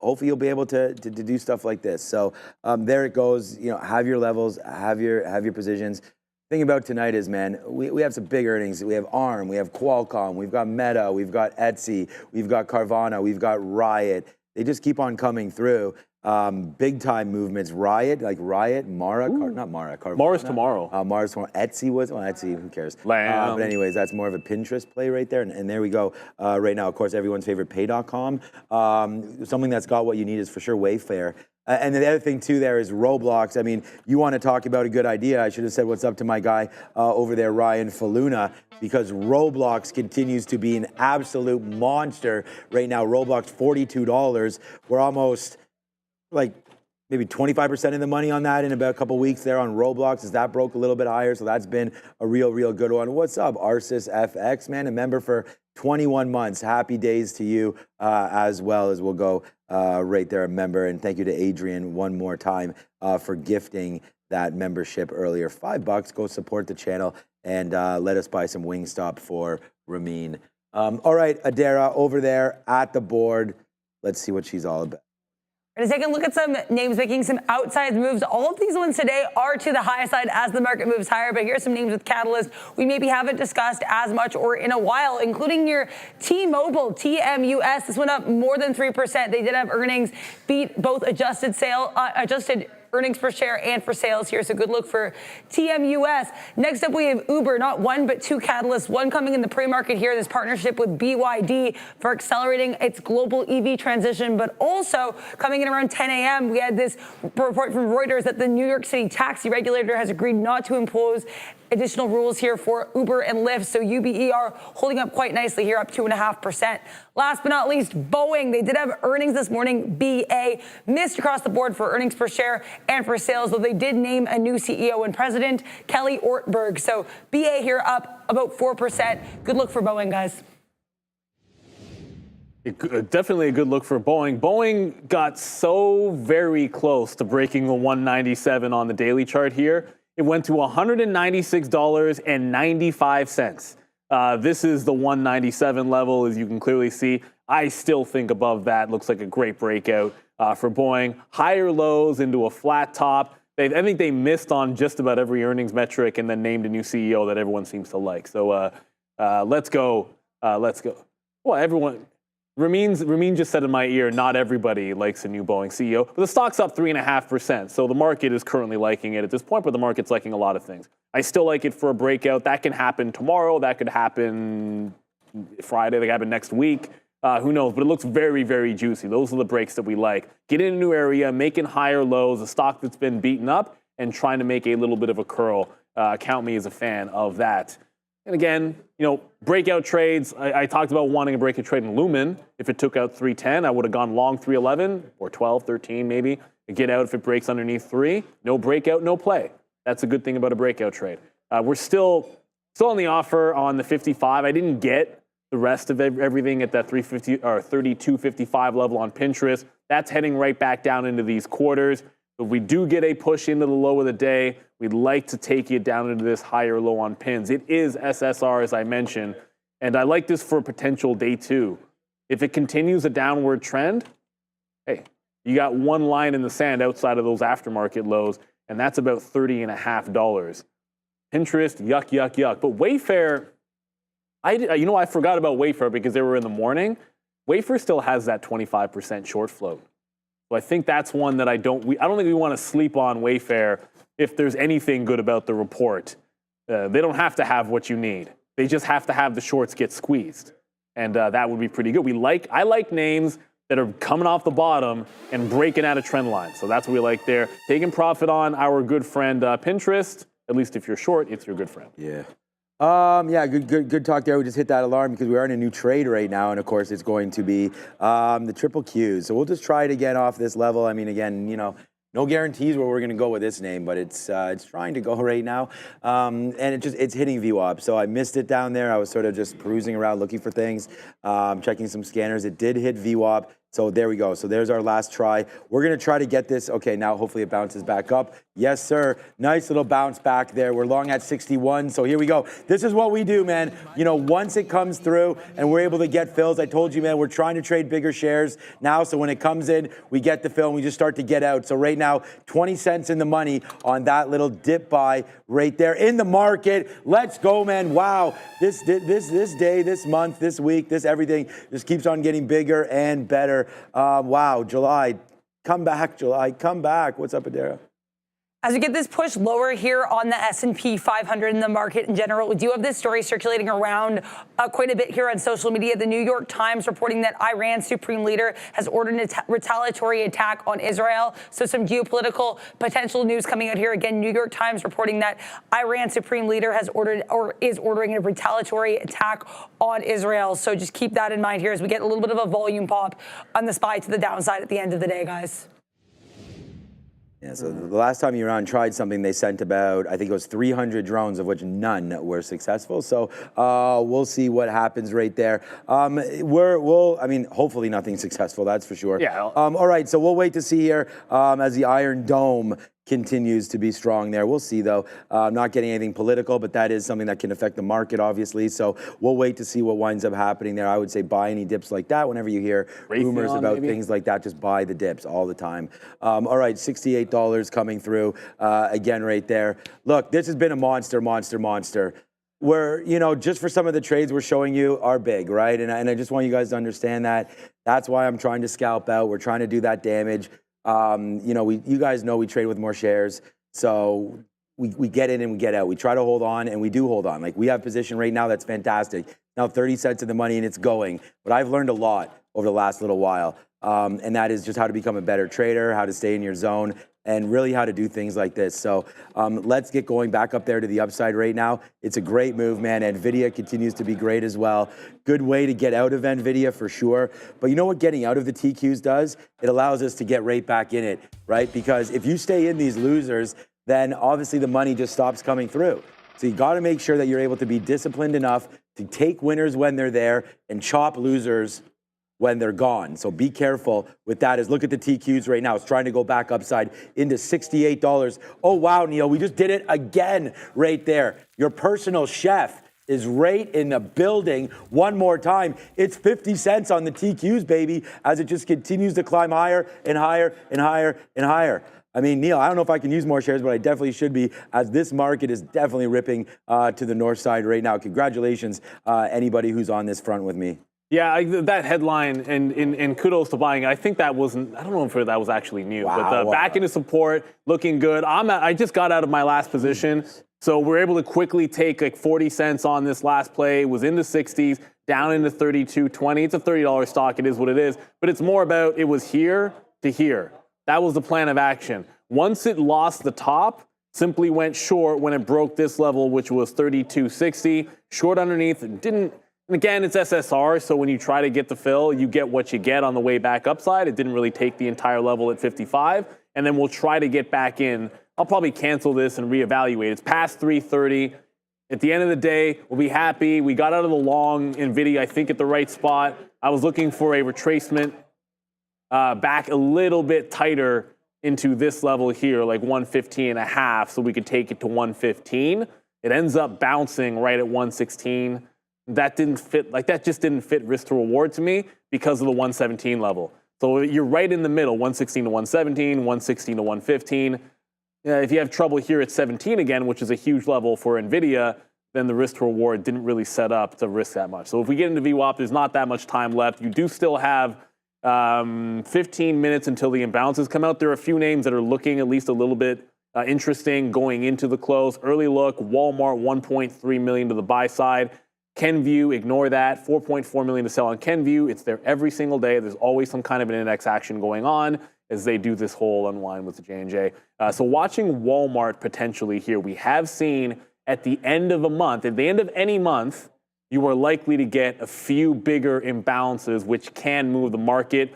hopefully you'll be able to do stuff like this. So there it goes. Have your levels, have your positions. Thing about tonight is, man, we have some big earnings. We have ARM, we have Qualcomm, we've got Meta, we've got Etsy, we've got Carvana, we've got Riot. They just keep on coming through. Big time movements. Riot, Mara, not Mara, Carvana. Mara's tomorrow. Mara's tomorrow. Etsy was, Etsy, who cares? Lamb. But anyways, that's more of a Pinterest play right there. And there we go. Right now, of course, everyone's favorite pay.com. Something that's got what you need is for sure Wayfair. And the other thing, too, there is Roblox. I mean, you want to talk about a good idea. I should have said what's up to my guy over there, Ryan Faluna, because Roblox continues to be an absolute monster right now. Roblox, $42. We're almost like maybe 25% of the money on that in about a couple weeks there on Roblox, as that broke a little bit higher. So that's been a real good one. What's up, Arsis FX, man? A member for 21 months. Happy days to you as well, as we'll go right there, a member. And thank you to Adrian one more time for gifting that membership earlier. $5. Go support the channel and let us buy some Wingstop for Ramin. All right, Adara over there at the board. Let's see what she's all about. We're going to take a look at some names making some outsized moves. All of these ones today are to the high side as the market moves higher, but here's some names with catalysts we maybe haven't discussed as much or in a while, including your T-Mobile, TMUS. This went up more than 3%. They did have earnings beat both adjusted earnings per share and for sales here. So good look for TMUS. Next up, we have Uber, not one, but two catalysts. One coming in the pre-market here, this partnership with BYD for accelerating its global EV transition, but also coming in around 10 a.m., we had this report from Reuters that the New York City taxi regulator has agreed not to impose additional rules here for Uber and Lyft. So UBER holding up quite nicely here, up 2.5%. Last but not least, Boeing. They did have earnings this morning. BA missed across the board for earnings per share and for sales, though they did name a new CEO and president, Kelly Ortberg. So BA here up about 4%. Good look for Boeing, guys. Definitely a good look for Boeing. Boeing got so very close to breaking the 197 on the daily chart here. It went to $196.95. This is the 197 level, as you can clearly see. I still think above that looks like a great breakout for Boeing. Higher lows into a flat top. I think they missed on just about every earnings metric and then named a new CEO that everyone seems to like. So let's go. Let's go. Well, everyone. Ramin just said in my ear, not everybody likes a new Boeing CEO. But the stock's up 3.5%. So the market is currently liking it at this point, but the market's liking a lot of things. I still like it for a breakout. That can happen tomorrow. That could happen Friday. That could happen next week. Who knows? But it looks very, very juicy. Those are the breaks that we like. Get in a new area, making higher lows, a stock that's been beaten up, and trying to make a little bit of a curl. Count me as a fan of that. And again, breakout trades. I talked about wanting to break a trade in Lumen. If it took out 310, I would have gone long 311 or 12, 13 maybe. Get out if it breaks underneath 3. No breakout, no play. That's a good thing about a breakout trade. We're still on the offer on the 55. I didn't get the rest of everything at that 350 or 32.55 level on Pinterest. That's heading right back down into these quarters. If we do get a push into the low of the day, we'd like to take it down into this higher low on pins. It is SSR, as I mentioned, and I like this for potential day 2. If it continues a downward trend, hey, you got one line in the sand outside of those aftermarket lows, and that's about $30.50. Pinterest, yuck, yuck, yuck. But Wayfair, I forgot about Wayfair because they were in the morning. Wayfair still has that 25% short float. So I think that's one that I don't think we want to sleep on Wayfair if there's anything good about the report. They don't have to have what you need. They just have to have the shorts get squeezed. And that would be pretty good. I like names that are coming off the bottom and breaking out of trend lines. So that's what we like there. Taking profit on our good friend Pinterest. At least if you're short, it's your good friend. Yeah. Good talk there. We just hit that alarm because we are in a new trade right now, and of course it's going to be the triple Qs. So we'll just try it again off this level. I mean, again, no guarantees where we're going to go with this name, but it's trying to go right now, and it's hitting VWAP. So I missed it down there. I was sort of just perusing around looking for things, checking some scanners. It did hit VWAP. So there we go. So there's our last try. We're going to try to get this. Okay, now hopefully it bounces back up. Yes, sir. Nice little bounce back there. We're long at 61. So here we go. This is what we do, man. Once it comes through and we're able to get fills, I told you, man, we're trying to trade bigger shares now. So when it comes in, we get the fill and we just start to get out. So right now, 20 cents in the money on that little dip buy right there in the market. Let's go, man. Wow. This day, this month, this week, this everything just keeps on getting bigger and better. Wow, July, come back, July, come back. What's up, Adara? As we get this push lower here on the S&P 500 in the market in general, we do have this story circulating around quite a bit here on social media. The New York Times reporting that Iran's supreme leader has ordered a retaliatory attack on Israel. So some geopolitical potential news coming out here. Again, New York Times reporting that Iran's supreme leader has ordered or is ordering a retaliatory attack on Israel. So just keep that in mind here as we get a little bit of a volume pop on the SPY to the downside at the end of the day, guys. Yeah, so the last time Iran tried something, they sent about, I think it was 300 drones, of which none were successful. So we'll see what happens right there. Hopefully nothing successful, that's for sure. Yeah. All right, so we'll wait to see here as the Iron Dome continues to be strong there. We'll see, though. Not getting anything political, but that is something that can affect the market, obviously. So we'll wait to see what winds up happening there. I would say buy any dips like that. Whenever you hear rumors about things like that, just buy the dips all the time. All right, $68 coming through again right there. Look, this has been a monster. Where, just for some of the trades we're showing you are big, right? And I just want you guys to understand that. That's why I'm trying to scalp out. We're trying to do that damage. You guys know we trade with more shares, so we get in and we get out. We try to hold on, and we do hold on. Like, we have position right now that's fantastic. Now 30 cents in the money, and it's going. But I've learned a lot over the last little while, and that is just how to become a better trader, how to stay in your zone, and really how to do things like this. So let's get going back up there to the upside right now. It's a great move, man. NVIDIA continues to be great as well. Good way to get out of NVIDIA for sure. But you know what getting out of the TQs does? It allows us to get right back in it, right? Because if you stay in these losers, then obviously the money just stops coming through. So you got to make sure that you're able to be disciplined enough to take winners when they're there and chop losers when they're gone. So be careful with that. As look at the TQs right now. It's trying to go back upside into $68. Oh, wow, Neil, we just did it again right there. Your personal chef is right in the building one more time. It's 50 cents on the TQs, baby, as it just continues to climb higher and higher and higher and higher. I mean, Neil, I don't know if I can use more shares, but I definitely should be, as this market is definitely ripping to the north side right now. Congratulations, anybody who's on this front with me. Yeah, that headline and kudos to buying. I think that wasn't. I don't know if that was actually new, but back into support, looking good. I just got out of my last position, so we're able to quickly take like 40 cents on this last play. It was in the 60s. down into 32.20. It's a $30 stock. It is what it is. But it's more about it was here to here. That was the plan of action. Once it lost the top, simply went short when it broke this level, which was 32.60. Short underneath. Didn't. And again, it's SSR, so when you try to get the fill, you get what you get on the way back upside. It didn't really take the entire level at 55. And then we'll try to get back in. I'll probably cancel this and reevaluate. It's past 330. At the end of the day, we'll be happy. We got out of the long NVIDIA, I think, at the right spot. I was looking for a retracement back a little bit tighter into this level here, like 115.5, so we could take it to 115. It ends up bouncing right at 116. That didn't fit, like that just didn't fit risk to reward to me because of the 117 level. So you're right in the middle, 116 to 117, 116 to 115. If you have trouble here at 17 again, which is a huge level for NVIDIA, then the risk to reward didn't really set up to risk that much. So if we get into VWAP, there's not that much time left. You do still have 15 minutes until the imbalances come out. There are a few names that are looking at least a little bit interesting going into the close. Early look, Walmart, 1.3 million to the buy side. Kenvue, ignore that. 4.4 million to sell on Kenvue. It's there every single day. There's always some kind of an index action going on as they do this whole unwind with the J&J. So watching Walmart potentially here, we have seen at the end of a month, at the end of any month, you are likely to get a few bigger imbalances, which can move the market.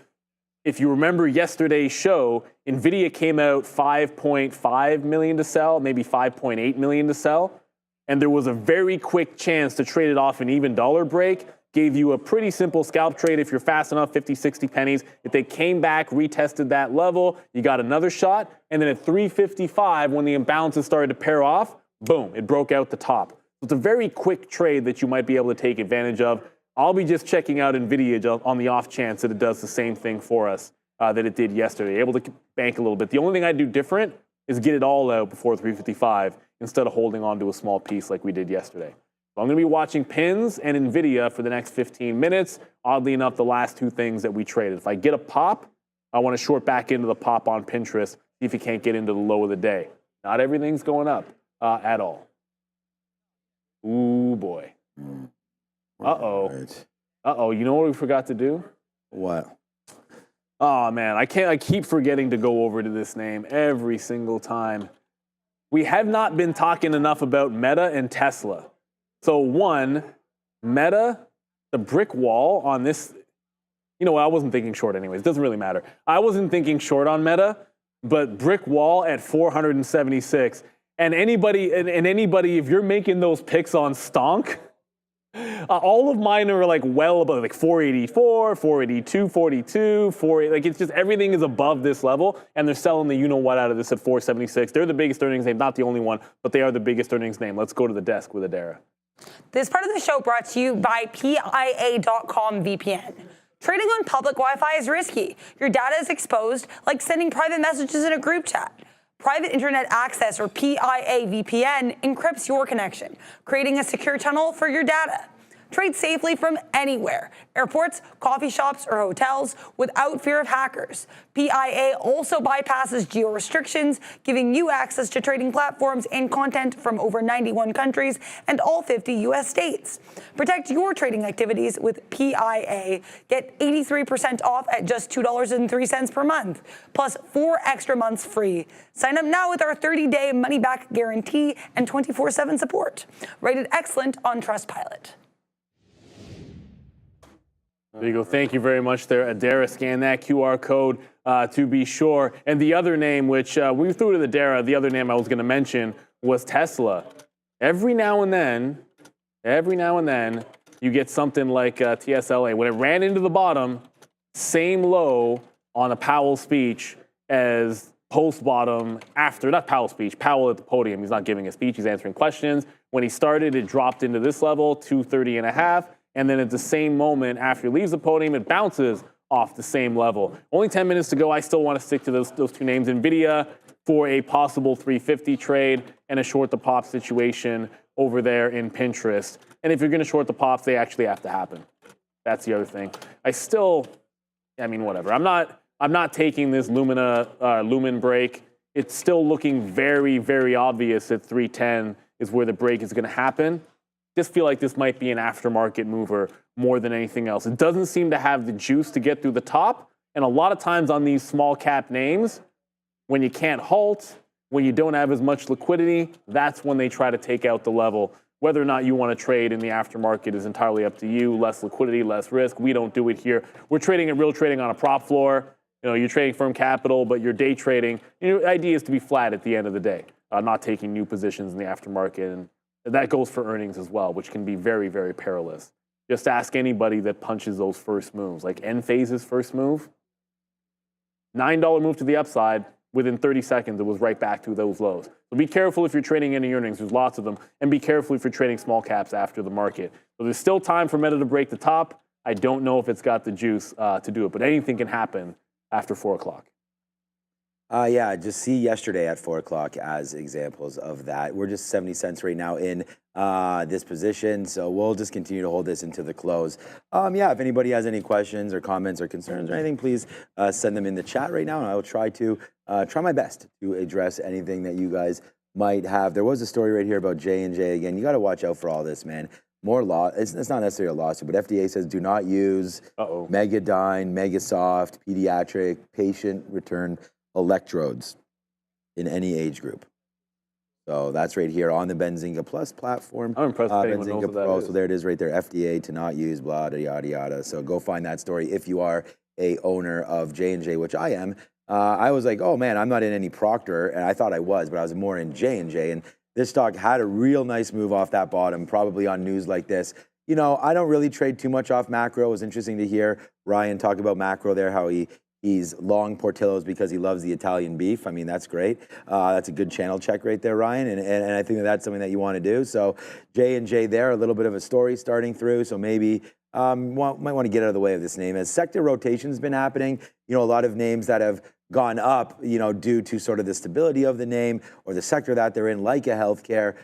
If you remember yesterday's show, NVIDIA came out 5.5 million to sell, maybe 5.8 million to sell. And there was a very quick chance to trade it off an even dollar break. Gave you a pretty simple scalp trade if you're fast enough, 50, 60 pennies. If they came back, retested that level, you got another shot. And then at 355, when the imbalances started to pair off, boom, it broke out the top. It's a very quick trade that you might be able to take advantage of. I'll be just checking out NVIDIA on the off chance that it does the same thing for us that it did yesterday. Able to bank a little bit. The only thing I'd do different is get it all out before 355 instead of holding on to a small piece like we did yesterday. So I'm going to be watching pins and NVIDIA for the next 15 minutes. Oddly enough, the last two things that we traded. If I get a pop, I want to short back into the pop on Pinterest, see if you can't get into the low of the day. Not everything's going up at all. Ooh, boy. Uh-oh. Right. Uh-oh. You know what we forgot to do? What? Oh, man. I keep forgetting to go over to this name every single time. We have not been talking enough about Meta and Tesla. So one, Meta, the brick wall on this, you know what, I wasn't thinking short anyways. It doesn't really matter. I wasn't thinking short on Meta, but brick wall at 476. And anybody, if you're making those picks on Stonk, all of mine are like well above, like 484, 482, 42, 4, like it's just everything is above this level, and they're selling the you-know-what out of this at 476. They're the biggest earnings name, not the only one, but they are the biggest earnings name. Let's go to the desk with Adara. This part of the show brought to you by PIA.com VPN. Trading on public Wi-Fi is risky. Your data is exposed, like sending private messages in a group chat. Private Internet Access, or PIA VPN, encrypts your connection, creating a secure tunnel for your data. Trade safely from anywhere, airports, coffee shops, or hotels, without fear of hackers. PIA also bypasses geo-restrictions, giving you access to trading platforms and content from over 91 countries and all 50 U.S. states. Protect your trading activities with PIA. Get 83% off at just $2.03 per month, plus 4 extra months free. Sign up now with our 30-day money-back guarantee and 24/7 support. Rated excellent on Trustpilot. There you go. Thank you very much there, Adara. Scan that QR code to be sure. And the other name, which we threw to Adara, the other name I was going to mention was Tesla. Every now and then, you get something like TSLA. When it ran into the bottom, same low on a Powell speech as post-bottom after, not Powell speech, Powell at the podium. He's not giving a speech. He's answering questions. When he started, it dropped into this level, 230.5. And then at the same moment, after he leaves the podium, it bounces off the same level. Only 10 minutes to go. I still want to stick to those two names. NVIDIA for a possible 350 trade and a short the pop situation over there in Pinterest. And if you're going to short the pops, they actually have to happen. That's the other thing. Whatever. I'm not taking this Lumen break. It's still looking very, very obvious that 310 is where the break is going to happen. just feel like this might be an aftermarket mover more than anything else. It doesn't seem to have the juice to get through the top. And a lot of times on these small cap names, when you can't halt, when you don't have as much liquidity, that's when they try to take out the level. Whether or not you want to trade in the aftermarket is entirely up to you. Less liquidity, less risk. We don't do it here. We're trading at real trading on a prop floor. You know, you're trading firm capital, but you're day trading. You know, the idea is to be flat at the end of the day, not taking new positions in the aftermarket. And that goes for earnings as well, which can be very, very perilous. Just ask anybody that punches those first moves, like Enphase's first move. $9 move to the upside. Within 30 seconds, it was right back to those lows. So be careful if you're trading any earnings. There's lots of them. And be careful if you're trading small caps after the market. So there's still time for Meta to break the top. I don't know if it's got the juice to do it, but anything can happen after 4 o'clock. Yeah, just see yesterday at 4 o'clock as examples of that. We're just 70 cents right now in this position, so we'll just continue to hold this into the close. Yeah, if anybody has any questions or comments or concerns or anything, please send them in the chat right now, and I will try my best to address anything that you guys might have. There was a story right here about J&J again. You got to watch out for all this, man. More law. It's not necessarily a lawsuit, but FDA says do not use Megadyne, Megasoft, pediatric patient return electrodes in any age group. So that's right here on the Benzinga Plus platform. I'm impressed if anyone knows Benzinga what that Pro. is. So there it is right there. FDA to not use, blah, yada, yada. So go find that story if you are a owner of J&J, which I am. I was like, oh man, I'm not in any Procter, and I thought I was, but I was more in J&J. And this stock had a real nice move off that bottom, probably on news like this. You know, I don't really trade too much off macro. It was interesting to hear Ryan talk about macro there, how he's long Portillo's because he loves the Italian beef. I mean, that's great. That's a good channel check right there, Ryan. And I think that's something that you want to do. So J&J there, a little bit of a story starting through. So maybe might want to get out of the way of this name. As sector rotation's been happening, you know, a lot of names that have gone up, you know, due to sort of the stability of the name or the sector that they're in, like a healthcare.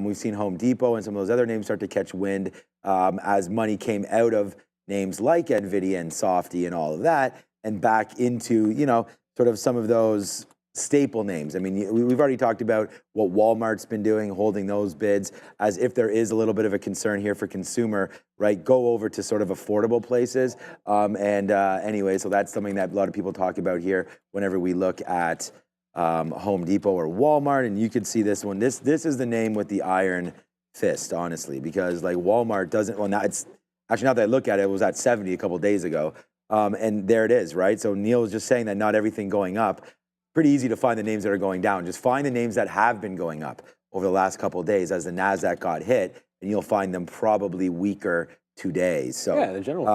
We've seen Home Depot and some of those other names start to catch wind as money came out of names like NVIDIA and Softy and all of that, and back into, you know, sort of some of those staple names. I mean, we've already talked about what Walmart's been doing, holding those bids, as if there is a little bit of a concern here for consumer, right? Go over to sort of affordable places. Anyway, so that's something that a lot of people talk about here whenever we look at Home Depot or Walmart. And you can see this one. This is the name with the iron fist, honestly, because like Walmart doesn't, well, now it's actually, now that I look at it, it was at 70 a couple days ago. And there it is, right? So Neil was just saying that not everything going up. Pretty easy to find the names that are going down. Just find the names that have been going up over the last couple of days as the NASDAQ got hit, and you'll find them probably weaker today. So yeah, the general.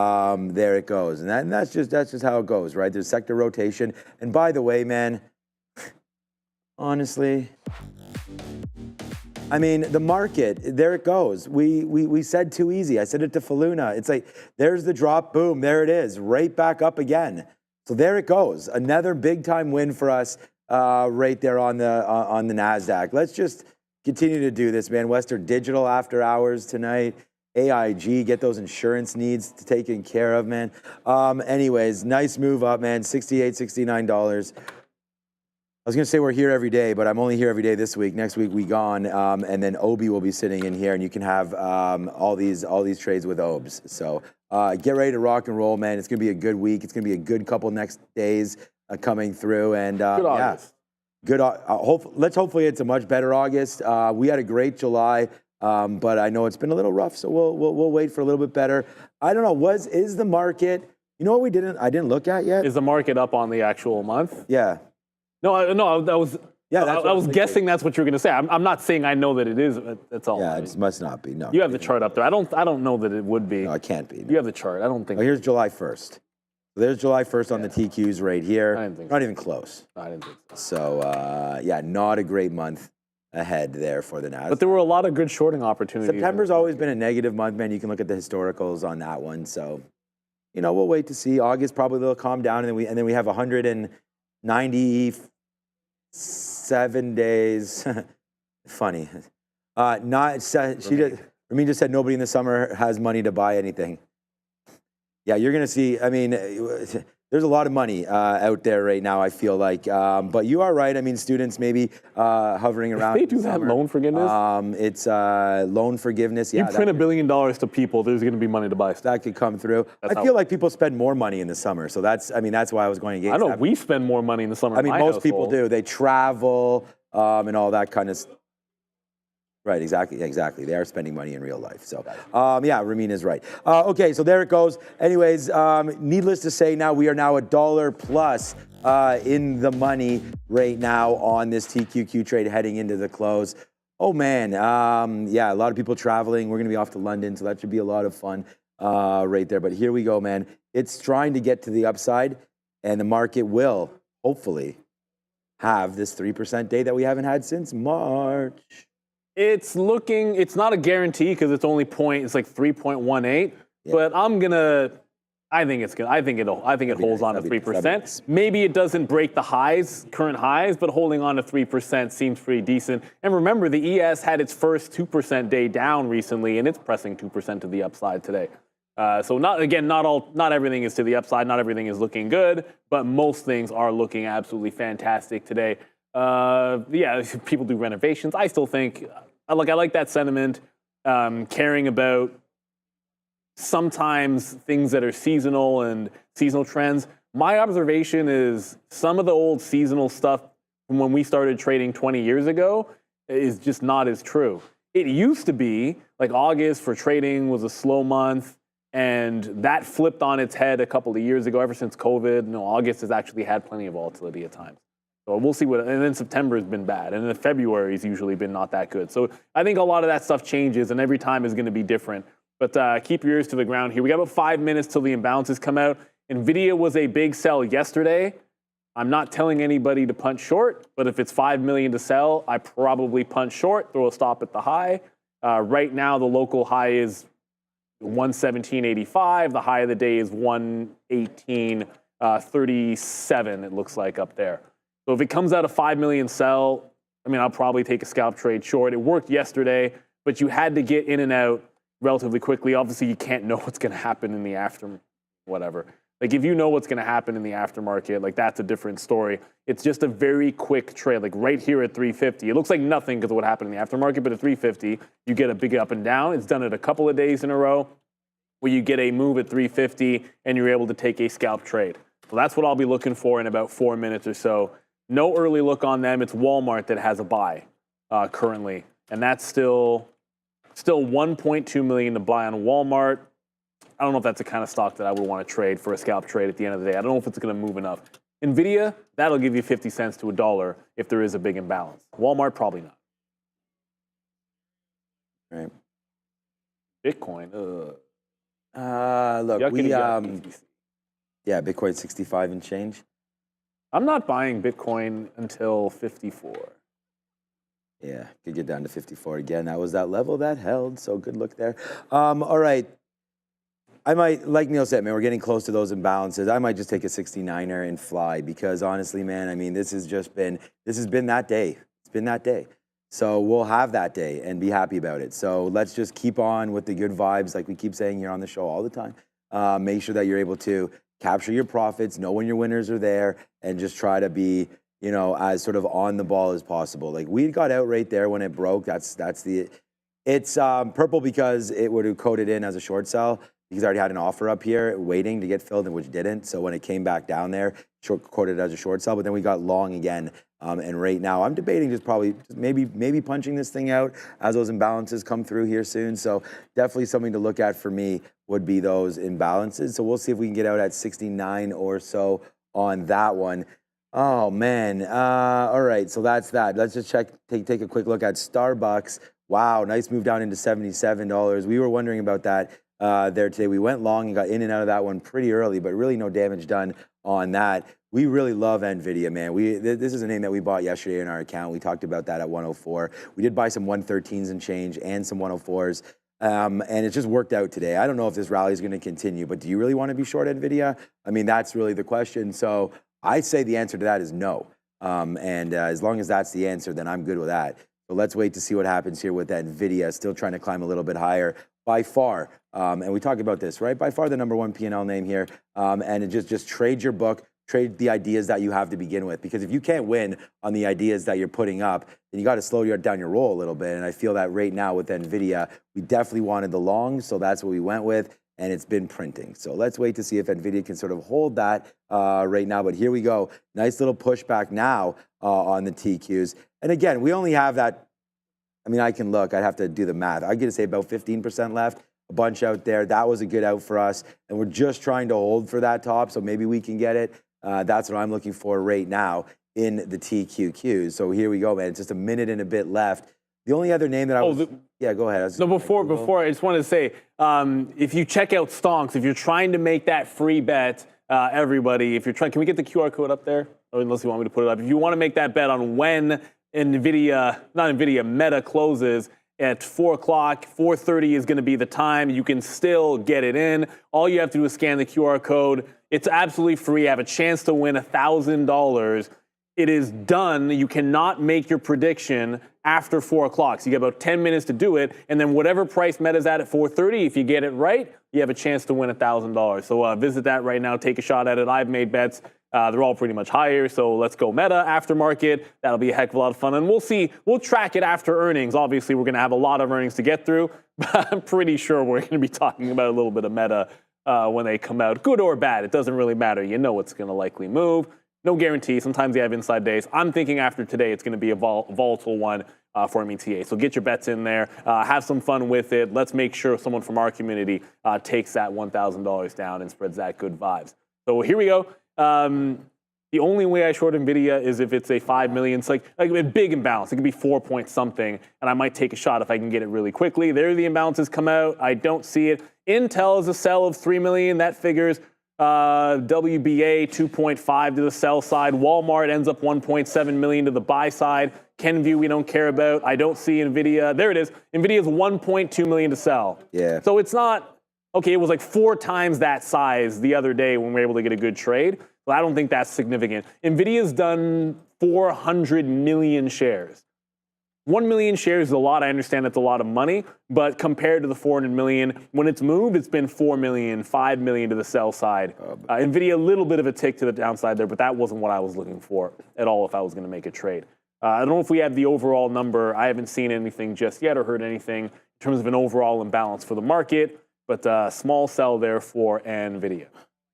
there it goes. And that's just how it goes, right? There's sector rotation. And by the way, man, honestly, I mean, the market, there it goes. We said too easy. I said it to Faluna. It's like, there's the drop, boom, there it is, right back up again. So there it goes. Another big time win for us right there on the NASDAQ. Let's just continue to do this, man. Western Digital after hours tonight. AIG, get those insurance needs taken care of, man. Anyways, nice move up, man. $68, $69. I was going to say we're here every day, but I'm only here every day this week. Next week we gone, and then Obi will be sitting in here, and you can have all these trades with Obs. So get ready to rock and roll, man. It's going to be a good week. It's going to be a good couple next days coming through, and good August. Yeah, good. Hopefully it's a much better August. We had a great July, but I know it's been a little rough, so we'll wait for a little bit better. I don't know. Is the market? You know what I didn't look at yet. Is the market up on the actual month? Yeah. No, that was. Yeah, I was guessing that's what you were going to say. I'm not saying I know that it is. That's all. Yeah, it must not be. No. You have the chart up there. I don't know that it would be. No, it can't be. No. You have the chart. I don't think. Oh, here's July 1st. So there's July 1st on the TQs right here. I didn't think not so. even close. No, I didn't think so. So yeah, not a great month ahead there for the NASDAQ. But there were a lot of good shorting opportunities. September's always been a negative month, man. You can look at the historicals on that one. So, you know, we'll wait to see. August probably they'll calm down, and then we have 197 days. Funny. Ramin just said nobody in the summer has money to buy anything. Yeah, you're going to see. I mean, there's a lot of money out there right now, I feel like. But you are right. I mean, students maybe hovering around. They do that loan forgiveness. It's loan forgiveness. Yeah, you print $1 billion to people, there's going to be money to buy stuff. That could come through. I feel like people spend more money in the summer. So that's why I was going against I know that. we spend more money in the summer. I mean, in my most household. people do. They travel and all that kind of stuff. Right, exactly. They are spending money in real life. So, yeah, Ramin is right. Okay, so there it goes. Anyways, needless to say, now we are now $1 plus in the money right now on this TQQ trade heading into the close. Oh man, yeah, a lot of people traveling. We're gonna be off to London, so that should be a lot of fun right there. But here we go, man. It's trying to get to the upside, and the market will hopefully have this 3% day that we haven't had since March. It's not a guarantee because it's only it's like 3.18. Yeah. But I think it holds on to 3%. Maybe it doesn't break the current highs, but holding on to 3% seems pretty decent. And remember, the ES had its first 2% day down recently, and it's pressing 2% to the upside today. So not everything is to the upside, not everything is looking good, but most things are looking absolutely fantastic today. Yeah, people do renovations. I still think, I like that sentiment, caring about sometimes things that are seasonal and seasonal trends. My observation is some of the old seasonal stuff from when we started trading 20 years ago is just not as true. It used to be like August for trading was a slow month, and that flipped on its head a couple of years ago. Ever since COVID, August has actually had plenty of volatility at times. So we'll see and then September has been bad, and then February has usually been not that good. So I think a lot of that stuff changes, and every time is going to be different. But keep your ears to the ground here. We got about 5 minutes till the imbalances come out. NVIDIA was a big sell yesterday. I'm not telling anybody to punch short, but if it's 5 million to sell, I probably punch short, throw a stop at the high. Right now, the local high is 117.85. The high of the day is 118.37, it looks like up there. So if it comes out of 5 million sell, I'll probably take a scalp trade short. It worked yesterday, but you had to get in and out relatively quickly. Obviously, you can't know what's going to happen in the whatever. Like, if you know what's going to happen in the aftermarket, like, that's a different story. It's just a very quick trade, like right here at 350. It looks like nothing because of what happened in the aftermarket, but at 350, you get a big up and down. It's done it a couple of days in a row where you get a move at 350 and you're able to take a scalp trade. So that's what I'll be looking for in about 4 minutes or so. No early look on them. It's Walmart that has a buy currently, and that's still 1.2 million to buy on Walmart. I don't know if that's the kind of stock that I would want to trade for a scalp trade at the end of the day. I don't know if it's going to move enough. NVIDIA, that'll give you 50 cents to $1 if there is a big imbalance. Walmart, probably not. Right. Bitcoin, look, yeah, Bitcoin 65 and change. I'm not buying Bitcoin until 54. Yeah, could get down to 54 again. That was that level that held, so good look there. All right. I might, like Neil said, man, we're getting close to those imbalances. I might just take a 69er and fly because honestly, man, this has been that day. It's been that day. So we'll have that day and be happy about it. So let's just keep on with the good vibes like we keep saying here on the show all the time. Make sure that you're able to capture your profits, know when your winners are there, and just try to be, as sort of on the ball as possible. Like, we got out right there when it broke. It's purple because it would have coded in as a short sell because I already had an offer up here waiting to get filled, and which didn't. So when it came back down there, quoted as a short sell, but then we got long again. And right now I'm debating maybe punching this thing out as those imbalances come through here soon. So definitely something to look at for me would be those imbalances. So we'll see if we can get out at 69 or so on that one. Oh man. All right. So that's that. Let's just take a quick look at Starbucks. Wow. Nice move down into $77. We were wondering about that there today. We went long and got in and out of that one pretty early, but really no damage done on that. We really love NVIDIA, man. This is a name that we bought yesterday in our account. We talked about that at 104. We did buy some 113s and change and some 104s. And it just worked out today. I don't know if this rally is going to continue, but do you really want to be short NVIDIA? That's really the question. So I say the answer to that is no. And as long as that's the answer, then I'm good with that. So let's wait to see what happens here with NVIDIA, still trying to climb a little bit higher by far. And we talked about this, right? By far the number one P&L name here. And just trade your book, trade the ideas that you have to begin with. Because if you can't win on the ideas that you're putting up, then you got to slow down your roll a little bit. And I feel that right now with NVIDIA, we definitely wanted the long, so that's what we went with. And it's been printing. So let's wait to see if NVIDIA can sort of hold that right now. But here we go. Nice little pushback now on the TQs. And again, we only have that. I mean, I can look. I'd have to do the math. I'm going to say about 15% left, a bunch out there. That was a good out for us. And we're just trying to hold for that top, so maybe we can get it. That's what I'm looking for right now in the TQQs. So here we go, man. It's just a minute and a bit left. The only other name that I was... Yeah, go ahead. No, before I just wanted to say, if you check out Stonks, if you're trying to make that free bet, everybody, if you're trying... Can we get the QR code up there? Or unless you want me to put it up. If you want to make that bet on when Meta closes at 4 o'clock, 4:30 is going to be the time. You can still get it in. All you have to do is scan the QR code. It's absolutely free. You have a chance to win $1,000. It is done. You cannot make your prediction after 4 o'clock. So you get about 10 minutes to do it. And then whatever price Meta's at 4:30, if you get it right, you have a chance to win $1,000. So visit that right now. Take a shot at it. I've made bets. They're all pretty much higher. So let's go Meta aftermarket. That'll be a heck of a lot of fun. And we'll see. We'll track it after earnings. Obviously, we're going to have a lot of earnings to get through. But I'm pretty sure we're going to be talking about a little bit of Meta when they come out. Good or bad, it doesn't really matter. You know it's going to likely move. No guarantee. Sometimes you have inside days. I'm thinking after today it's going to be a volatile one for META. So get your bets in there. Have some fun with it. Let's make sure someone from our community takes that $1,000 down and spreads that good vibes. So here we go. The only way I short NVIDIA is if it's a 5 million. It's like a big imbalance. It could be 4 point something, and I might take a shot if I can get it really quickly. There the imbalances come out. I don't see it. Intel is a sell of 3 million. That figures. WBA 2.5 to the sell side. Walmart ends up 1.7 million to the buy side. Kenvue we don't care about. I don't see NVIDIA. There it is. NVIDIA is 1.2 million to sell. Yeah. So it's not, okay, it was like 4 times that size the other day when we were able to get a good trade. But I don't think that's significant. NVIDIA's done 400 million shares. 1 million shares is a lot. I understand it's a lot of money, but compared to the 400 million, when it's moved, it's been 4 million, 5 million to the sell side. NVIDIA, a little bit of a tick to the downside there, but that wasn't what I was looking for at all if I was going to make a trade. I don't know if we have the overall number. I haven't seen anything just yet or heard anything in terms of an overall imbalance for the market, but small sell there for NVIDIA.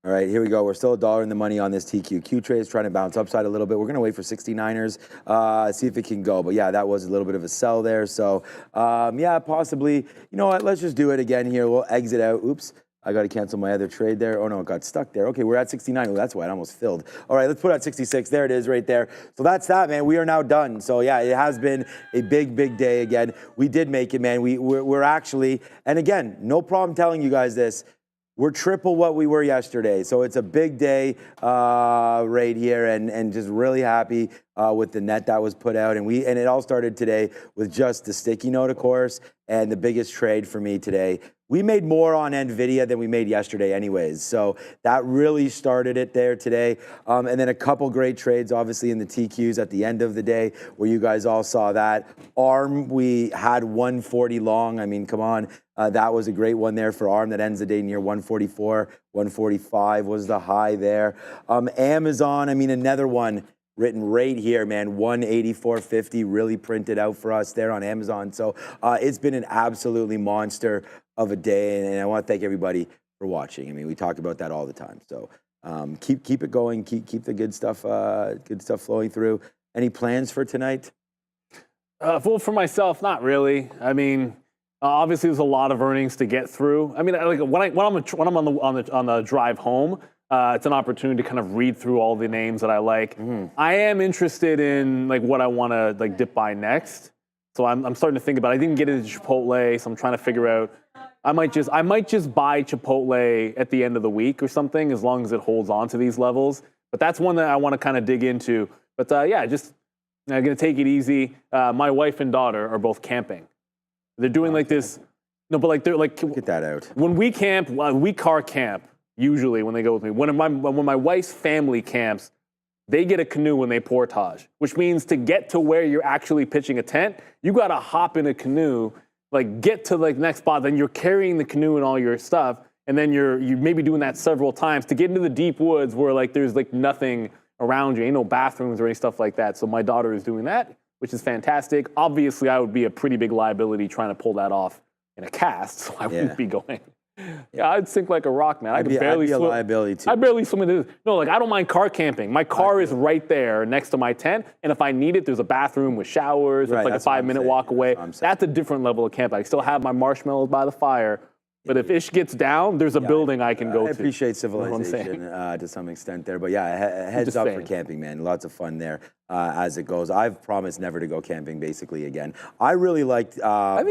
All right, here we go. We're still $1 in the money on this TQQ trade. It's trying to bounce upside a little bit. We're going to wait for 69ers, see if it can go. But yeah, that was a little bit of a sell there. So yeah, possibly. You know what? Let's just do it again here. We'll exit out. Oops. I got to cancel my other trade there. Oh, no, it got stuck there. Okay, we're at 69. Well, that's why it almost filled. All right, let's put out 66. There it is right there. So that's that, man. We are now done. So, yeah, it has been a big, big day again. We did make it, man. We're actually, and again, no problem telling you guys this, we're triple what we were yesterday. So it's a big day right here and just really happy with the net that was put out. And it all started today with just the sticky note, of course, and the biggest trade for me today. We made more on NVIDIA than we made yesterday anyways. So that really started it there today. And then a couple great trades, obviously, in the TQs at the end of the day where you guys all saw that. ARM, we had 140 long. I mean, come on. That was a great one there for ARM that ends the day near 144. 145 was the high there. Amazon, I mean, another one written right here, man, 184.50 really printed out for us there on Amazon. So it's been an absolutely monster of a day, and I want to thank everybody for watching. I mean, we talk about that all the time. So keep it going, keep the good stuff flowing through. Any plans for tonight? Well, for myself, not really. I mean, obviously there's a lot of earnings to get through. I mean, like when I'm on the drive home, it's an opportunity to kind of read through all the names that I like. I am interested in like what I want to like dip by next. So I'm starting to think about it. I didn't get into Chipotle, so I'm trying to figure out. I might just buy Chipotle at the end of the week or something, as long as it holds on to these levels. But that's one that I want to kind of dig into. But yeah, just I'm gonna take it easy. My wife and daughter are both camping. They're doing like this. No, but like they're like get that out. When we camp, we car camp usually when they go with me. When my wife's family camps, they get a canoe when they portage, which means to get to where you're actually pitching a tent, you got to hop in a canoe, like get to like the next spot, then you're carrying the canoe and all your stuff, and then you're maybe doing that several times to get into the deep woods where like there's like nothing around you, ain't no bathrooms or any stuff like that. So my daughter is doing that, which is fantastic. Obviously, I would be a pretty big liability trying to pull that off in a cast, so I wouldn't be going. Yeah, I'd sink like a rock, man. I'd barely swim. A liability too. I'd barely swim into this. No, like I don't mind car camping. My car is right there next to my tent, and if I need it, there's a bathroom with showers. It's like a 5-minute walk away. That's a different level of camp. I still have my marshmallows by the fire. But if ish gets down, there's a building I can go to. I appreciate civilization to some extent there. But yeah, heads up for camping, man. Lots of fun there as it goes. I've promised never to go camping basically again. I really liked I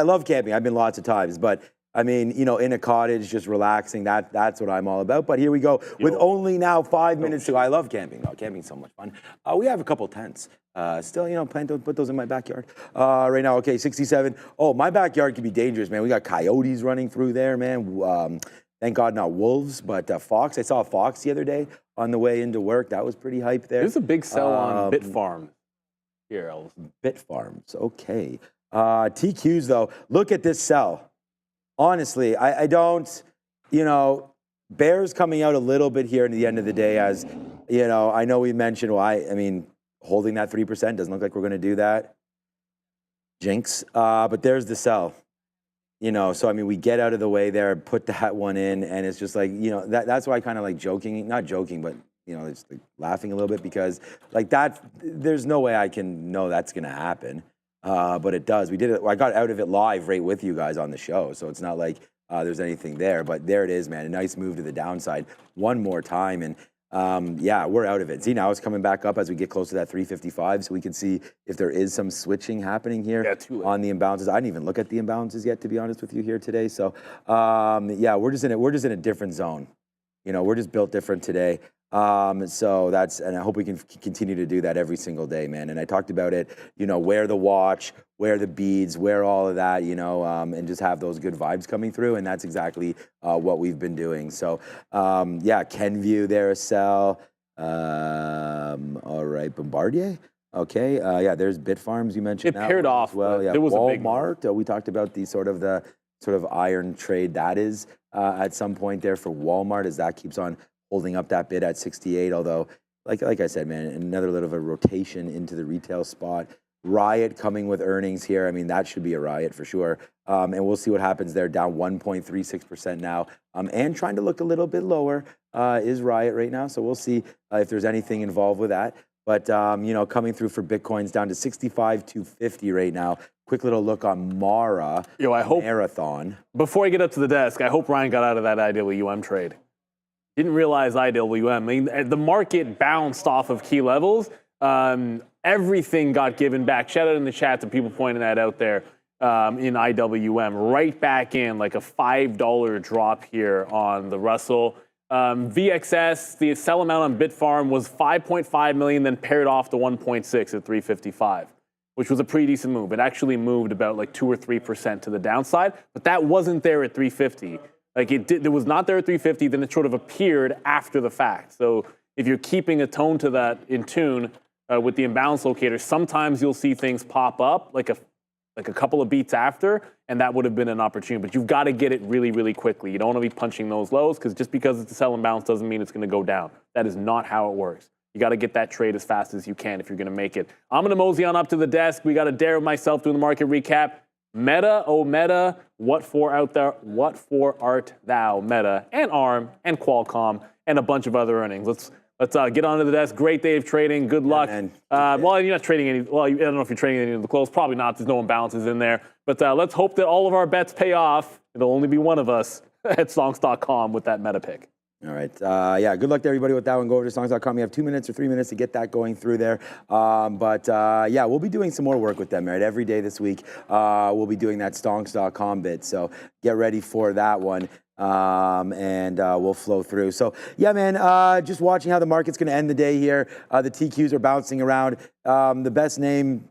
love camping. I've been lots of times. But I mean, you know, in a cottage, just relaxing, that's what I'm all about. But here we go. With only now 5 minutes to go. I love camping. Oh, camping's so much fun. We have a couple tents. Still, you know, plan to put those in my backyard right now. Okay, 67. Oh, my backyard can be dangerous, man. We got coyotes running through there, man. Thank God not wolves, but fox. I saw a fox the other day on the way into work. That was pretty hype there. There's a big sell on Bit Farm here, Elvis. Bit Farms, okay. TQs, though. Look at this sell. Honestly, I don't, you know, bears coming out a little bit here at the end of the day as, you know, I know we mentioned, well, I mean, holding that 3% doesn't look like we're going to do that. Jinx. But there's the sell. You know, so I mean, we get out of the way there, put that one in, and it's just like, you know, that's why I kind of like joking, not joking, but, you know, it's like laughing a little bit because like that, there's no way I can know that's going to happen. But it does. We did it. I got out of it live right with you guys on the show. So it's not like there's anything there. But there it is, man. A nice move to the downside one more time. And yeah, we're out of it. See, now it's coming back up as we get close to that 355. So we can see if there is some switching happening here on the imbalances. I didn't even look at the imbalances yet, to be honest with you here today. So yeah, we're just in a different zone. You know, we're just built different today. So that's, and I hope we can continue to do that every single day, man. And I talked about it, you know, wear the watch, wear the beads, wear all of that, you know, and just have those good vibes coming through. And that's exactly what we've been doing. So, yeah, Kenview there, a sell. All right, Bombardier. Okay, yeah, there's Bitfarms. You mentioned that paired off. Well, yeah, there was Walmart. We talked about the sort of iron trade that is at some point there for Walmart as that keeps on holding up that bid at 68, although, like I said, man, another little of a rotation into the retail spot. Riot coming with earnings here. I mean, that should be a riot for sure. And we'll see what happens there, down 1.36% now. And trying to look a little bit lower is Riot right now. So we'll see if there's anything involved with that. But, you know, coming through for Bitcoin's down to 65,250 right now. Quick little look on Mara. I hope, Marathon. Before I get up to the desk, I hope Ryan got out of that IWM trade. Didn't realize IWM. I mean, the market bounced off of key levels. Everything got given back. Shout out in the chat to people pointing that out there in IWM. Right back in, like a $5 drop here on the Russell. VXS, the sell amount on Bitfarm was 5.5 million, then paired off to 1.6 at 355, which was a pretty decent move. It actually moved about like 2 or 3% to the downside, but that wasn't there at 350. Like it was not there at 350, then it sort of appeared after the fact. So if you're keeping a tone to that in tune with the imbalance locator, sometimes you'll see things pop up like a couple of beats after, and that would have been an opportunity. But you've got to get it really, really quickly. You don't want to be punching those lows because just because it's a sell imbalance doesn't mean it's going to go down. That is not how it works. You got to get that trade as fast as you can if you're going to make it. I'm going to mosey on up to the desk. We got a Dare myself doing the market recap. Meta, oh Meta, what for art thou, Meta, and ARM, and Qualcomm, and a bunch of other earnings. Let's get onto the desk. Great day of trading. Good luck. Well, you're not trading any. Well, I don't know if you're trading any of the close. Probably not. There's no imbalances in there. But let's hope that all of our bets pay off. It'll only be one of us at Songs.com with that Meta pick. All right. Yeah, good luck to everybody with that one. Go over to songs.com. You have 2 minutes or 3 minutes to get that going through there. But yeah, we'll be doing some more work with them, right? Every day this week, we'll be doing that songs.com bit. So get ready for that one. And we'll flow through. So yeah, man, just watching how the market's going to end the day here. The TQs are bouncing around. The best name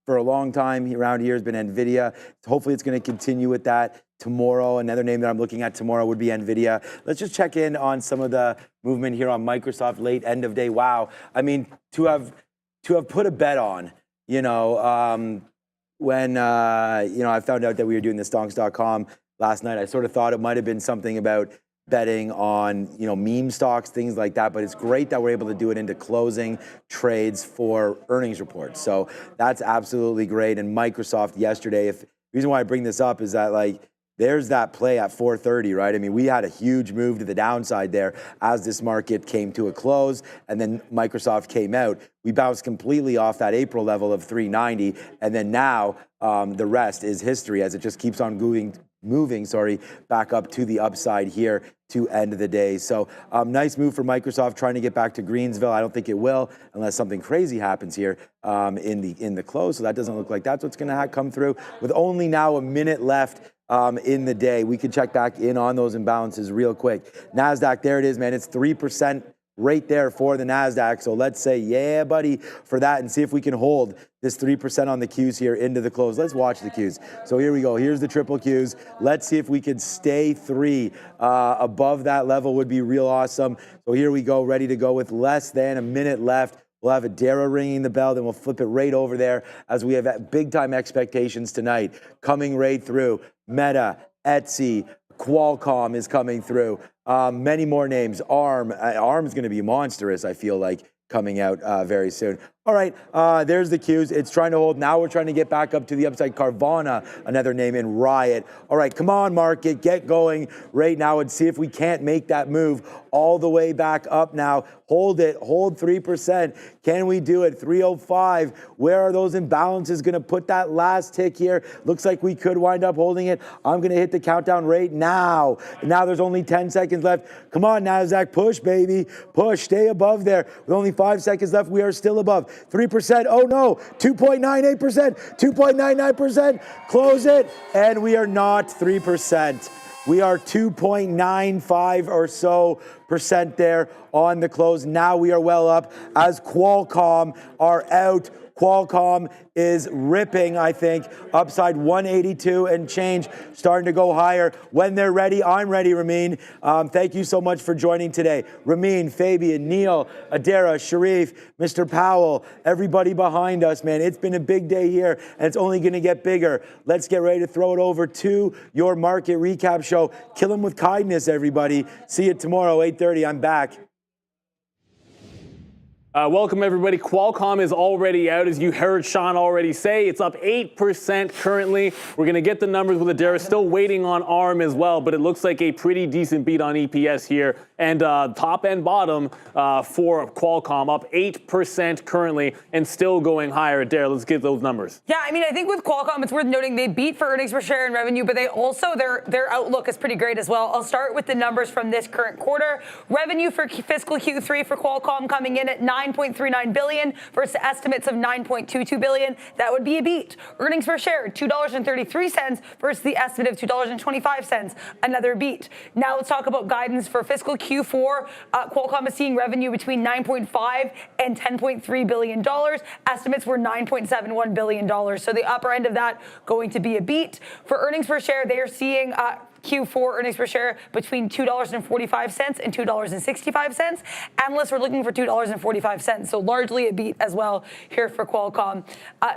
for a long time around here has been NVIDIA. Hopefully it's going to continue with that. Tomorrow, another name that I'm looking at tomorrow would be NVIDIA. Let's just check in on some of the movement here on Microsoft late end of day. Wow. I mean, to have put a bet on, when I found out that we were doing the stonks.com last night, I sort of thought it might have been something about betting on, meme stocks, things like that. But it's great that we're able to do it into closing trades for earnings reports. So that's absolutely great. And Microsoft yesterday, the reason why I bring this up is that there's that play at 4:30, right? I mean, we had a huge move to the downside there as this market came to a close, and then Microsoft came out. We bounced completely off that April level of 390, and then now the rest is history as it just keeps on moving back up to the upside here to end of the day. So nice move for Microsoft trying to get back to Greensville. I don't think it will unless something crazy happens here in the close. So that doesn't look like that's what's going to come through. With only now a minute left in the day, we could check back in on those imbalances real quick. NASDAQ, there it is, man. It's 3% right there for the NASDAQ. So let's say, yeah, buddy, for that and see if we can hold this 3% on the Qs here into the close. Let's watch the Qs. So here we go. Here's the triple Qs. Let's see if we could stay 3 above that level would be real awesome. So here we go, ready to go with less than a minute left. We'll have Adara ringing the bell, then we'll flip it right over there as we have big-time expectations tonight coming right through. Meta, Etsy, Qualcomm is coming through. Many more names. ARM. ARM is going to be monstrous, I feel like, coming out very soon. All right, there's the Qs. It's trying to hold. Now we're trying to get back up to the upside. Carvana, another name in Riot. All right, come on, market. Get going right now and see if we can't make that move all the way back up now. Hold it. Hold 3%. Can we do it? 305. Where are those imbalances going to put that last tick here? Looks like we could wind up holding it. I'm going to hit the countdown right now. Now there's only 10 seconds left. Come on, NASDAQ. Push, baby. Push. Stay above there. With only 5 seconds left, we are still above. 3%. Oh, no. 2.98%. 2.99%. Close it. And we are not 3%. We are 2.95 or so percent there on the close. Now we are well up as Qualcomm are out. Qualcomm is ripping, I think, upside 182 and change, starting to go higher. When they're ready, I'm ready, Ramin. Thank you so much for joining today. Ramin, Fabian, Neil, Adara, Sharif, Mr. Powell, everybody behind us, man. It's been a big day here, and it's only going to get bigger. Let's get ready to throw it over to your market recap show. Kill them with kindness, everybody. See you tomorrow, 8:30. I'm back. Welcome, everybody. Qualcomm is already out, as you heard Sean already say. It's up 8% currently. We're going to get the numbers with Adara. Still waiting on ARM as well, but it looks like a pretty decent beat on EPS here. And top and bottom for Qualcomm, up 8% currently and still going higher. Adara, let's get those numbers. Yeah, I mean, I think with Qualcomm, it's worth noting they beat for earnings per share and revenue, but they also, their outlook is pretty great as well. I'll start with the numbers from this current quarter. Revenue for fiscal Q3 for Qualcomm coming in at $9.39 billion versus estimates of $9.22 billion. That would be a beat. Earnings per share, $2.33 versus the estimate of $2.25. Another beat. Now let's talk about guidance for fiscal Q4. Qualcomm is seeing revenue between $9.5 and $10.3 billion. Estimates were $9.71 billion. So the upper end of that going to be a beat. For earnings per share, they are seeing Q4 earnings per share between $2.45 and $2.65. Analysts are looking for $2.45, so largely a beat as well here for Qualcomm.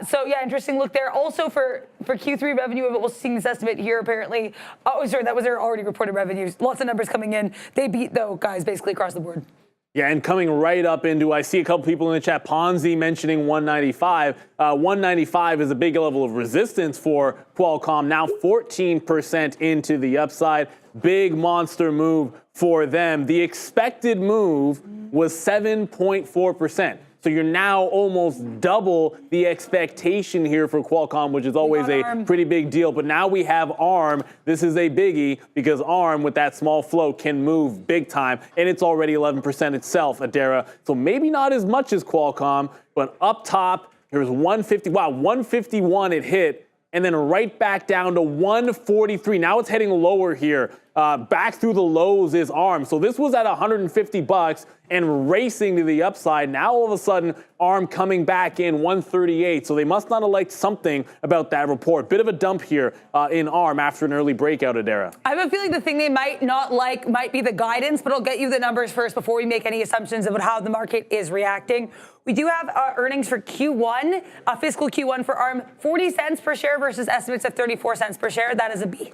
So yeah, interesting look there. Also for Q3 revenue, we're seeing this estimate here apparently. Oh, sorry, that was their already reported revenues. Lots of numbers coming in. They beat though, guys, basically across the board. Yeah, and coming right up into, I see a couple people in the chat, Ponzi mentioning 195. 195 is a big level of resistance for Qualcomm, now 14% into the upside. Big monster move for them. The expected move was 7.4%. So you're now almost double the expectation here for Qualcomm, which is always a pretty big deal. But now we have ARM. This is a biggie because ARM, with that small float, can move big time. And it's already 11% itself, Adara. So maybe not as much as Qualcomm, but up top, here's 150. Wow, 151 it hit. And then right back down to 143. Now it's heading lower here Back through the lows is ARM. So this was at $150 and racing to the upside. Now all of a sudden, ARM coming back in 138. So they must not have liked something about that report. Bit of a dump here in ARM after an early breakout, Adara. I have a feeling the thing they might not like might be the guidance, but I'll get you the numbers first before we make any assumptions about how the market is reacting. We do have earnings for Q1, fiscal Q1 for ARM, 40 cents per share versus estimates of 34 cents per share. That is a B.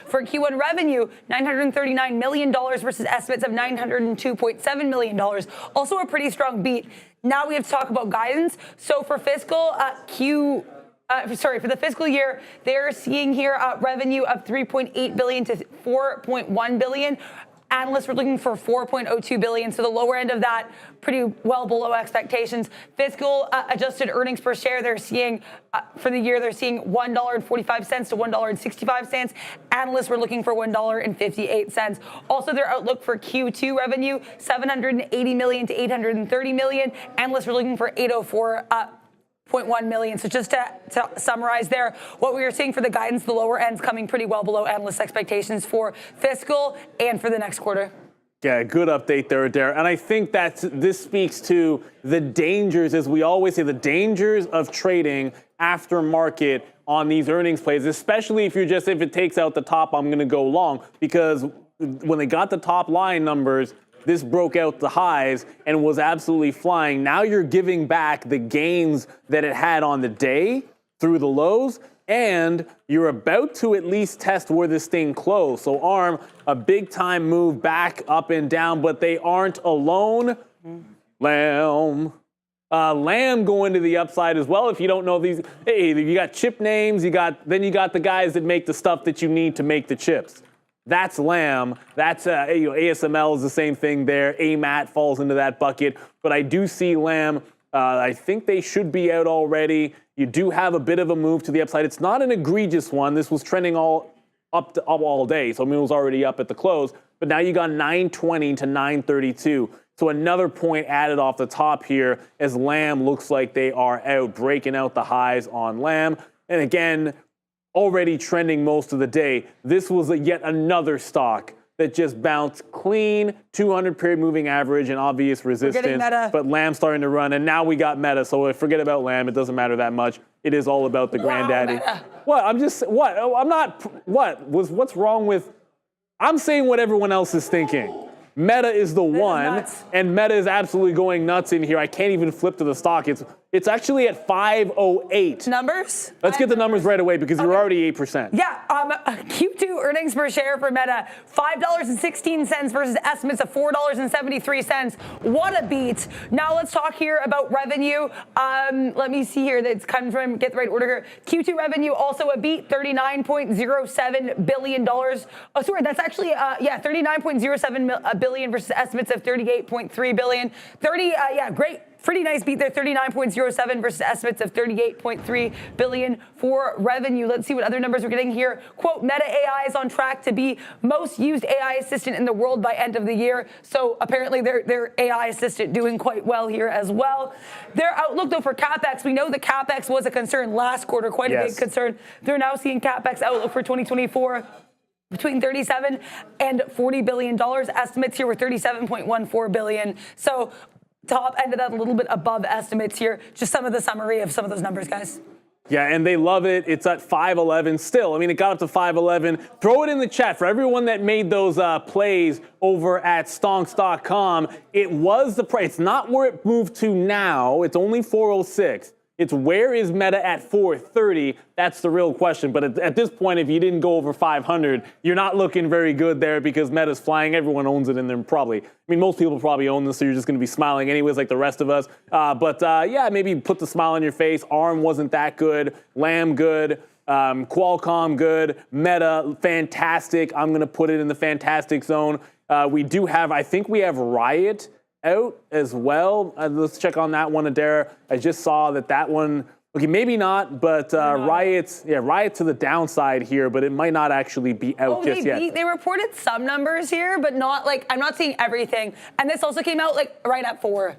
For Q1 revenue, $939 million versus estimates of $902.7 million. Also a pretty strong beat. Now we have to talk about guidance. So for fiscal for the fiscal year, they're seeing here revenue of $3.8 billion to $4.1 billion. Analysts were looking for $4.02 billion, so the lower end of that, pretty well below expectations. Fiscal adjusted earnings per share, they're seeing for the year, they're seeing $1.45 to $1.65. Analysts were looking for $1.58. Also, their outlook for Q2 revenue, $780 million to $830 million. Analysts were looking for $804.1 million. So just to summarize there, what we are seeing for the guidance, the lower end's coming pretty well below analyst expectations for fiscal and for the next quarter. Yeah, good update there, Adair. And I think that this speaks to the dangers, as we always say, the dangers of trading after market on these earnings plays, especially if it takes out the top, I'm going to go long. Because when they got the top line numbers, this broke out the highs and was absolutely flying. Now you're giving back the gains that it had on the day through the lows, and you're about to at least test where this thing closed. So ARM, a big time move back up and down, but they aren't alone. Lamb going to the upside as well. If you don't know these, hey, you got chip names, then you got the guys that make the stuff that you need to make the chips. That's Lamb. That's ASML is the same thing there. AMAT falls into that bucket. But I do see Lamb. I think they should be out already. You do have a bit of a move to the upside. It's not an egregious one. This was trending up all day, so I mean, it was already up at the close. But now you got 920 to 932. So another point added off the top here as Lamb looks like they are out, breaking out the highs on Lamb. And again, already trending most of the day. This was yet another stock that just bounced clean, 200 period moving average and obvious resistance. But Lamb starting to run, and now we got Meta. So forget about Lamb. It doesn't matter that much. It is all about the granddaddy. Meta. What? I'm not. What's wrong with? I'm saying what everyone else is thinking. Meta is the one, and Meta is absolutely going nuts in here. I can't even flip to the stock. It's actually at 508. Numbers? Let's get the numbers right away because you're already 8%. Yeah, Q2 earnings per share for Meta, $5.16 versus estimates of $4.73. What a beat. Now let's talk here about revenue. Let me see here. That's kind of get the right order here. Q2 revenue also a beat, $39.07 billion. Oh, sorry, that's actually, $39.07 billion versus estimates of $38.3 billion. Great. Pretty nice beat there, 39.07 versus estimates of 38.3 billion for revenue. Let's see what other numbers we're getting here. Quote, Meta AI is on track to be most used AI assistant in the world by end of the year. So apparently their AI assistant doing quite well here as well. Their outlook though for CapEx, we know the CapEx was a concern last quarter, quite a big concern. They're now seeing CapEx outlook for 2024 between $37 and $40 billion. Estimates here were $37.14 billion. So top end of that a little bit above estimates here. Just some of the summary of some of those numbers, guys. Yeah, and they love it. It's at 511 still. I mean, it got up to 511. Throw it in the chat for everyone that made those plays over at stonks.com. It was the price. It's not where it moved to now. It's only 406. It's where is Meta at 430? That's the real question. But at this point, if you didn't go over 500, you're not looking very good there because Meta's flying. Everyone owns it, and they're probably, most people probably own this, so you're just going to be smiling anyways like the rest of us. Maybe put the smile on your face. ARM wasn't that good. Lamb good. Qualcomm good. Meta fantastic. I'm going to put it in the fantastic zone. We do have, I think we have Riot out as well. Let's check on that one, Adair. I just saw that one, okay, maybe not, but Riot to the downside here, but it might not actually be out just yet. They reported some numbers here, but not I'm not seeing everything. And this also came out right at 4.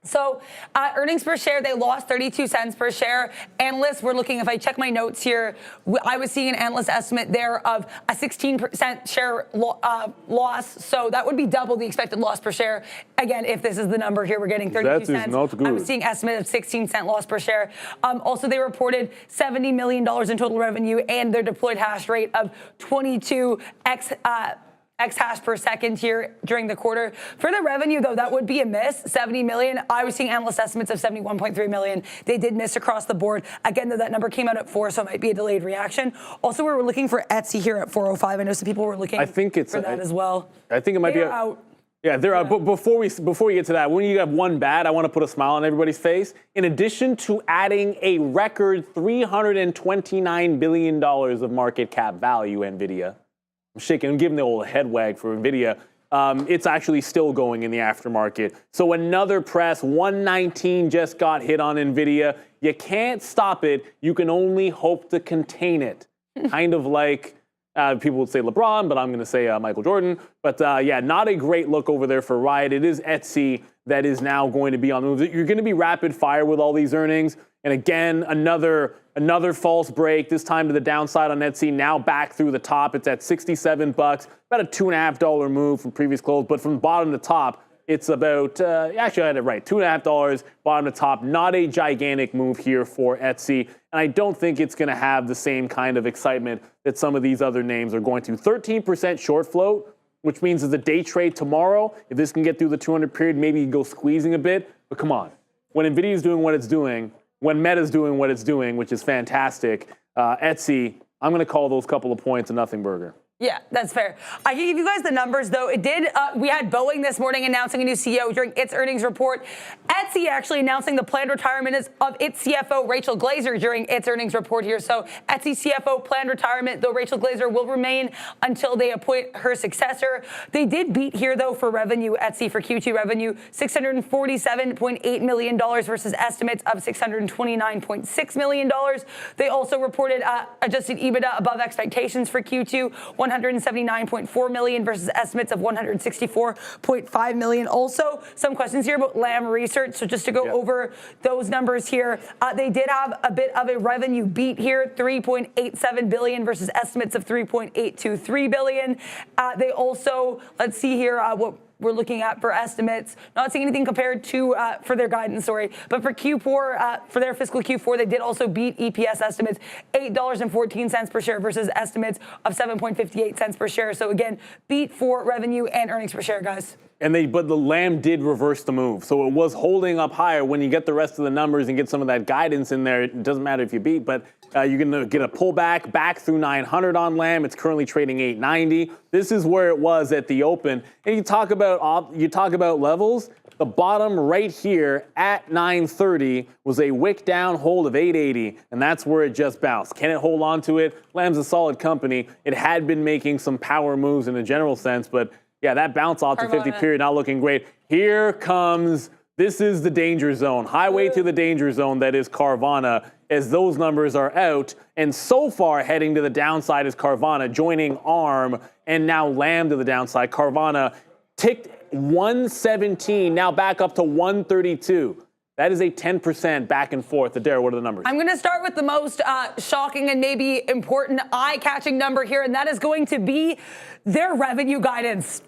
So earnings per share, they lost 32 cents per share. Analysts were looking, if I check my notes here, I was seeing an analyst estimate there of a 16% share loss. So that would be double the expected loss per share. Again, if this is the number here, we're getting 32 cents. Not good. I was seeing estimate of 16-cent loss per share. Also, they reported $70 million in total revenue and their deployed hash rate of 22 exahash per second here during the quarter. For the revenue, though, that would be a miss, 70 million. I was seeing analyst estimates of 71.3 million. They did miss across the board. Again, though, that number came out at 4, so it might be a delayed reaction. Also, we were looking for Etsy here at 405. I know some people were looking for that as well. I think it might be out. Yeah, they're out. But before we get to that, when you have one bad, I want to put a smile on everybody's face. In addition to adding a record $329 billion of market cap value, NVIDIA, I'm shaking, I'm giving the old head wag for NVIDIA. It's actually still going in the aftermarket. So another press, 119 just got hit on NVIDIA. You can't stop it. You can only hope to contain it. Kind of like people would say LeBron, but I'm going to say Michael Jordan. But yeah, not a great look over there for Riot. It is Etsy that is now going to be on the move. You're going to be rapid fire with all these earnings. And again, another false break, this time to the downside on Etsy, now back through the top. It's at $67, about a $2.50 move from previous close. But from bottom to top, it's about, actually I had it right, $2.50, bottom to top. Not a gigantic move here for Etsy. And I don't think it's going to have the same kind of excitement that some of these other names are going to. 13% short float, which means as a day trade tomorrow, if this can get through the 200 period, maybe you go squeezing a bit. But come on, when NVIDIA is doing what it's doing, when Meta's doing what it's doing, which is fantastic, Etsy, I'm going to call those couple of points a nothing burger. Yeah, that's fair. I can give you guys the numbers, though. It did. We had Boeing this morning announcing a new CEO during its earnings report. Etsy actually announcing the planned retirement of its CFO, Rachel Glazer, during its earnings report here. So Etsy CFO planned retirement, though Rachel Glazer will remain until they appoint her successor. They did beat here, though, for revenue. Etsy for Q2 revenue, $647.8 million versus estimates of $629.6 million. They also reported adjusted EBITDA above expectations for Q2, $179.4 million versus estimates of $164.5 million. Also, some questions here about Lam Research. So just to go over those numbers here, they did have a bit of a revenue beat here, $3.87 billion versus estimates of $3.823 billion. They also, let's see here, what we're looking at for estimates. Not seeing anything compared to for their guidance, but for Q4, for their fiscal Q4, they did also beat EPS estimates, $8.14 per share versus estimates of 7.58 cents per share. So again, beat for revenue and earnings per share, guys. But the Lam did reverse the move. So it was holding up higher. When you get the rest of the numbers and get some of that guidance in there, it doesn't matter if you beat, but you're going to get a pullback back through 900 on Lam. It's currently trading 890. This is where it was at the open. And you talk about levels. The bottom right here at 930 was a wick down hold of 880, and that's where it just bounced. Can it hold on to it? Lam's a solid company. It had been making some power moves in a general sense, but yeah, that bounce off to 50 period, not looking great. Here comes, this is the danger zone. Highway to the danger zone that is Carvana, as those numbers are out. And so far, heading to the downside is Carvana, joining ARM, and now Lam to the downside. Carvana ticked 117, now back up to 132. That is a 10% back and forth. Adair, what are the numbers? I'm going to start with the most shocking and maybe important eye-catching number here, and that is going to be their revenue guidance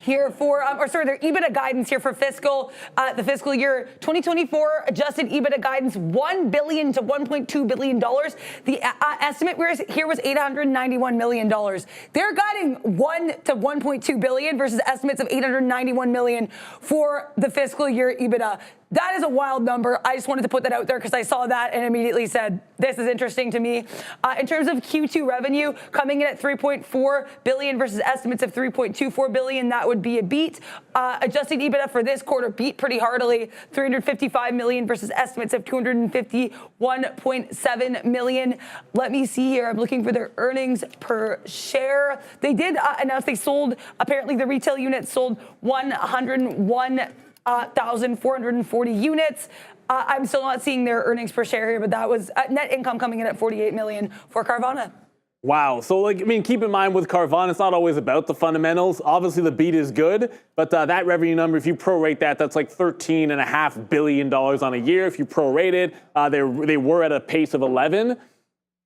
here for, their EBITDA guidance here for the fiscal year 2024 adjusted EBITDA guidance, $1 billion to $1.2 billion. The estimate here was $891 million. They're guiding $1 to $1.2 billion versus estimates of $891 million for the fiscal year EBITDA. That is a wild number. I just wanted to put that out there because I saw that and immediately said, this is interesting to me. In terms of Q2 revenue, coming in at $3.4 billion versus estimates of $3.24 billion, that would be a beat. Adjusted EBITDA for this quarter beat pretty heartily, $355 million versus estimates of $251.7 million. Let me see here. I'm looking for their earnings per share. They did announce they sold, apparently the retail units sold 101,440 units. I'm still not seeing their earnings per share here, but that was net income coming in at $48 million for Carvana. Wow. So, like, I mean, keep in mind with Carvana, it's not always about the fundamentals. Obviously, the beat is good, but that revenue number, if you prorate that, that's like $13.5 billion on a year. If you prorate it, they were at a pace of 11.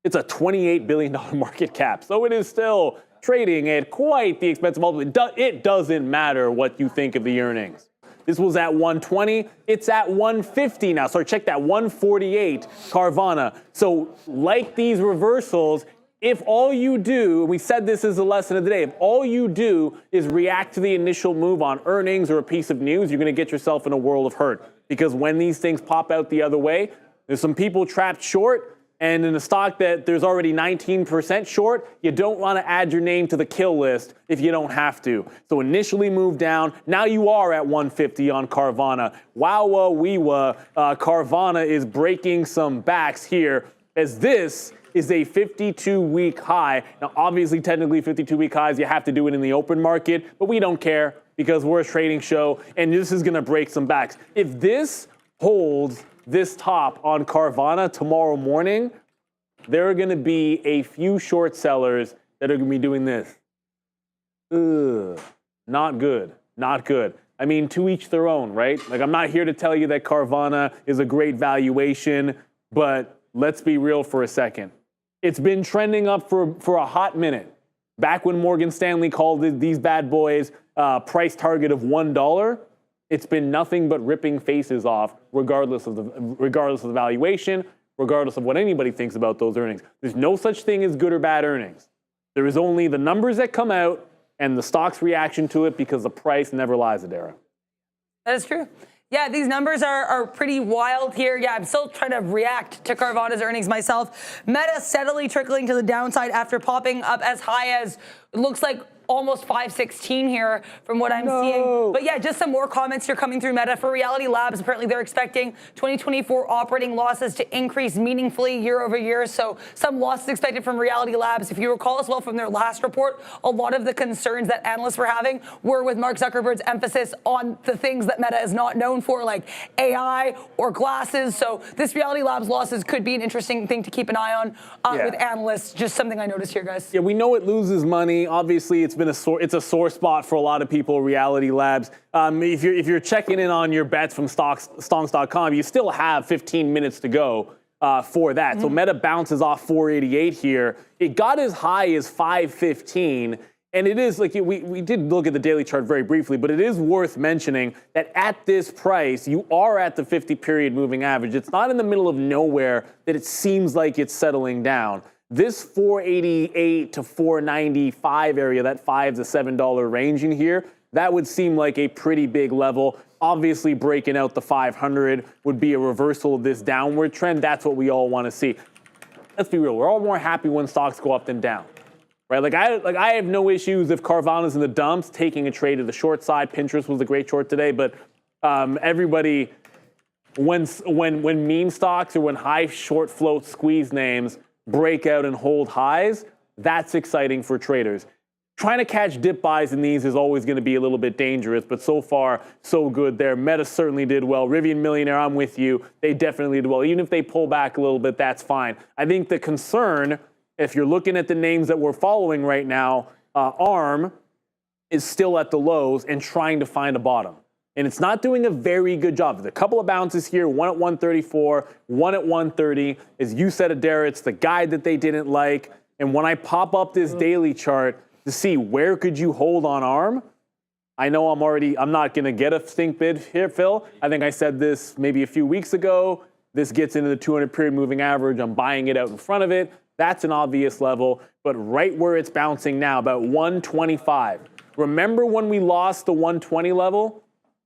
It's a $28 billion market cap. So it is still trading at quite the expensive multiple. It doesn't matter what you think of the earnings. This was at 120. It's at 150 now. Sorry, check that, 148 Carvana. So like these reversals, if all you do, we said this is the lesson of the day, if all you do is react to the initial move on earnings or a piece of news, you're going to get yourself in a world of hurt. Because when these things pop out the other way, there's some people trapped short, and in a stock that there's already 19% short, you don't want to add your name to the kill list if you don't have to. So initially move down. Now you are at 150 on Carvana. Carvana is breaking some backs here, as this is a 52-week high. Now, obviously, technically 52-week highs, you have to do it in the open market, but we don't care because we're a trading show, and this is going to break some backs. If this holds this top on Carvana tomorrow morning, there are going to be a few short sellers that are going to be doing this. Ugh, not good, not good. I mean, to each their own, right? Like, I'm not here to tell you that Carvana is a great valuation, but let's be real for a second. It's been trending up for a hot minute. Back when Morgan Stanley called these bad boys price target of $1, it's been nothing but ripping faces off, regardless of the valuation, regardless of what anybody thinks about those earnings. There's no such thing as good or bad earnings. There is only the numbers that come out and the stock's reaction to it, because the price never lies, Adara. That is true. Yeah, these numbers are pretty wild here. Yeah, I'm still trying to react to Carvana's earnings myself. Meta steadily trickling to the downside after popping up as high as, it looks like, almost 516 here from what I'm seeing. But yeah, just some more comments here coming through Meta. For Reality Labs, apparently they're expecting 2024 operating losses to increase meaningfully year over year. So some losses expected from Reality Labs. If you recall as well from their last report, a lot of the concerns that analysts were having were with Mark Zuckerberg's emphasis on the things that Meta is not known for, like AI or glasses. So this Reality Labs losses could be an interesting thing to keep an eye on with analysts. Just something I noticed here, guys. Yeah, we know it loses money. Obviously, it's a sore spot for a lot of people, Reality Labs. If you're checking in on your bets from stonks.com, you still have 15 minutes to go for that. Mm-hmm. So Meta bounces off 488 here. It got as high as 515. And it is, like, we did look at the daily chart very briefly, but it is worth mentioning that at this price, you are at the 50-period moving average. It's not in the middle of nowhere that it seems like it's settling down. This 488 to 495 area, that $5 to $7 range in here, that would seem like a pretty big level. Obviously, breaking out the 500 would be a reversal of this downward trend. That's what we all want to see. Let's be real. We're all more happy when stocks go up than down, right? I have no issues if Carvana's in the dumps, taking a trade to the short side. Pinterest was a great short today, but everybody, when meme stocks or when high short float squeeze names break out and hold highs, that's exciting for traders. Trying to catch dip buys in these is always going to be a little bit dangerous, but so far, so good there. Meta certainly did well. Rivian Millionaire, I'm with you. They definitely did well. Even if they pull back a little bit, that's fine. I think the concern, if you're looking at the names that we're following right now, ARM is still at the lows and trying to find a bottom. And it's not doing a very good job. There's a couple of bounces here, one at 134, one at 130. As you said, Adara, it's the guide that they didn't like. And when I pop up this daily chart to see where could you hold on ARM, I know I'm not going to get a stink bid here, Phil. I think I said this maybe a few weeks ago. This gets into the 200-period moving average. I'm buying it out in front of it. That's an obvious level. But right where it's bouncing now, about 125. Remember when we lost the 120 level?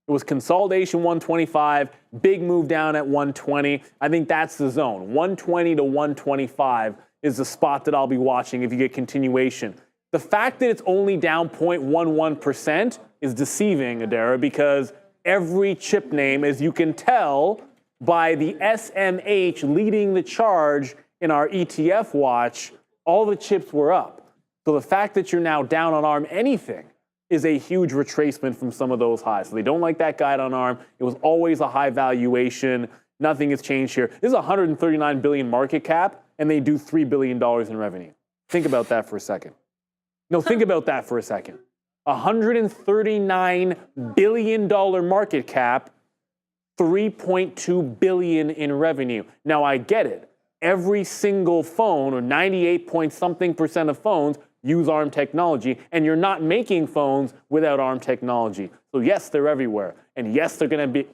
It was consolidation 125, big move down at 120. I think that's the zone. 120 to 125 is the spot that I'll be watching if you get continuation. The fact that it's only down 0.11% is deceiving, Adara, because every chip name, as you can tell by the SMH leading the charge in our ETF watch, all the chips were up. So the fact that you're now down on ARM anything is a huge retracement from some of those highs. So they don't like that guide on ARM. It was always a high valuation. Nothing has changed here. This is a $139 billion market cap, and they do $3 billion in revenue. Think about that for a second. No, think about that for a second. $139 billion market cap, $3.2 billion in revenue. Now, I get it. Every single phone, or 98 point something % of phones, use ARM technology, and you're not making phones without ARM technology. So yes, they're everywhere. And yes, they're going to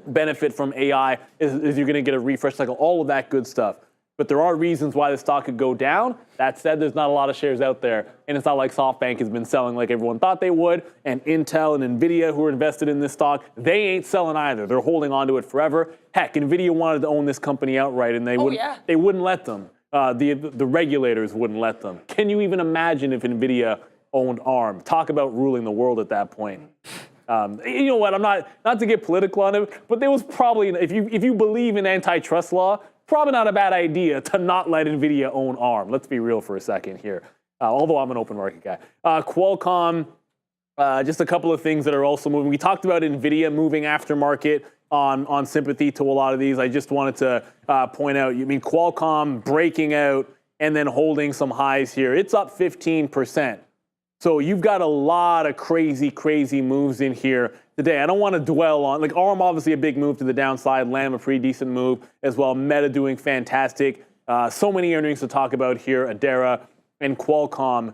benefit from AI, is you're going to get a refresh cycle, all of that good stuff. But there are reasons why the stock could go down. That said, there's not a lot of shares out there. And it's not like SoftBank has been selling like everyone thought they would. And Intel and NVIDIA, who are invested in this stock, they ain't selling either. They're holding on to it forever. Heck, NVIDIA wanted to own this company outright, and they wouldn't let them. The regulators wouldn't let them. Can you even imagine if NVIDIA owned ARM? Talk about ruling the world at that point. You know what? I'm not to get political on it, but there was probably, if you believe in antitrust law, probably not a bad idea to not let NVIDIA own ARM. Let's be real for a second here. Although I'm an open market guy. Qualcomm, just a couple of things that are also moving. We talked about NVIDIA moving aftermarket on sympathy to a lot of these. I just wanted to point out, Qualcomm breaking out and then holding some highs here. It's up 15%. So you've got a lot of crazy moves in here today. I don't want to dwell on, like ARM obviously a big move to the downside, Lam a pretty decent move as well, Meta doing fantastic. So many earnings to talk about here, Adara and Qualcomm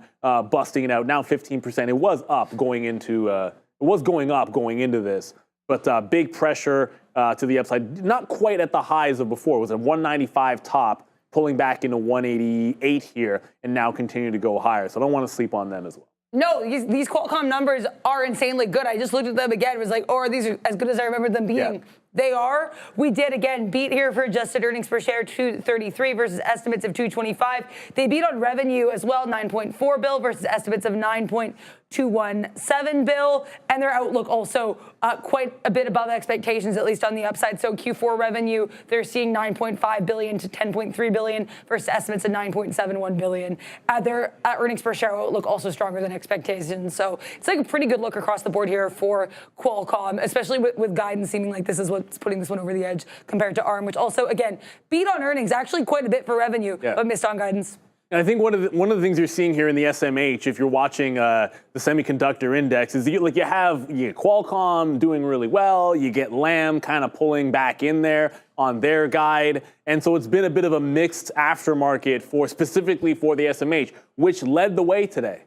busting it out, now 15%. It was up going into, going into this, but big pressure to the upside, not quite at the highs of before. It was a 195 top, pulling back into 188 here, and now continue to go higher. So I don't want to sleep on them as well. No, these Qualcomm numbers are insanely good. I just looked at them again. It was like, oh, are these as good as I remember them being? Yeah. They are. We did, again, beat here for adjusted earnings per share, 233 versus estimates of 225. They beat on revenue as well, 9.4 bill versus estimates of 9.217 bill. And their outlook also quite a bit above expectations, at least on the upside. So Q4 revenue, they're seeing 9.5 billion to 10.3 billion versus estimates of 9.71 billion. Their earnings per share outlook also stronger than expectations. So it's like a pretty good look across the board here for Qualcomm, especially with guidance seeming like this is what's putting this one over the edge compared to ARM, which also, again, beat on earnings, actually quite a bit for revenue, but missed on guidance. And I think one of the things you're seeing here in the SMH, if you're watching the semiconductor index, is you have Qualcomm doing really well, you get Lam kind of pulling back in there on their guide, and so it's been a bit of a mixed aftermarket specifically for the SMH, which led the way today.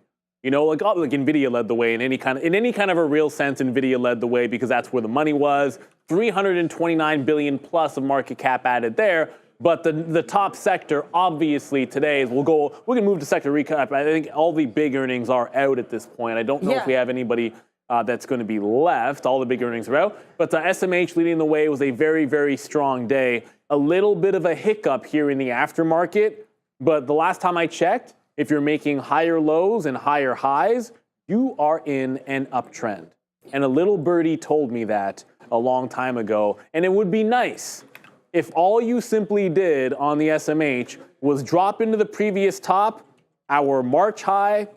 Like NVIDIA led the way in any kind of a real sense. NVIDIA led the way because that's where the money was. 329 billion plus of market cap added there. But the top sector, obviously, today is we can move to sector recap. I think all the big earnings are out at this point. I don't know if we have anybody that's going to be left. All the big earnings are out. But SMH leading the way was a very, very strong day. A little bit of a hiccup here in the aftermarket. But the last time I checked, if you're making higher lows and higher highs, you are in an uptrend. And a little birdie told me that a long time ago. And it would be nice if all you simply did on the SMH was drop into the previous top, our March high,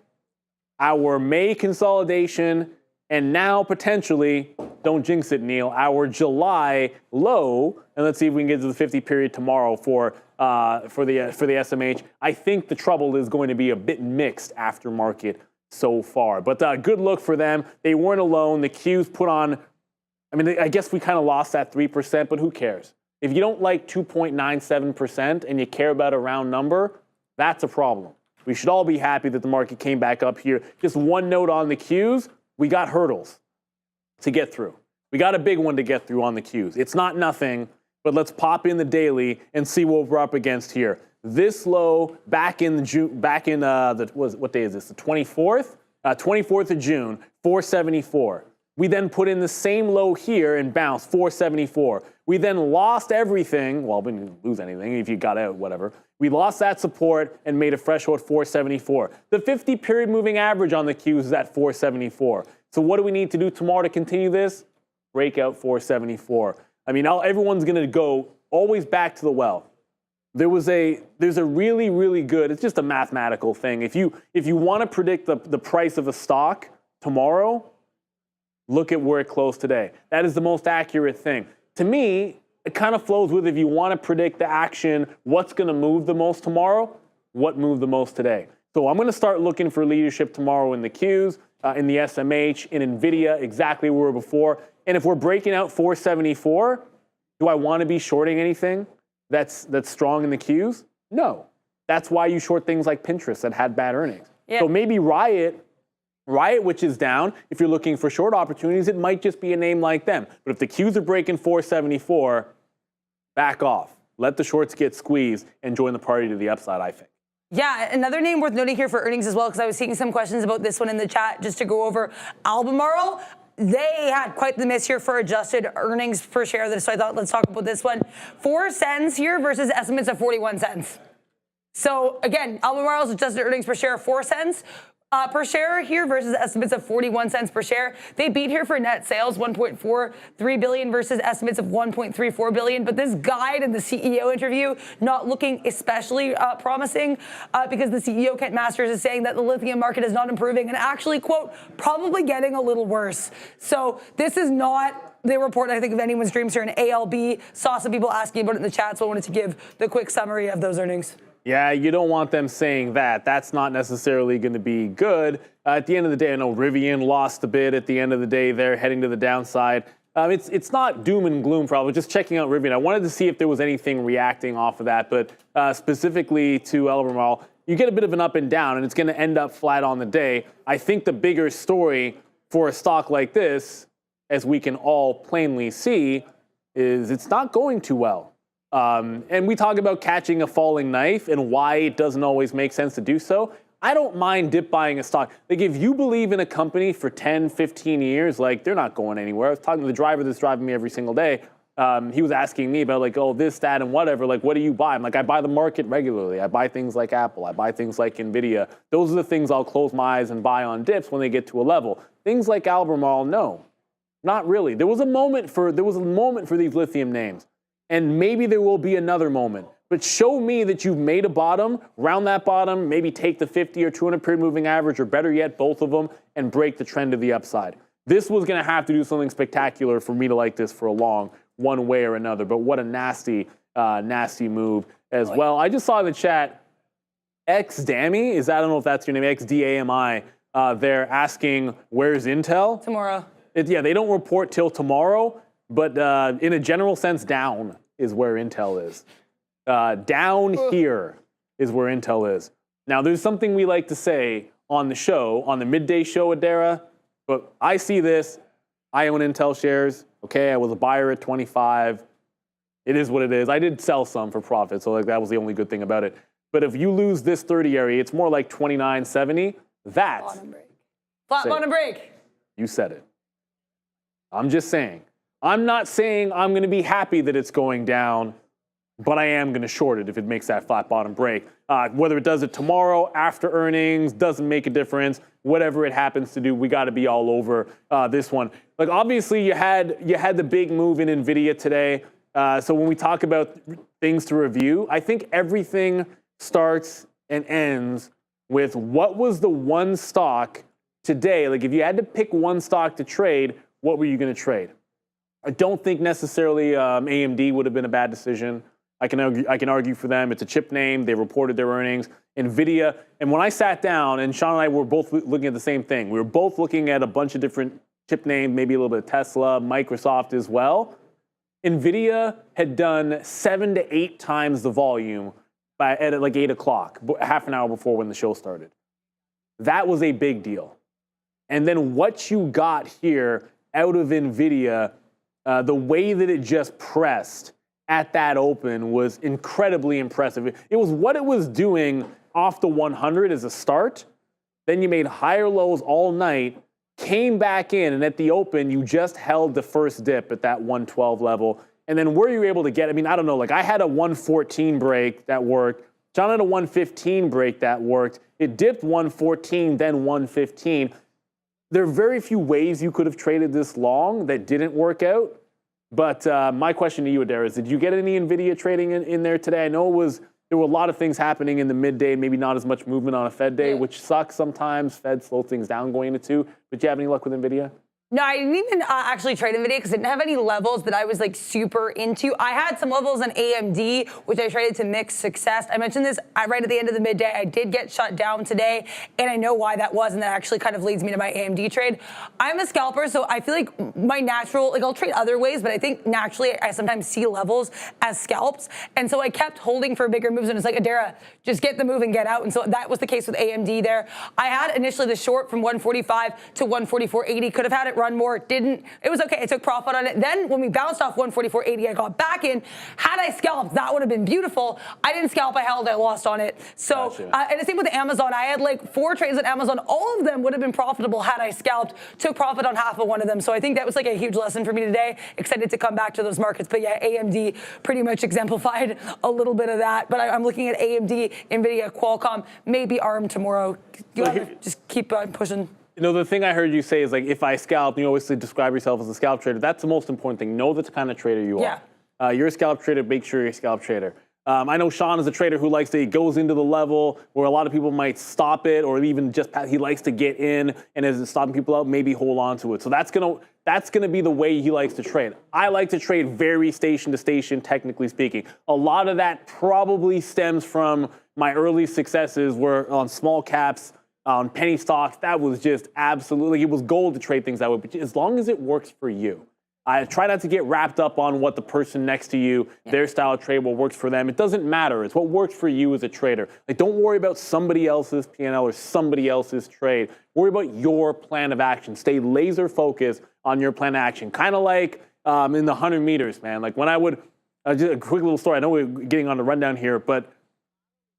our May consolidation, and now potentially, don't jinx it, Neil, our July low. And let's see if we can get to the 50 period tomorrow for the SMH. I think the trouble is going to be a bit mixed aftermarket so far. But good look for them. They weren't alone. The Qs put on, I guess we kind of lost that 3%, but who cares? If you don't like 2.97% and you care about a round number, that's a problem. We should all be happy that the market came back up here. Just one note on the Qs, we got hurdles to get through. We got a big one to get through on the Qs. It's not nothing, but let's pop in the daily and see what we're up against here. This low back in what day is this? The 24th? 24th of June, 474. We then put in the same low here and bounced, 474. We then lost everything. Well, we didn't lose anything if you got out, whatever. We lost that support and made a fresh hold at 474. The 50 period moving average on the Qs is at 474. So what do we need to do tomorrow to continue this? Break out 474. Everyone's going to go always back to the well. There's a really, really good, it's just a mathematical thing. If you want to predict the price of a stock tomorrow, look at where it closed today. That is the most accurate thing. To me, it kind of flows with if you want to predict the action, what's going to move the most tomorrow, what moved the most today. So I'm going to start looking for leadership tomorrow in the Qs, in the SMH, in NVIDIA, exactly where we were before. And if we're breaking out 474, do I want to be shorting anything that's strong in the Qs? No. That's why you short things like Pinterest that had bad earnings. Yeah. So maybe Riot, which is down, if you're looking for short opportunities, it might just be a name like them. But if the Qs are breaking 474, back off. Let the shorts get squeezed and join the party to the upside, I think. Yeah, another name worth noting here for earnings as well, because I was seeing some questions about this one in the chat, just to go over Albemarle. They had quite the miss here for adjusted earnings per share. So I thought, let's talk about this one. 4 cents here versus estimates of 41 cents. So again, Albemarle's adjusted earnings per share of 4 cents per share here versus estimates of 41 cents per share. They beat here for net sales, 1.43 billion versus estimates of 1.34 billion. But this guide in the CEO interview not looking especially promising because the CEO, Kent Masters, is saying that the lithium market is not improving and actually, quote, probably getting a little worse. So this is not the report, I think, of anyone's dreams here. And ALB saw some people asking about it in the chat, so I wanted to give the quick summary of those earnings. Yeah, you don't want them saying that. That's not necessarily going to be good. At the end of the day, I know Rivian lost a bit at the end of the day. They're heading to the downside. It's not doom and gloom, probably. Just checking out Rivian. I wanted to see if there was anything reacting off of that. But specifically to Albemarle, you get a bit of an up and down, and it's going to end up flat on the day. I think the bigger story for a stock like this, as we can all plainly see, is it's not going too well. And we talk about catching a falling knife and why it doesn't always make sense to do so. I don't mind dip buying a stock. Like, if you believe in a company for 10, 15 years, like, they're not going anywhere. I was talking to the driver that's driving me every single day. He was asking me about, like, oh, this, that, and whatever. Like, what do you buy? I'm like, I buy the market regularly. I buy things like Apple. I buy things like NVIDIA. Those are the things I'll close my eyes and buy on dips when they get to a level. Things like Albemarle, no, not really. There was a moment for these lithium names. And maybe there will be another moment. But show me that you've made a bottom, round that bottom, maybe take the 50 or 200 period moving average, or better yet, both of them, and break the trend to the upside. This was going to have to do something spectacular for me to like this for a long, one way or another. But what a nasty, nasty move as well. I just saw in the chat, XDAMI, I don't know if that's your name, XDAMI, they're asking, where's Intel? Tomorrow. Yeah, they don't report till tomorrow. But in a general sense, down is where Intel is. Down here is where Intel is. Now, there's something we like to say on the show, on the midday show, Adara, but I see this. I own Intel shares. Okay, I was a buyer at 25. It is what it is. I did sell some for profit, so like that was the only good thing about it. But if you lose this 30 area, it's more like 29.70. That's bottom break. Flat bottom break. You said it. I'm just saying. I'm not saying I'm going to be happy that it's going down, but I am going to short it if it makes that flat bottom break. Whether it does it tomorrow, after earnings, doesn't make a difference. Whatever it happens to do, we got to be all over this one. Like, obviously, you had the big move in NVIDIA today. So when we talk about things to review, I think everything starts and ends with what was the one stock today. Like, if you had to pick one stock to trade, what were you going to trade? I don't think necessarily AMD would have been a bad decision. I can argue for them. It's a chip name. They reported their earnings. NVIDIA, and when I sat down, and Sean and I were both looking at the same thing. We were both looking at a bunch of different chip names, maybe a little bit of Tesla, Microsoft as well. NVIDIA had done 7 to 8 times the volume at like 8 o'clock, half an hour before when the show started. That was a big deal. And then what you got here out of NVIDIA, the way that it just pressed at that open was incredibly impressive. It was what it was doing off the 100 as a start. Then you made higher lows all night, came back in, and at the open, you just held the first dip at that 112 level. And then were you able to get, I mean, I don't know, like I had a 114 break that worked. John had a 115 break that worked. It dipped 114, then 115. There are very few ways you could have traded this long that didn't work out. But my question to you, Adara, is did you get any NVIDIA trading in there today? I know there were a lot of things happening in the midday, maybe not as much movement on a Fed day, which sucks sometimes. Fed slow things down going into 2. But do you have any luck with NVIDIA? No, I didn't even actually trade NVIDIA because it didn't have any levels that I was like super into. I had some levels in AMD, which I traded to mixed success. I mentioned this right at the end of the midday. I did get shut down today, and I know why that was, and that actually kind of leads me to my AMD trade. I'm a scalper, so I feel like my natural, like I'll trade other ways, but I think naturally I sometimes see levels as scalps. And so I kept holding for bigger moves, and it's like, Adara, just get the move and get out. And so that was the case with AMD there. I had initially the short from 145 to 144.80, could have had it run more, didn't. It was okay. I took profit on it. Then when we bounced off 144.80, I got back in. Had I scalped, that would have been beautiful. I didn't scalp. I held. I lost on it. So, Gotcha. and the same with Amazon. I had like 4 trades at Amazon. All of them would have been profitable had I scalped. Took profit on half of one of them. So I think that was like a huge lesson for me today. Excited to come back to those markets. But yeah, AMD pretty much exemplified a little bit of that. But I'm looking at AMD, NVIDIA, Qualcomm, maybe ARM tomorrow. You gotta just keep pushing. You know, the thing I heard you say is like, if I scalp, you always describe yourself as a scalp trader. That's the most important thing. Know the kind of trader you are. You're a scalp trader, make sure you're a scalp trader. I know Sean is a trader who likes to, he goes into the level where a lot of people might stop it, or even just, he likes to get in, and as it's stopping people out, maybe hold on to it. So that's gonna be the way he likes to trade. I like to trade very station to station, technically speaking. A lot of that probably stems from my early successes were on small caps, on penny stocks. That was just absolutely, it was gold to trade things that way, but as long as it works for you. I try not to get wrapped up on what the person next to you, their style of trade, what works for them. It doesn't matter. It's what works for you as a trader. Like, don't worry about somebody else's P&L or somebody else's trade. Worry about your plan of action. Stay laser focused on your plan of action. Kind of like in the 100 meters, man. Like when I would, just a quick little story. I know we're getting on the rundown here, but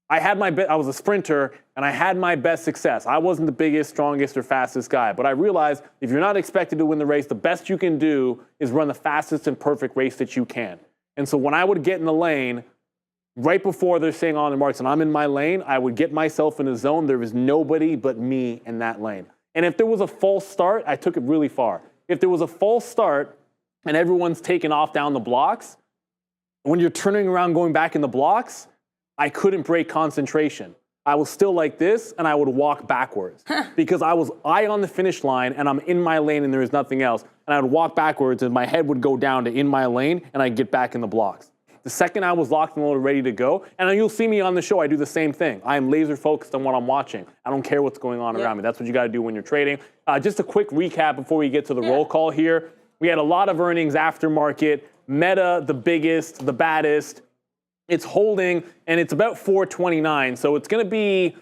I was a sprinter, and I had my best success. I wasn't the biggest, strongest, or fastest guy, but I realized if you're not expected to win the race, the best you can do is run the fastest and perfect race that you can. And so when I would get in the lane, right before they're saying on the marks, and I'm in my lane, I would get myself in a zone. There was nobody but me in that lane. And if there was a false start, I took it really far. If there was a false start and everyone's taking off down the blocks, when you're turning around going back in the blocks, I couldn't break concentration. I was still like this, and I would walk backwards because I was on the finish line, and I'm in my lane, and there is nothing else. And I would walk backwards, and my head would go down to in my lane, and I'd get back in the blocks. The second I was locked and loaded, ready to go, and you'll see me on the show, I do the same thing. I am laser focused on what I'm watching. I don't care what's going on around me. That's what you got to do when you're trading. Just a quick recap before we get to the roll call here. We had a lot of earnings after market. Meta, the biggest, the baddest. It's holding, and it's about 429, so it's going to be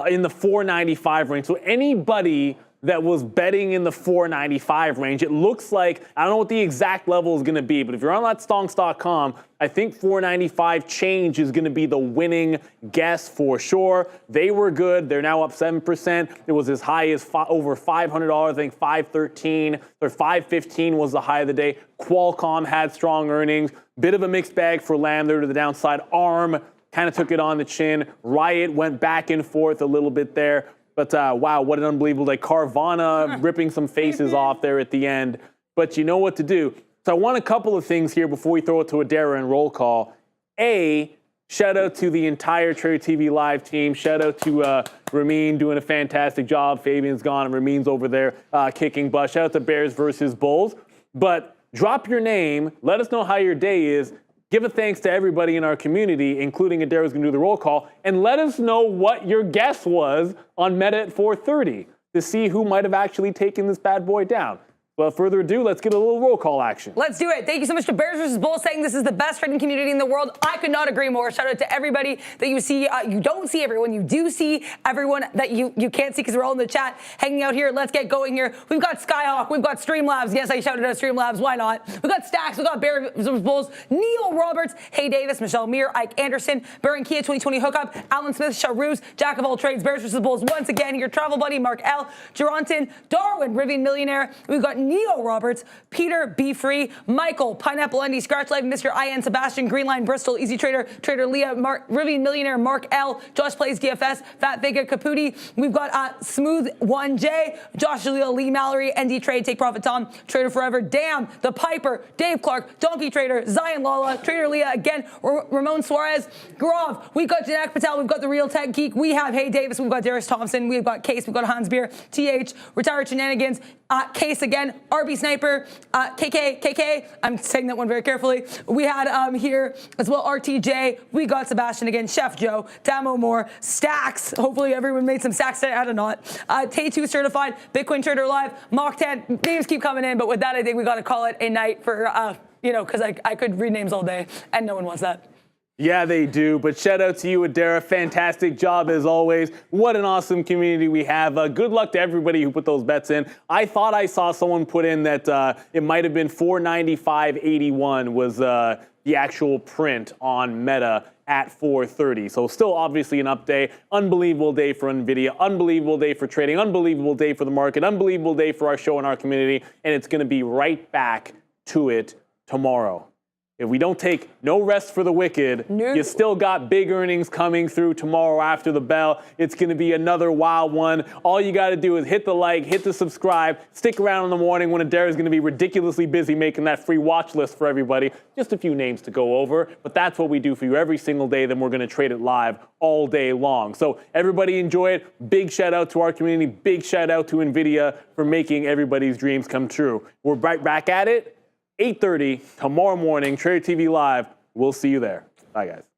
in the 495 range. So anybody that was betting in the 495 range, it looks like, I don't know what the exact level is going to be, but if you're on that stonks.com, I think 495 change is going to be the winning guess for sure. They were good. They're now up 7%. It was as high as over $500. I think 513 or 515 was the high of the day. Qualcomm had strong earnings. Bit of a mixed bag for Lamb there to the downside. ARM kind of took it on the chin. Riot went back and forth a little bit there. But wow, what an unbelievable day. Carvana ripping some faces off there at the end. But you know what to do. So I want a couple of things here before we throw it to Adara and roll call. Shout out to the entire Trader TV Live team. Shout out to Ramin doing a fantastic job. Fabian's gone and Ramin's over there kicking butt. Shout out to Bears versus Bulls. But drop your name. Let us know how your day is. Give a thanks to everybody in our community, including Adara's going to do the roll call, and let us know what your guess was on Meta at 430 to see who might have actually taken this bad boy down. Without further ado, let's get a little roll call action. Let's do it. Thank you so much to Bears vs. Bulls saying this is the best trading community in the world. I could not agree more. Shout out to everybody that you see. You don't see everyone. You do see everyone that you can't see because we're all in the chat hanging out here. Let's get going here. We've got Skyhawk. We've got Streamlabs. Yes, I shouted out Streamlabs. Why not? We've got Stacks. We've got Bears vs. Bulls. Neil Roberts. Hey Davis. Michelle Meir. Ike Anderson. Baron Kia 2020 Hookup. Alan Smith. Charus. Jack of all trades. Bears vs. Bulls. Once again, your travel buddy, Mark L. Geronton. Darwin. Rivian Millionaire. We've got Neo Roberts. Peter, Be Free, Michael, Pineapple Undy, Scratch Life, Mr. IN, Sebastian, Greenline, Bristol, Easy Trader, Trader Leah, Rivian Millionaire, Mark L, Josh Plays DFS, Fat Vega, Caputi. We've got Smooth 1J, Josh Jaleel, Lee Mallory, ND Trade, Take Profit Tom, Trader Forever, Damn, The Piper, Dave Clark, Donkey Trader, Zion Lala, Trader Leah again, Ramon Suarez, Grov. We've got Janak Patel, we've got the Real Tech Geek, we have Hey Davis, we've got Darius Thompson, we've got Case, we've got Hans Beer, TH, Retired Shenanigans, Case again, again, RB Sniper, KK, I'm saying that one very carefully. We had here as well RTJ, we got Sebastian again, Chef Joe, Damo Moore, Stacks, hopefully everyone made some stacks today, I don't know. Tay2 certified, Bitcoin Trader Live, Mock 10, names keep coming in, but with that I think we got to call it a night for, because I could read names all day and no one wants that. Yeah, they do. But shout out to you, Adara. Fantastic job as always. What an awesome community we have. Good luck to everybody who put those bets in. I thought I saw someone put in that it might have been 495.81 was the actual print on Meta at 4:30. So still obviously an up day. Unbelievable day for NVIDIA. Unbelievable day for trading. Unbelievable day for the market. Unbelievable day for our show and our community. And it's going to be right back to it tomorrow. If we don't take no rest for the wicked, you still got big earnings coming through tomorrow after the bell. It's going to be another wild one. All you got to do is hit the like, hit the subscribe, stick around in the morning when Adara is going to be ridiculously busy making that free watch list for everybody. Just a few names to go over, but that's what we do for you every single day. Then we're going to trade it live all day long. So everybody enjoy it. Big shout out to our community. Big shout out to NVIDIA for making everybody's dreams come true. We're right back at it. 8:30 tomorrow morning, Trader TV Live. We'll see you there. Bye, guys.